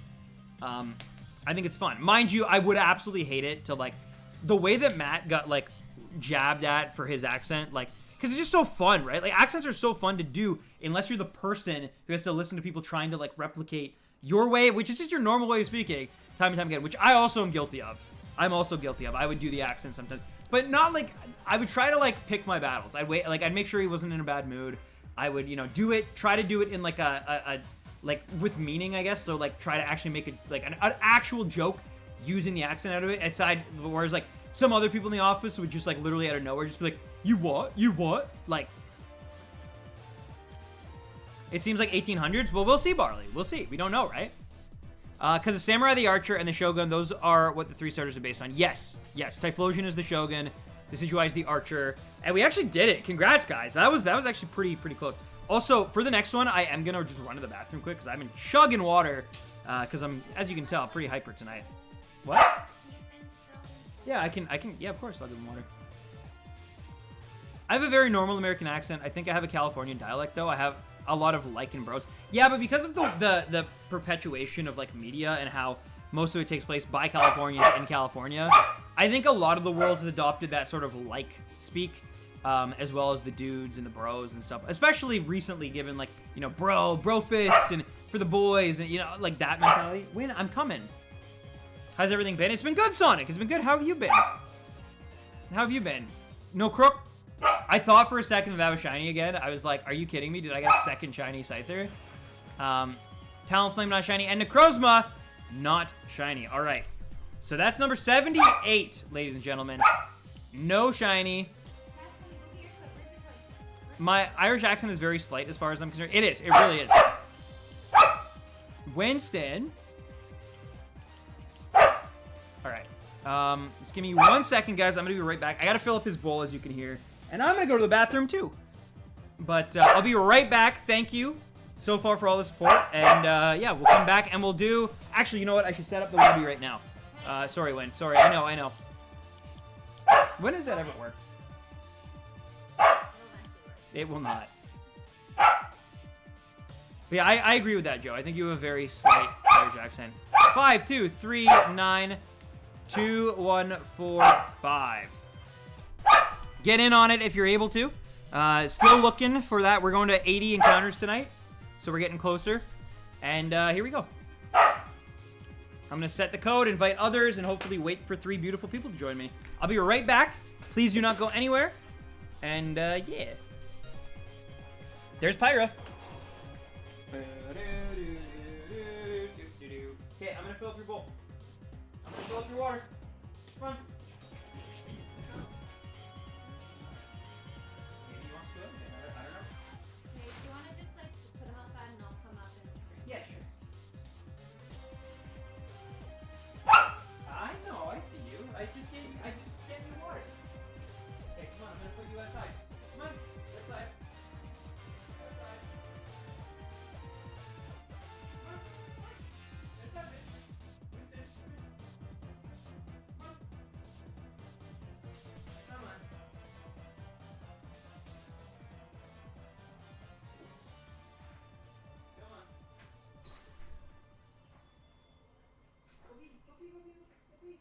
I think it's fun. Mind you, I would absolutely hate it to, like, the way that Matt got, like, jabbed at for his accent, like, because it's just so fun, right? Like, accents are so fun to do unless you're the person who has to listen to people trying to like replicate your way, which is just your normal way of speaking time and time again, which I also am guilty of. I would do the accent sometimes, but not like, I would try to like pick my battles. I'd make sure he wasn't in a bad mood. I would, try to do it in like a like with meaning, I guess. So like try to actually make it like an actual joke using the accent out of it. Aside, whereas like some other people in the office would just like literally out of nowhere just be like, "You what? You what?" Like, it seems like 1800s. Well, we'll see, Barley. We'll see. We don't know, right? Because the Samurai, the Archer, and the Shogun, those are what the 3 starters are based on. Yes, yes. Typhlosion is the Shogun. The Senjuai is the Archer. And we actually did it. Congrats, guys. That was actually pretty close. Also, for the next one, I am going to just run to the bathroom quick because I've been chugging water. Because I'm, as you can tell, pretty hyper tonight. What? Yeah, I can, yeah, of course, I'll give them water. I have a very normal American accent. I think I have a Californian dialect, though. I have a lot of like and bros. Yeah, but because of the perpetuation of, like, media and how most of it takes place by Californians in California, I think a lot of the world has adopted that sort of like speak, as well as the dudes and the bros and stuff. Especially recently, given, like, you know, bro fist and for the boys and, you know, like that mentality. Win, I'm coming. How's everything been? It's been good, Sonic. It's been good. How have you been? How have you been? No crook? I thought for a second that was shiny again. I was like, are you kidding me? Did I get a second shiny Scyther? Talonflame not shiny. And Necrozma not shiny. All right. So that's number 78, ladies and gentlemen. No shiny. My Irish accent is very slight as far as I'm concerned. It is. It really is. Winston. All right. Just give me 1 second, guys. I'm going to be right back. I got to fill up his bowl, as you can hear. And I'm going to go to the bathroom, too. But I'll be right back. Thank you so far for all the support. And, yeah, we'll come back and we'll do... Actually, you know what? I should set up the lobby right now. Sorry, Win. Sorry. I know. When does that ever work? It will not. But yeah, I agree with that, Joe. I think you have a very slight Irish accent. 5, 2, 3, 9, 2, 1, 4, 5. Get in on it if you're able to. Still looking for that. We're going to 80 encounters tonight, so we're getting closer. And here we go. I'm going to set the code, invite others, and hopefully wait for 3 beautiful people to join me. I'll be right back. Please do not go anywhere. And, yeah. There's Pyra. Okay, I'm going to fill up your bowl. I'm going to fill up your water. Come on. Maybe he wants to go? I don't know. Okay, do you want to just, like, put him outside and I'll come up and drink? Yeah, sure. I know, I see you. I just gave you water. Okay, come on, I'm gonna put you outside. Come on, outside. Outside. Come on. Let's have it. Winston, come on. Come on. Come on. Go pee.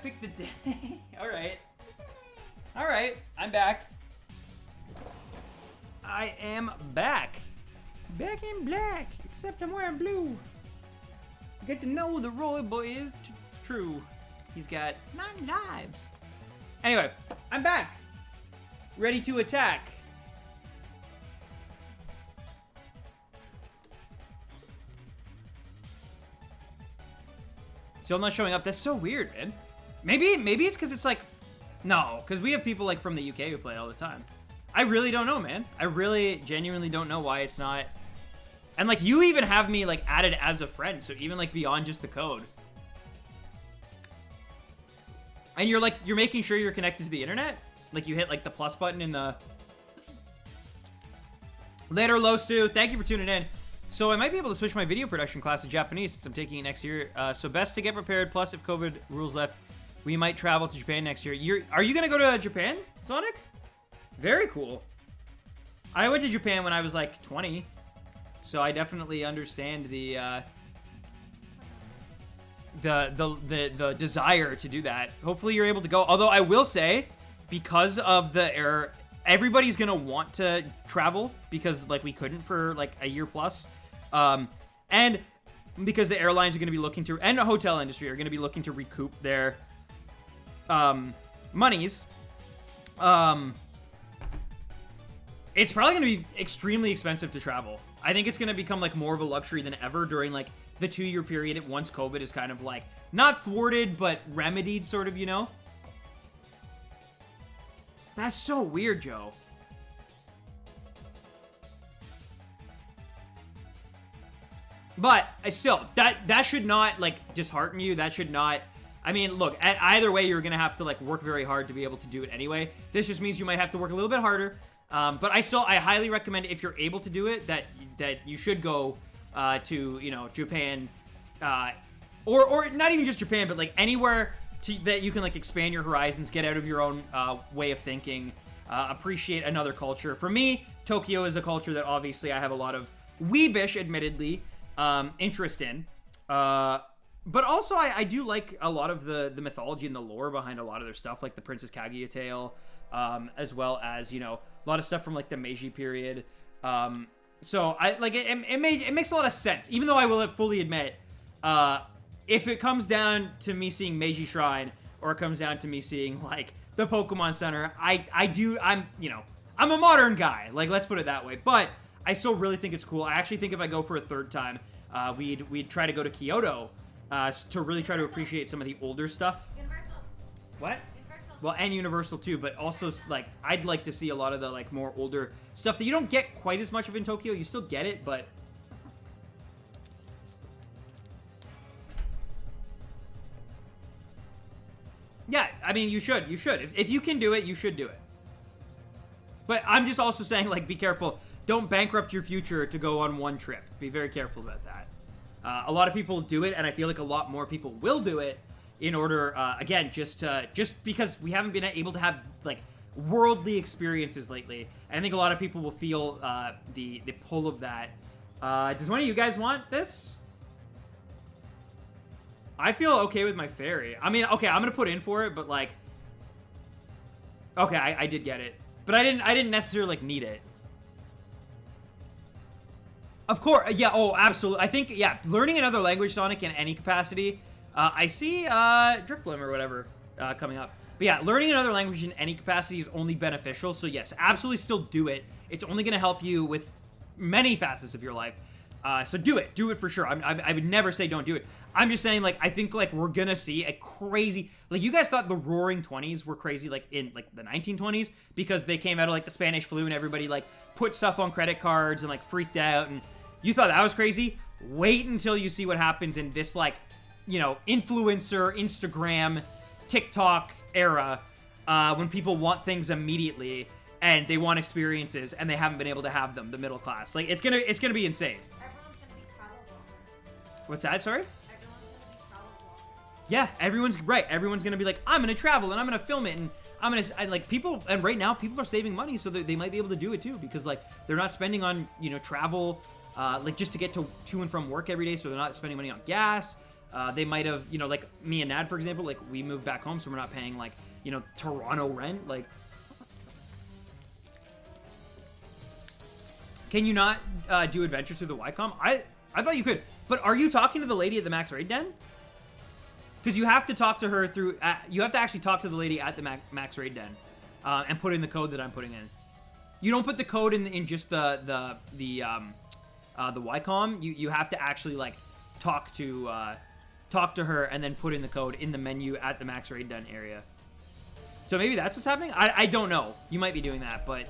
picked the day. All right. All right. I'm back. I am back. Back in black. Except I'm wearing blue. Get to know the Roy boy is true. He's got 9 lives. Anyway, I'm back. Ready to attack. Still not showing up. That's so weird, man. Maybe it's because it's like... No, because we have people like from the UK who play all the time. I really don't know, man. I really genuinely don't know why it's not... And like, you even have me like added as a friend, so even like beyond just the code. And you're making sure you're connected to the internet? Like you hit like the plus button in the... Later, Low Stew. Thank you for tuning in. So I might be able to switch my video production class to Japanese since I'm taking it next year. So best to get prepared. Plus, if COVID rules left, we might travel to Japan next year. Are you gonna go to Japan, Sonic? Very cool. I went to Japan when I was like 20, so I definitely understand the desire to do that. Hopefully, you're able to go. Although I will say, because of the error. Everybody's gonna want to travel because like we couldn't for like a year plus, and because the airlines are gonna be looking to, and the hotel industry are gonna be looking to recoup their monies. It's probably gonna be extremely expensive to travel. I think it's gonna become like more of a luxury than ever during like the 2-year period once COVID is kind of like not thwarted but remedied, sort of, you know. That's so weird, Joe. But I still, that should not like dishearten you. That should not. I mean, look. Either way, you're gonna have to like work very hard to be able to do it anyway. This just means you might have to work a little bit harder. But I highly recommend if you're able to do it that you should go to Japan, or not even just Japan, but like anywhere. That you can like expand your horizons, get out of your own way of thinking, appreciate another culture. For me, Tokyo is a culture that obviously I have a lot of weebish, admittedly, interest in. But also I do like a lot of the mythology and the lore behind a lot of their stuff, like the Princess Kaguya tale, as well as a lot of stuff from like the Meiji period. So I like it makes a lot of sense, even though I will fully admit. If it comes down to me seeing Meiji Shrine, or it comes down to me seeing, like, the Pokemon Center, I'm a modern guy. Like, let's put it that way. But I still really think it's cool. I actually think if I go for a third time, we'd try to go to Kyoto to really try to appreciate some of the older stuff. Universal. What? Universal. Well, and Universal, too. But also, like, I'd like to see a lot of the, like, more older stuff that you don't get quite as much of in Tokyo. You still get it, but... Yeah, I mean, you should. If you can do it, you should do it. But I'm just also saying, like, be careful. Don't bankrupt your future to go on one trip. Be very careful about that. A lot of people do it, and I feel like a lot more people will do it in order, again, just because we haven't been able to have, like, worldly experiences lately. And I think a lot of people will feel the pull of that. Does one of you guys want this? I feel okay with my fairy. I mean, okay, I'm gonna put in for it, but like, okay, I did get it, but I didn't necessarily like need it. Of course, yeah. Oh, absolutely. I think learning another language, Sonic, in any capacity. I see Drifblim or whatever coming up, but yeah, learning another language in any capacity is only beneficial. So yes, absolutely, still do it. It's only gonna help you with many facets of your life. So do it for sure. I would never say don't do it. I'm just saying, like, I think, like, we're gonna see a crazy, like, you guys thought the roaring 20s were crazy, like, in, like, the 1920s, because they came out of, like, the Spanish flu and everybody, like, put stuff on credit cards and, like, freaked out, and you thought that was crazy? Wait until you see what happens in this, like, influencer, Instagram, TikTok era, when people want things immediately, and they want experiences, and they haven't been able to have them, the middle class. Like, it's gonna be insane. Everyone's gonna be travel blogger. What's that, sorry? Everyone's gonna be travel blogger. Yeah, everyone's right. Everyone's gonna be like, I'm gonna travel and I'm gonna film it, and like people. And right now, people are saving money, so they might be able to do it too, because like they're not spending on travel, like just to get to and from work every day, so they're not spending money on gas. They might have, you know, like me and Nad, for example, like we moved back home, so we're not paying like, you know, Toronto rent. Like, can you not do adventures through the Wycom? I thought you could, but are you talking to the lady at the Max Raid Den? Because you have to talk to her through. You have to actually talk to the lady at the Max Raid Den, and put in the code that I'm putting in. You don't put the code in just the Wycom. You have to actually like talk to her and then put in the code in the menu at the Max Raid Den area. So maybe that's what's happening. I don't know. You might be doing that, but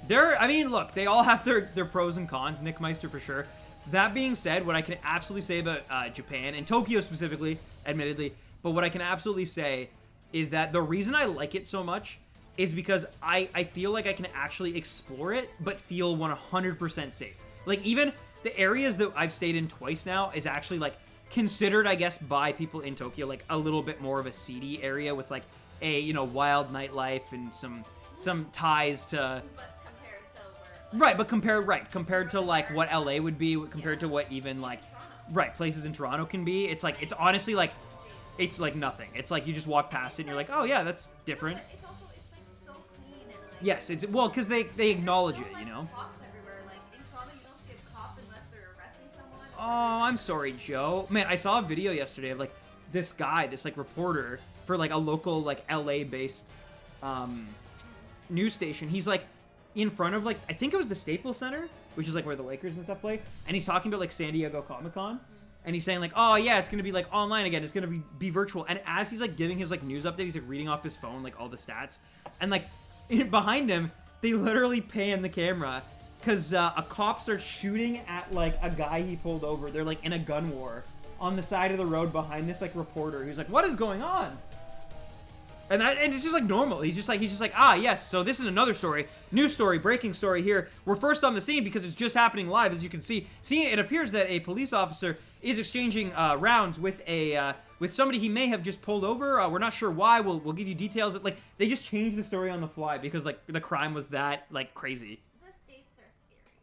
I mean, look, they all have their pros and cons. Nick Meister for sure. That being said, what I can absolutely say about Japan, and Tokyo specifically, admittedly, but what I can absolutely say is that the reason I like it so much is because I feel like I can actually explore it, but feel 100% safe. Like, even the areas that I've stayed in twice now is actually, like, considered, I guess, by people in Tokyo, like, a little bit more of a seedy area with, like, a, you know, wild nightlife and some ties to... Right, but compared to like what LA would be, compared to what even like, places in Toronto can be. It's like, it's honestly like, it's like nothing. It's like you just walk past it and you're like, oh yeah, that's different. It's also, it's like so clean and like. Yes, it's well because they acknowledge it, you know. Cops everywhere. Like in Toronto, you don't see a cop unless they're arresting someone. Oh, I'm sorry, Joe. Man, I saw a video yesterday of like this guy, this like reporter for like a local like LA based news station. He's like in front of like, I think it was the Staples Center, which is like where the Lakers and stuff play, and he's talking about like San Diego Comic-Con, and he's saying like, oh yeah, it's gonna be like online again, it's gonna be virtual, and as he's like giving his like news update, he's like reading off his phone like all the stats, and like behind him, they literally pan the camera because a cop starts shooting at like a guy he pulled over. They're like in a gun war on the side of the road behind this like reporter who's like, what is going on? And it's just like normal. He's just like, ah, yes. So this is another story, news story, breaking story here. We're first on the scene because it's just happening live, as you can see. It appears that a police officer is exchanging rounds with with somebody he may have just pulled over. We're not sure why. We'll give you details. Like they just changed the story on the fly because like the crime was that like crazy. The States are scary.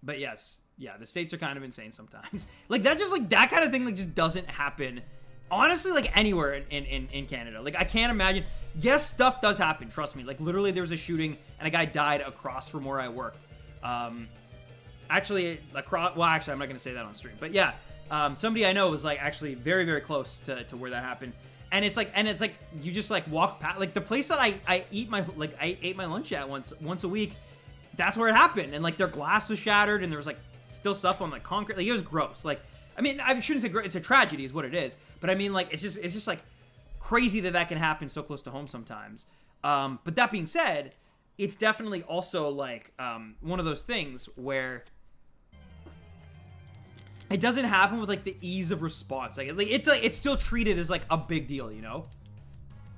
But yes, yeah, the States are kind of insane sometimes. Like that, just like that kind of thing, like just doesn't happen. Honestly, like anywhere in Canada. Like I can't imagine. Yes, stuff does happen. Trust me. Like literally, there was a shooting and a guy died across from where I work. Actually, across. Well, actually, I'm not gonna say that on stream. But yeah, somebody I know was like actually very very close to where that happened. And it's like you just like walk past like the place that I eat my I ate my lunch at once a week. That's where it happened. And like their glass was shattered and there was like still stuff on like concrete. Like it was gross. Like. I mean, I shouldn't say it's a tragedy is what it is, but I mean, like, it's just like crazy that can happen so close to home sometimes. But that being said, it's definitely also like one of those things where it doesn't happen with like the ease of response. Like it's still treated as like a big deal, you know?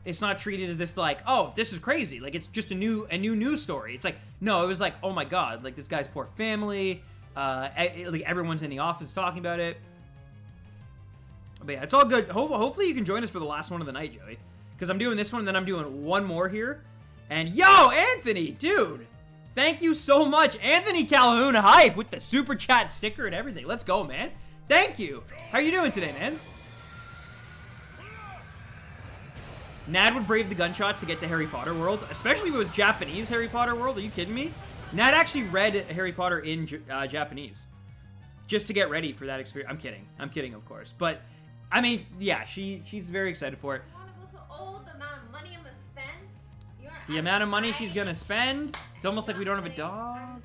It's not treated as this like, oh, this is crazy. Like it's just a new news story. It's like, no, it was like, oh my God, like this guy's poor family. Like everyone's in the office talking about it. But yeah, it's all good. Hopefully you can join us for the last one of the night, Joey. Because I'm doing this one, and then I'm doing one more here. And yo, Anthony, dude, thank you so much. Anthony Calhoun hype with the super chat sticker and everything. Let's go, man. Thank you. How are you doing today, man? Nad would brave the gunshots to get to Harry Potter World, especially if it was Japanese Harry Potter World. Are you kidding me? Nad actually read Harry Potter in Japanese just to get ready for that experience. I'm kidding, of course. But, I mean, yeah, she's very excited for it. You want to go to the amount of money I'm going to spend? The amount of money she's going to spend? It's almost like we don't have a dog.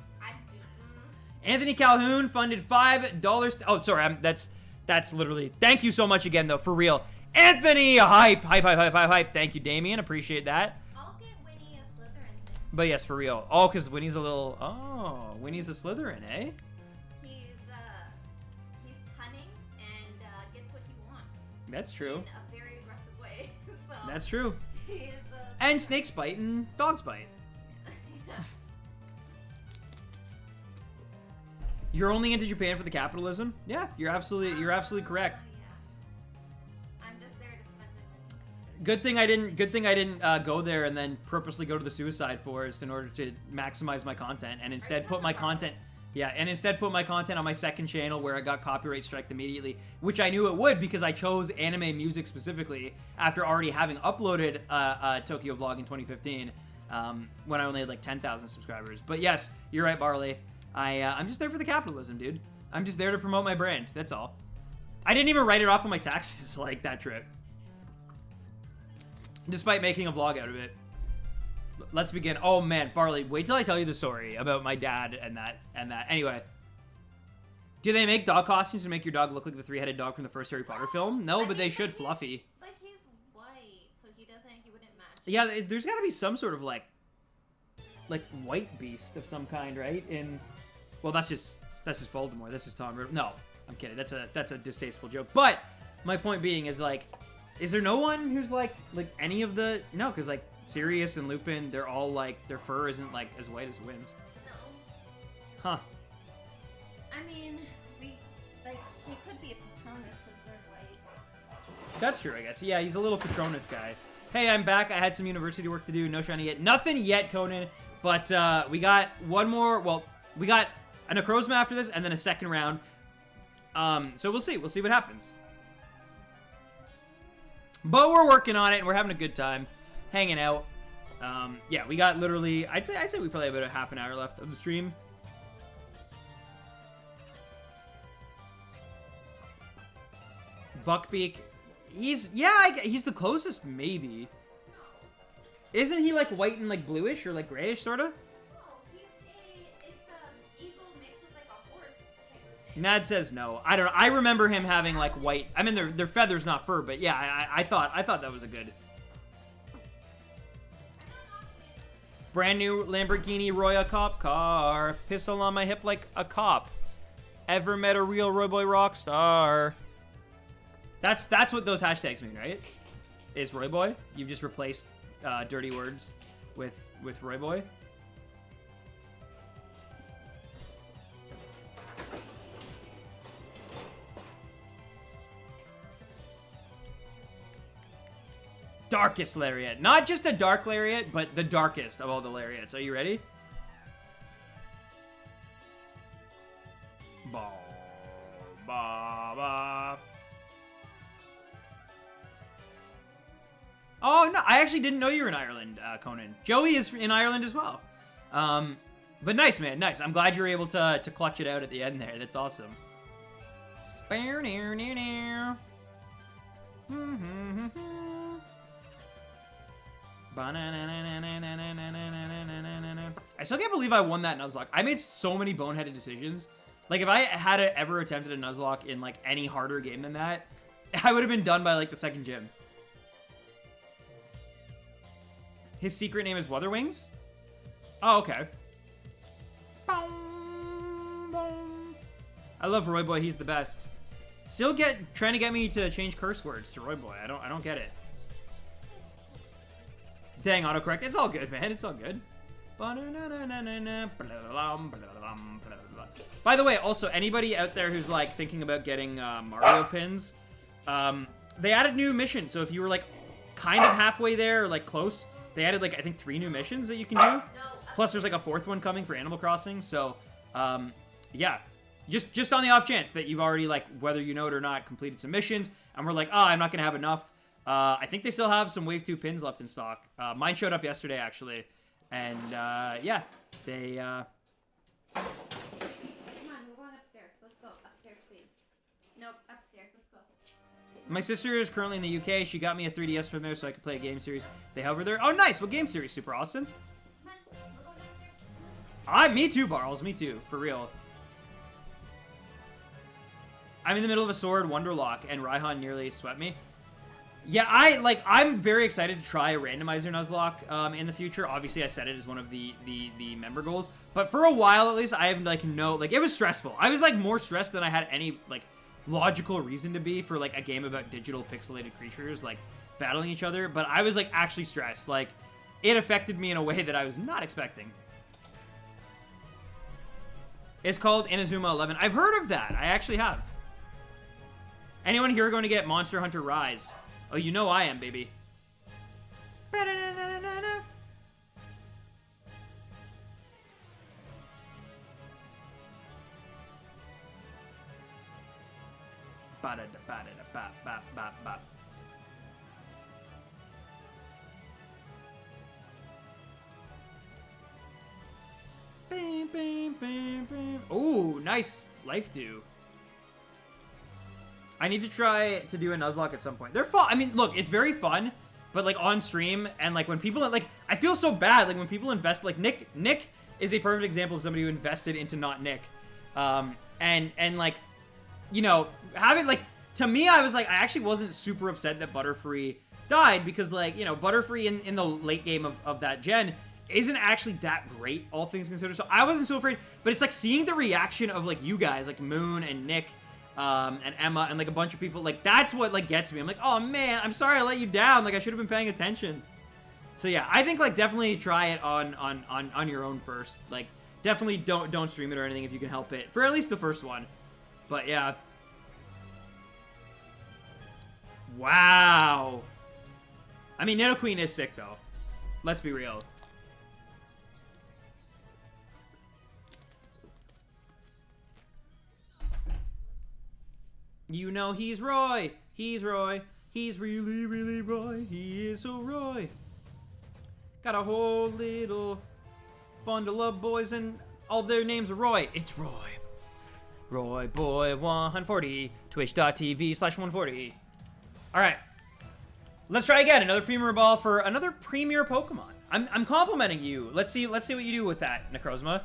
Anthony Calhoun funded $5. Oh, sorry, that's literally... Thank you so much again, though, for real. Anthony, hype. Thank you, Damien. Appreciate that. I'll get Winnie a Slytherin thing. But yes, for real. Oh, because Winnie's a little... Oh, Winnie's a Slytherin, eh? He's cunning and gets what he wants. That's true. In a very aggressive way. So That's true. He is And snakes bite and dogs bite. Yeah. You're only into Japan for the capitalism? Yeah, you're absolutely correct. Yeah. I'm just there to spend it. Good thing I didn't go there and then purposely go to the Suicide Forest in order to maximize my content and instead put my content Yeah, and instead put my content on my second channel where I got copyright striked immediately, which I knew it would because I chose anime music specifically after already having uploaded Tokyo Vlog in 2015 when I only had like 10,000 subscribers. But yes, you're right, Barley. I'm just there for the capitalism, dude. I'm just there to promote my brand. That's all. I didn't even write it off on my taxes like that trip, despite making a vlog out of it. Let's begin. Oh man, Barley, wait till I tell you the story about my dad and that. Anyway, do they make dog costumes to make your dog look like the three-headed dog from the first Harry Potter film? No, but they should. Fluffy. But he's white, so he wouldn't match. Yeah, there's got to be some sort of like white beast of some kind, right? Well, that's just Voldemort. This is Tom Riddle. No, I'm kidding. That's a distasteful joke. But my point being is like, is there no one who's like any of the because like Sirius and Lupin, they're all like their fur isn't like as white as Wynn's. No. Huh. I mean, he could be a Patronus because they're white. That's true, I guess. Yeah, he's a little Patronus guy. Hey, I'm back. I had some university work to do. No shiny yet. Nothing yet, Conan. But we got one more. Well, we got a NECROZMA after this, and then a second round. So we'll see. We'll see what happens. But we're working on it, and we're having a good time, hanging out. Yeah, we got literally. I'd say we probably have about a half an hour left of the stream. Buckbeak, he's the closest maybe. Isn't he like white and like bluish or like grayish sorta? No, it's eagle mixed with like a horse type of thing. Nad says no. I don't know. I remember him having like white. I mean, they're feathers, not fur. But yeah, I thought that was a good. Brand new Lamborghini Roya cop car. Pistol on my hip like a cop. Ever met a real Roy Boy rock star? That's what those hashtags mean, right? Is Roy Boy? You've just replaced dirty words with Roy Boy. Darkest lariat. Not just a dark lariat, but the darkest of all the lariats. Are you ready? Ba, ba, ba. Oh, no. I actually didn't know you were in Ireland, Conan. Joey is in Ireland as well. But nice, man. Nice. I'm glad you were able to clutch it out at the end there. That's awesome. I still can't believe I won that Nuzlocke. I made so many boneheaded decisions. Like, if I had ever attempted a Nuzlocke in, like, any harder game than that, I would have been done by, like, the second gym. His secret name is Weatherwings? Oh, okay. I love Roy Boy. He's the best. Still trying to get me to change curse words to Roy Boy. I don't get it. Dang, autocorrect. It's all good, man. It's all good. By the way, also, anybody out there who's, like, thinking about getting Mario pins, they added new missions. So if you were, like, kind of halfway there or, like, close, they added, like, I think 3 new missions that you can do. Plus, there's, like, a 4th one coming for Animal Crossing. So, yeah. Just on the off chance that you've already, like, whether you know it or not, completed some missions, and we're like, oh, I'm not going to have enough. I think they still have some Wave 2 pins left in stock. Mine showed up yesterday, actually. And, yeah, they, Come on, we're going upstairs. Let's go. Upstairs, please. Nope, upstairs. Let's go. My sister is currently in the UK. She got me a 3DS from there so I could play a game series they have over there. Oh, nice. What game series, Super Austin? Come on, we're going upstairs. Me too, Barles. Me too. For real. I'm in the middle of a sword Wonderlock, and Raihan nearly swept me. Yeah, I'm very excited to try a randomizer Nuzlocke in the future. Obviously, I set it as one of the member goals. But for a while, at least, I have, like, it was stressful. I was, like, more stressed than I had any, like, logical reason to be for, like, a game about digital pixelated creatures, like, battling each other. But I was, like, actually stressed. Like, it affected me in a way that I was not expecting. It's called Inazuma 11. I've heard of that. I actually have. Anyone here going to get Monster Hunter Rise? Oh, you know I am, baby. Ooh, nice life do. I need to try to do a Nuzlocke at some point. They're fun. I mean, look, it's very fun, but like on stream and like when people like, I feel so bad like when people invest. Like Nick is a perfect example of somebody who invested into not Nick, and like, you know, having like to me, I was like, I actually wasn't super upset that Butterfree died because like, you know, Butterfree in the late game of that gen isn't actually that great, all things considered. So I wasn't so afraid, but it's like seeing the reaction of like you guys, like Moon and Nick, and Emma and like a bunch of people, like that's what like gets me. I'm like, oh man, I'm sorry I let you down. Like I should have been paying attention. So yeah, I think like definitely try it on your own first. Like definitely don't stream it or anything if you can help it for at least the first one. But yeah. Wow. I mean, Nidoqueen is sick though. Let's be real. You know he's Roy. He's Roy. He's really, really Roy. He is so Roy. Got a whole little bundle of boys and all their names are Roy. It's Roy. Roy Boy 140. Twitch.tv/140. Alright. Let's try again. Another Premier Ball for another Premier Pokemon. I'm complimenting you. Let's see what you do with that, Necrozma.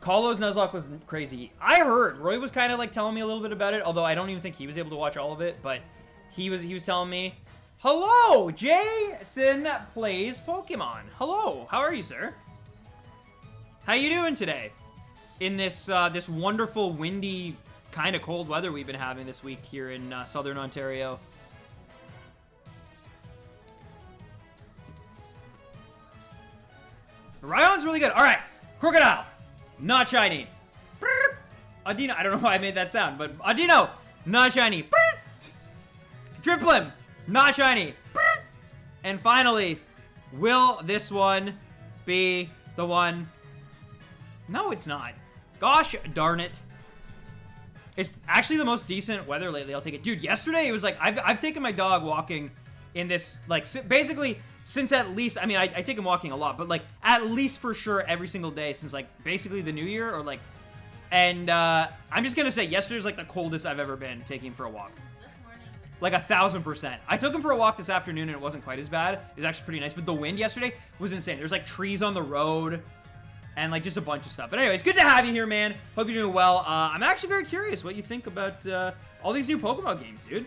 Kahlo's Nuzlocke was crazy. I heard Roy was kind of like telling me a little bit about it, although I don't even think he was able to watch all of it, but he was telling me, hello, Jason plays Pokemon. Hello, how are you, sir? How you doing today? In this this wonderful, windy, kind of cold weather we've been having this week here in southern Ontario. Rhyhorn's really good. All right, Crocodile. Not shiny. Audino, I don't know why I made that sound, but Audino, not shiny. Driplim, not shiny. And finally, will this one be the one? No, it's not. Gosh darn it. It's actually the most decent weather lately. I'll take it. Dude, yesterday it was like, I've taken my dog walking in this, like, basically, since at least, I mean, I take him walking a lot, but, like, at least for sure every single day since, like, basically the new year, or, like, and, I'm just gonna say, yesterday's, like, the coldest I've ever been taking him for a walk. This morning. Like, 1,000%. I took him for a walk this afternoon, and it wasn't quite as bad. It was actually pretty nice, but the wind yesterday was insane. There's, like, trees on the road, and, like, just a bunch of stuff. But anyway, it's good to have you here, man. Hope you're doing well. I'm actually very curious what you think about, all these new Pokemon games, dude.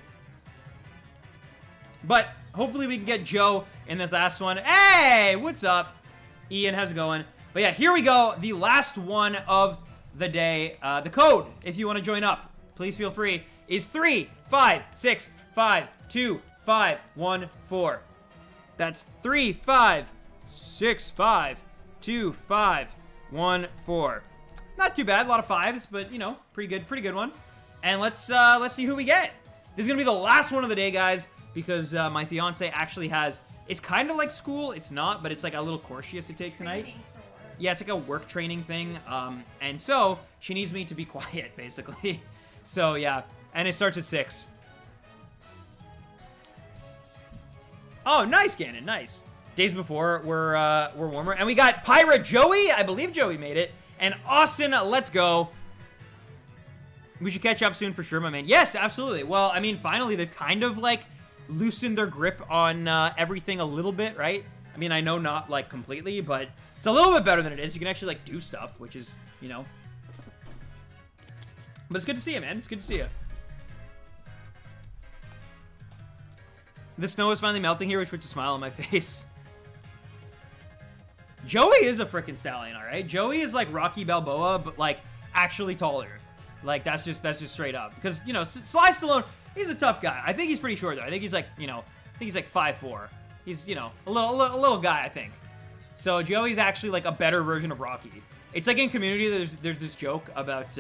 But hopefully we can get Joe in this last one. Hey, what's up? Ian, how's it going? But yeah, here we go. The last one of the day. The code, if you want to join up, please feel free, is 356525514. That's 356525514. Not too bad, a lot of fives, but you know, pretty good one. And let's see who we get. This is gonna be the last one of the day, guys, because my fiance actually has, it's kind of like school, it's not, but it's like a little course she has to take tonight. Yeah, it's like a work training thing, and so she needs me to be quiet, basically. So yeah, and it starts at 6. Oh, nice, Ganon, nice. Days before were warmer, and we got Pyra Joey. I believe Joey made it, and Austin, let's go. We should catch up soon for sure, my man. Yes, absolutely. Well, I mean, finally, they've kind of like loosened their grip on everything a little bit, right? I mean, I know not like completely, but it's a little bit better than it is. You can actually like do stuff, which is, you know. But it's good to see you, man. It's good to see you. The snow is finally melting here, which puts a smile on my face. Joey is a freaking stallion, all right? Joey is like Rocky Balboa, but like actually taller. Like that's just straight up. Because, you know, Sly Stallone, he's a tough guy. I think he's pretty short though. I think he's like, you know, I think he's like 5'4". He's, you know, a little guy, I think. So Joey's actually like a better version of Rocky. It's like in Community, there's this joke about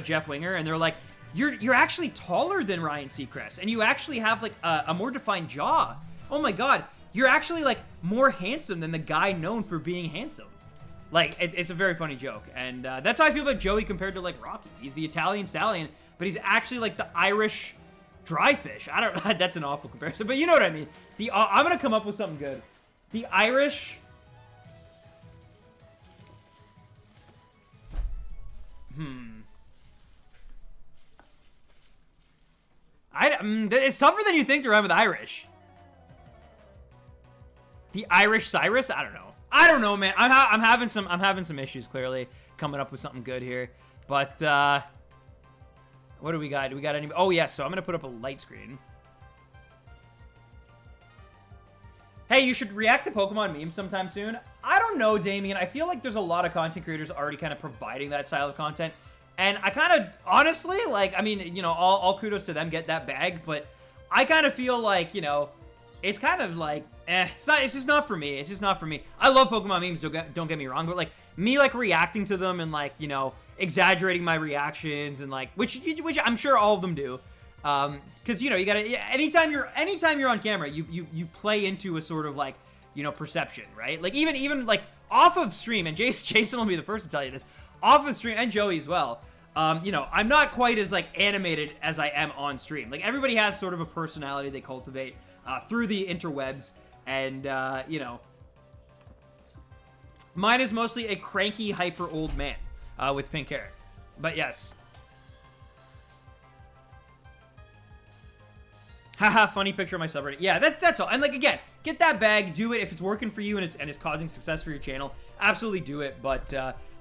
Jeff Winger, and they're like, you're actually taller than Ryan Seacrest, and you actually have like a more defined jaw. Oh my God, you're actually like more handsome than the guy known for being handsome. Like it's a very funny joke, and that's how I feel about Joey compared to like Rocky. He's the Italian stallion, but he's actually like the Irish dry fish. I don't. That's an awful comparison, but you know what I mean. I'm gonna come up with something good. The Irish. It's tougher than you think to rhyme with Irish. The Irish Cyrus? I don't know. I don't know, man. I'm having some issues clearly coming up with something good here. But what do we got? Do we got any? Oh yeah, so I'm gonna put up a light screen. Hey, you should react to Pokemon memes sometime soon. I don't know, Damien. I feel like there's a lot of content creators already kind of providing that style of content. And I kind of, honestly, like, I mean, you know, all kudos to them, get that bag. But I kind of feel like, you know, it's kind of like, it's just not for me. It's just not for me. I love Pokemon memes, don't get me wrong. But, like, me, like, reacting to them and, like, you know, exaggerating my reactions and, like, which I'm sure all of them do. Because, you know, you gotta, anytime you're on camera, you play into a sort of, like, you know, perception, right? Like, even like, off of stream, and Jason will be the first to tell you this, off of stream, and Joey as well, you know, I'm not quite as, like, animated as I am on stream. Like, everybody has sort of a personality they cultivate through the interwebs, and, you know, mine is mostly a cranky, hyper old man with pink hair. But yes. Haha, funny picture of my subreddit. Yeah, that's all. And, like, again, get that bag, do it. If it's working for you and it's causing success for your channel, absolutely do it. But,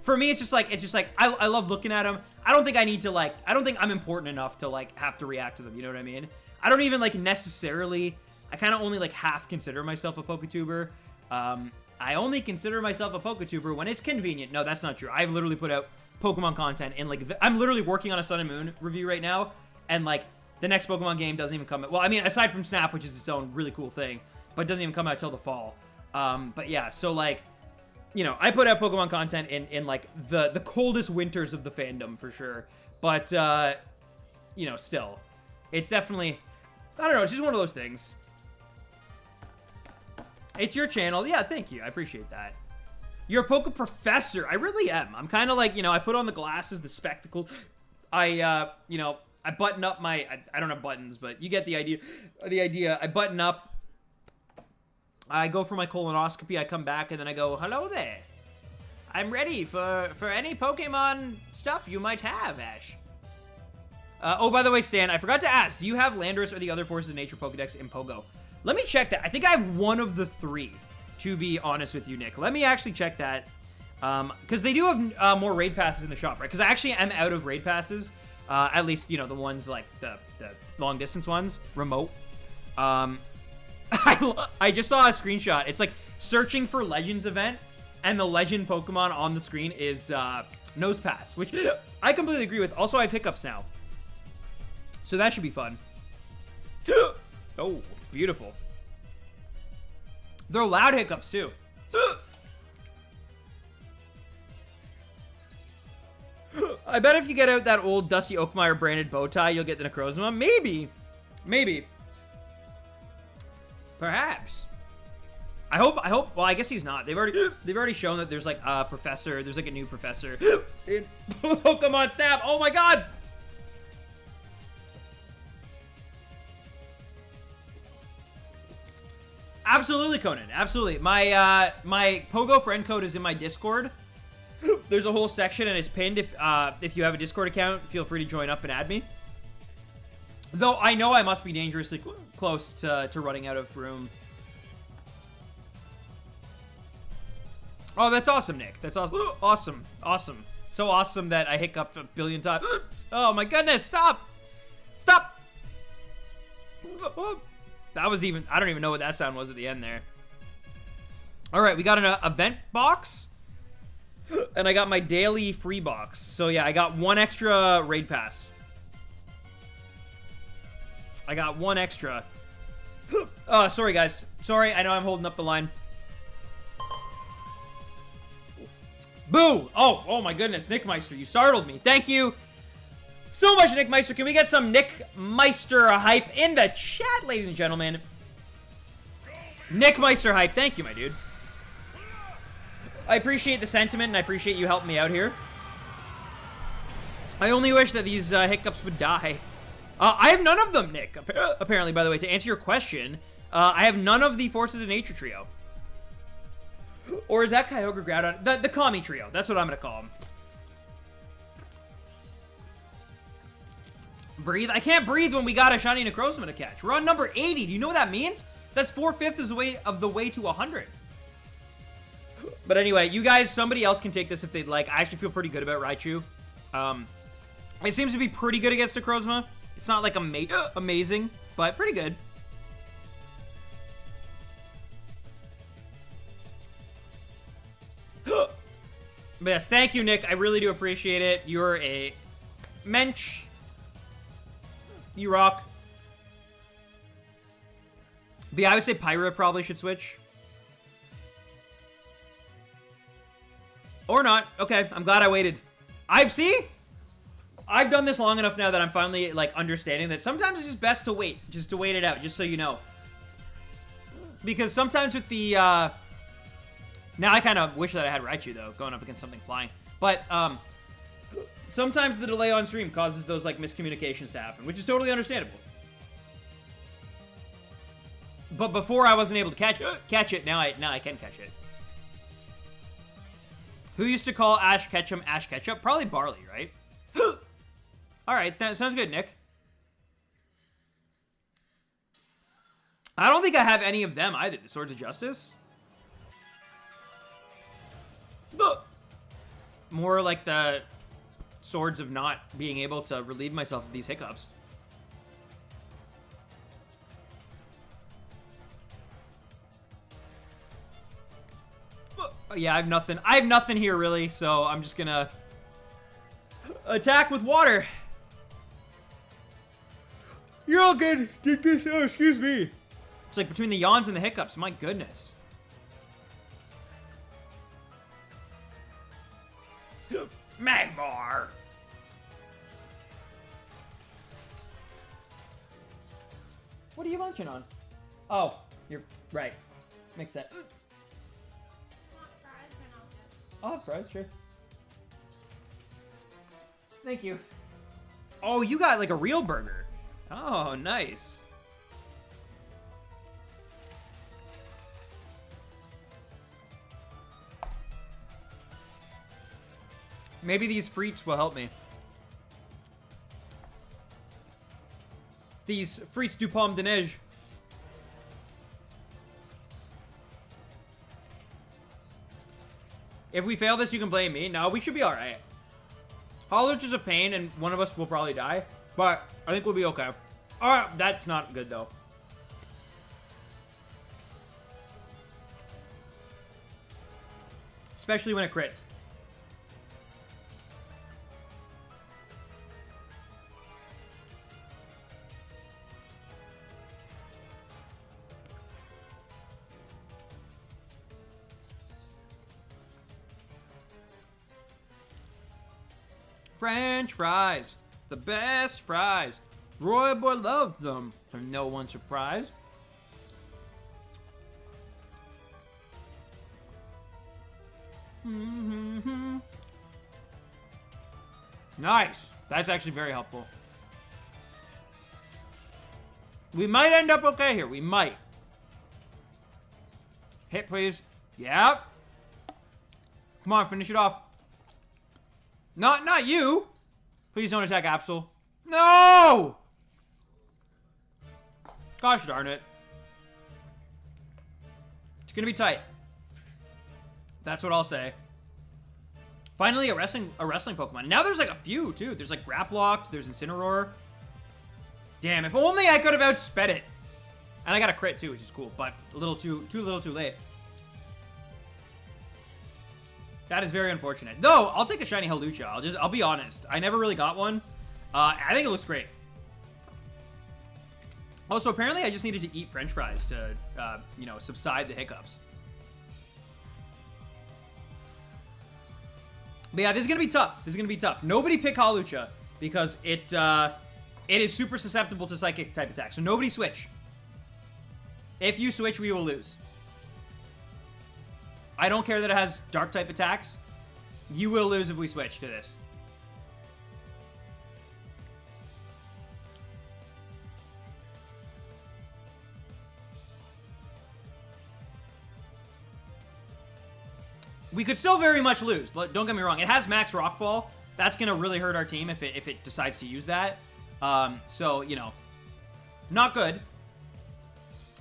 for me, it's just like, I love looking at them. I don't think I need to, like, I don't think I'm important enough to, like, have to react to them. You know what I mean? I don't even, like, necessarily, I kind of only, like, half consider myself a PokeTuber. I only consider myself a PokeTuber when it's convenient. No, that's not true. I've literally put out Pokemon content in, like, I'm literally working on a Sun and Moon review right now. And, like, the next Pokemon game doesn't even come out. Well, I mean, aside from Snap, which is its own really cool thing, but it doesn't even come out till the fall. But yeah, so, like, you know, I put out Pokemon content in like, the coldest winters of the fandom, for sure. But, you know, still. It's definitely, I don't know, it's just one of those things. It's your channel. Yeah, thank you. I appreciate that. You're a Poke Professor. I really am. I'm kind of like, you know, I put on the glasses, the spectacles. You know, I button up my, I don't have buttons, but you get the idea. I button up. I go for my colonoscopy, I come back, and then I go, hello there. I'm ready for any Pokemon stuff you might have, Ash. Oh, by the way, Stan, I forgot to ask, do you have Landorus or the other Forces of Nature Pokedex in Pogo? Let me check that. I think I have one of the three, to be honest with you, Nick. Let me actually check that. Because they do have more raid passes in the shop, right? Because I actually am out of raid passes. At least, you know, the ones, like, the long-distance ones, remote. I just saw a screenshot. It's like searching for Legends event, and the Legend Pokemon on the screen is Nosepass, which I completely agree with. Also, I have hiccups now, so that should be fun. Oh, beautiful. They're loud hiccups too. I bet if you get out that old Dusty Oakmeyer branded bow tie, you'll get the Necrozma. Maybe. Perhaps. I hope, well, I guess he's not. They've already shown that there's, like, a professor, there's, like, a new professor in Pokemon Snap. Oh my god! Absolutely, Conan. Absolutely. My Pogo friend code is in my Discord. There's a whole section and it's pinned. If you have a Discord account, feel free to join up and add me. Though I know I must be dangerously close to running out of room. Oh, that's awesome, Nick. That's awesome. Awesome. So awesome that I hiccuped a billion times. Oops. Oh my goodness, stop! Stop! That was even, I don't even know what that sound was at the end there. Alright, we got an event box. And I got my daily free box. So yeah, I got one extra raid pass. I got one extra. Oh, sorry guys. Sorry, I know I'm holding up the line. Boo! Oh my goodness, Nick Meister, you startled me. Thank you so much, Nick Meister. Can we get some Nick Meister hype in the chat, ladies and gentlemen? Nick Meister hype. Thank you, my dude. I appreciate the sentiment, and I appreciate you helping me out here. I only wish that these hiccups would die. I have none of them, Nick. Apparently, by the way, to answer your question, I have none of the Forces of Nature trio. Or is that Kyogre Groudon? The Kami trio. That's what I'm going to call them. Breathe. I can't breathe when we got a shiny Necrozma to catch. We're on number 80. Do you know what that means? That's 4/5 of the way to 100. But anyway, you guys, somebody else can take this if they'd like. I actually feel pretty good about Raichu. It seems to be pretty good against Necrozma. It's not like amazing, but pretty good. But yes, thank you, Nick. I really do appreciate it. You're a mensch. You rock. But yeah, I would say Pyra probably should switch. Or not. Okay, I'm glad I waited. I've done this long enough now that I'm finally, like, understanding that sometimes it's just best to wait. Just to wait it out, just so you know. Because sometimes with the, now I kind of wish that I had Raichu, though, going up against something flying. But, sometimes the delay on stream causes those, like, miscommunications to happen, which is totally understandable. But before I wasn't able to catch it, now I can catch it. Who used to call Ash Ketchum Ash Ketchup? Probably Barley, right? Alright, that sounds good, Nick. I don't think I have any of them either. The Swords of Justice? More like the swords of not being able to relieve myself of these hiccups. Yeah, I have nothing here, really, so I'm just gonna attack with water. You're all good. Take this. Oh, excuse me. It's like between the yawns and the hiccups. My goodness. Magmar. What are you munching on? Oh, you're right. Makes sense. Oh, fries, sure. Thank you. Oh, you got like a real burger. Oh, nice. Maybe these frites will help me. These frites du pomme de neige. If we fail this, you can blame me. No, we should be alright. Holoch is a pain, and one of us will probably die. But I think we'll be okay. Alright, that's not good, though. Especially when it crits. French fries. The best fries. Roy Boy loved them. For no one's surprise. Nice. That's actually very helpful. We might end up okay here. We might. Hit, please. Yep. Come on, finish it off. Not you. Please don't attack Absol. No! Gosh darn it. It's gonna be tight. That's what I'll say. Finally, a wrestling Pokemon. Now there's like a few too. There's like Graplocked. There's Incineroar. Damn! If only I could have outsped it. And I got a crit too, which is cool, but a little too late. That is very unfortunate. Though, I'll take a shiny Hawlucha. I'll be honest. I never really got one. I think it looks great. Also, apparently I just needed to eat French fries to, you know, subside the hiccups. But yeah, this is going to be tough. This is going to be tough. Nobody pick Hawlucha because it is super susceptible to psychic type attacks. So nobody switch. If you switch, we will lose. I don't care that it has dark type attacks. You will lose if we switch to this. we could still very much lose. Don't get me wrong. It has max rockfall. That's going to really hurt our team if it decides to use that. So, you know, not good.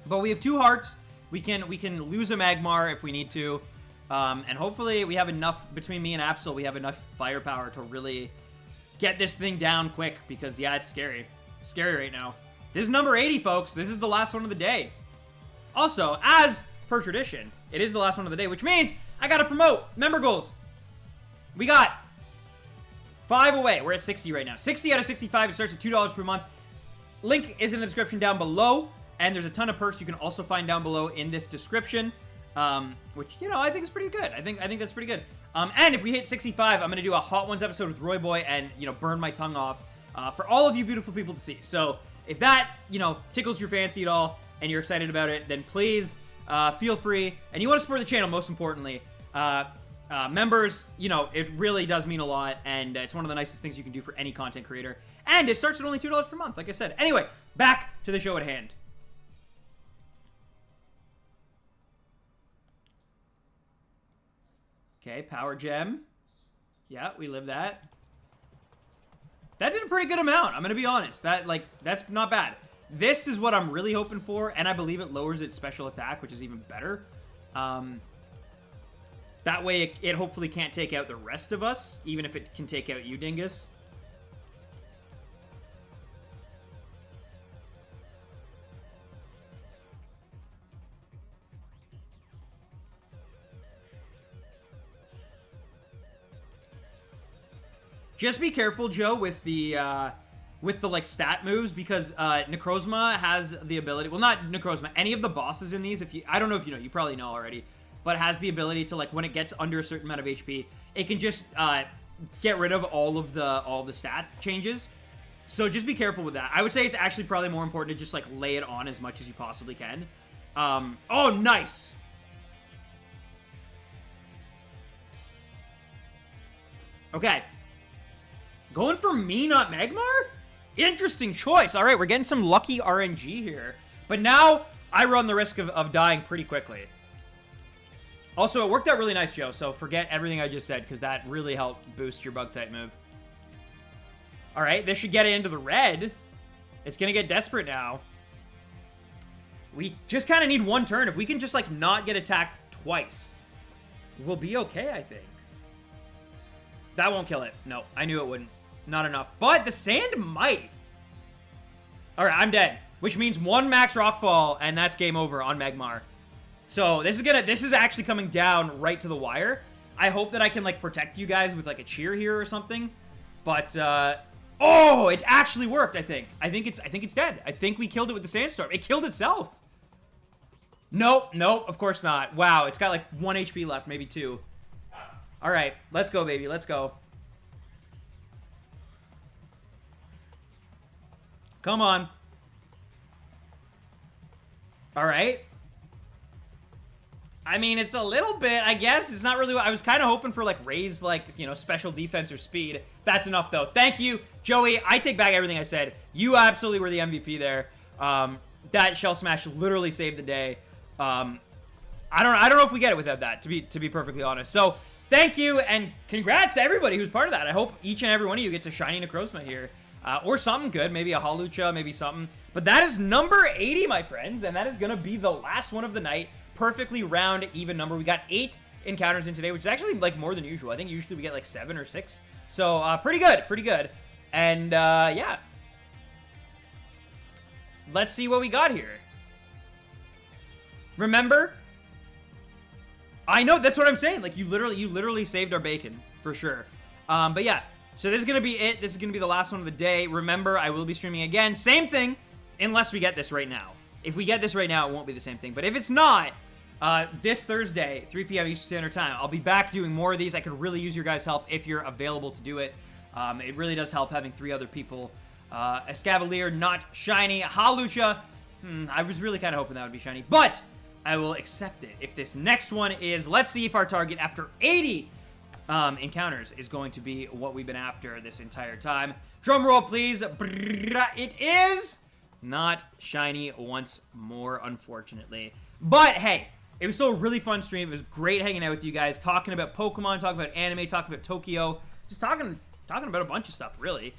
But we have 2 hearts. We can lose a Magmar if we need to. And hopefully we have enough, between me and Absol, we have enough firepower to really get this thing down quick. Because, yeah, it's scary. It's scary right now. This is number 80, folks. This is the last one of the day. Also, as per tradition, it is the last one of the day, which means I got to promote member goals. We got 5 away. We're at 60 right now. 60 out of 65. It starts at $2 per month. Link is in the description down below. And there's a ton of perks you can also find down below in this description. Which, you know, I think is pretty good. I think that's pretty good. And if we hit 65, I'm going to do a Hot Ones episode with Roy Boy and, you know, burn my tongue off for all of you beautiful people to see. So if that, you know, tickles your fancy at all and you're excited about it, then please feel free. And you want to support the channel, most importantly. Members, you know, it really does mean a lot. And it's one of the nicest things you can do for any content creator. And it starts at only $2 per month, like I said. Anyway, back to the show at hand. Okay, Power Gem. Yeah, we live that. That did a pretty good amount, I'm going to be honest. That's not bad. This is what I'm really hoping for, and I believe it lowers its special attack, which is even better. That way, it hopefully can't take out the rest of us, even if it can take out you, Dingus. Just be careful, Joe, with the like stat moves, because NECROZMA has the ability. Well, not NECROZMA. Any of the bosses in these, I don't know if you know. You probably know already, but has the ability to, like, when it gets under a certain amount of HP, it can just get rid of all of the stat changes. So just be careful with that. I would say it's actually probably more important to just, like, lay it on as much as you possibly can. Oh, nice. Okay. Going for me, not Magmar? Interesting choice. All right, we're getting some lucky RNG here. But now, I run the risk of dying pretty quickly. Also, it worked out really nice, Joe, so forget everything I just said, because that really helped boost your Bug-type move. All right, this should get it into the red. It's going to get desperate now. We just kind of need one turn. If we can just, like, not get attacked twice, we'll be okay, I think. That won't kill it. No, I knew it wouldn't. Not enough. But the sand might. All right, I'm dead. Which means 1 max rockfall, and that's game over on Magmar. So this is actually coming down right to the wire. I hope that I can, like, protect you guys with, like, a cheer here or something. But oh, it actually worked. I think it's dead. I think we killed it with the sandstorm. It killed itself. Nope, of course not. Wow, it's got like 1 HP left, maybe 2. All right, let's go, baby. Let's go. Come on. All right. I mean, it's a little bit, I guess. It's not really what I was kind of hoping for, like, raise, like, you know, special defense or speed. That's enough, though. Thank you, Joey. I take back everything I said. You absolutely were the MVP there. That Shell Smash literally saved the day. I don't know if we get it without that, to be perfectly honest. So, thank you, and congrats to everybody who's part of that. I hope each and every one of you gets a shiny NECROZMA here. Or something good, maybe a Hawlucha, maybe something. But that is number 80, my friends, and that is going to be the last one of the night. Perfectly round, even number. We got 8 encounters in today, which is actually, like, more than usual. I think usually we get, like, 7 or 6. So, pretty good. And, yeah. Let's see what we got here. Remember? I know, that's what I'm saying. Like, you literally saved our bacon, for sure. But yeah. So this is going to be it. This is going to be the last one of the day. Remember, I will be streaming again. Same thing, unless we get this right now. If we get this right now, it won't be the same thing. But if it's not, this Thursday, 3 p.m. Eastern Standard Time, I'll be back doing more of these. I could really use your guys' help if you're available to do it. It really does help having 3 other people. Escavalier, not shiny. Hawlucha, I was really kind of hoping that would be shiny. But I will accept it. If this next one is, let's see if our target after 80 encounters is going to be what we've been after this entire time. Drum roll, please. It is not shiny once more, unfortunately. But hey, it was still a really fun stream. It was great hanging out with you guys, talking about Pokemon, talking about anime, talking about Tokyo, just talking about a bunch of stuff, really.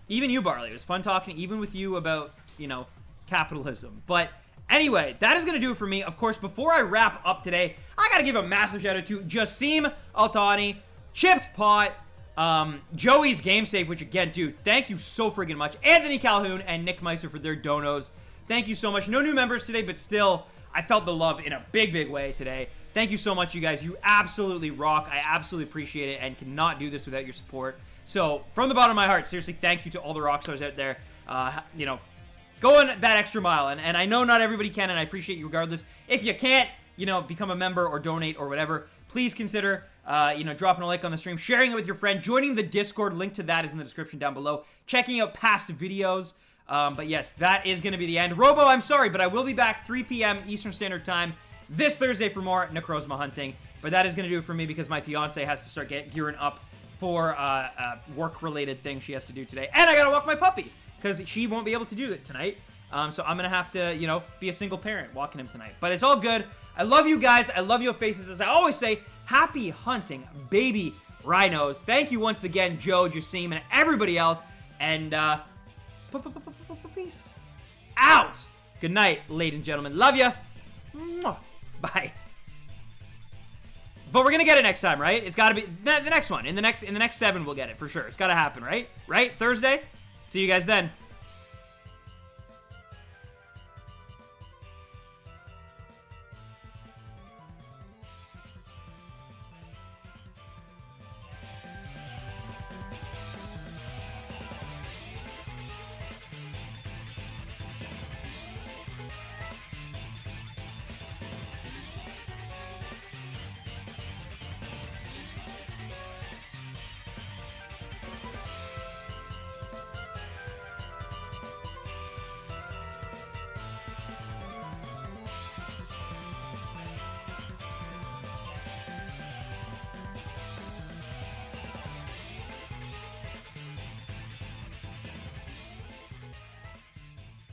Even you, Barley. It was fun talking even with you about, you know, capitalism. But anyway, that is going to do it for me. Of course, before I wrap up today, I got to give a massive shout out to Jassim Altani, Chipped Pot, Joey's Game Safe, which again, dude, thank you so friggin' much. Anthony Calhoun and Nick Meister for their donos. Thank you so much. No new members today, but still, I felt the love in a big, big way today. Thank you so much, you guys. You absolutely rock. I absolutely appreciate it and cannot do this without your support. So, from the bottom of my heart, seriously, thank you to all the rock stars out there. You know, going that extra mile. And I know not everybody can, and I appreciate you regardless. If you can't, you know, become a member or donate or whatever, please consider, you know, dropping a like on the stream, sharing it with your friend, joining the Discord. Link to that is in the description down below. Checking out past videos. But yes, that is going to be the end. Robo, I'm sorry, but I will be back 3 p.m. Eastern Standard Time this Thursday for more NECROZMA hunting. But that is going to do it for me because my fiance has to start gearing up for work-related thing she has to do today. And I got to walk my puppy because she won't be able to do it tonight. So I'm going to have to, you know, be a single parent walking him tonight. But it's all good. I love you guys. I love your faces. As I always say, happy hunting, baby rhinos. Thank you once again, Joe, Jassim, and everybody else. And, peace out. Good night, ladies and gentlemen. Love ya. Bye. But we're gonna get it next time, right? It's gotta be the next one. In the next 7, we'll get it for sure. It's gotta happen, right? Right? Thursday? See you guys then.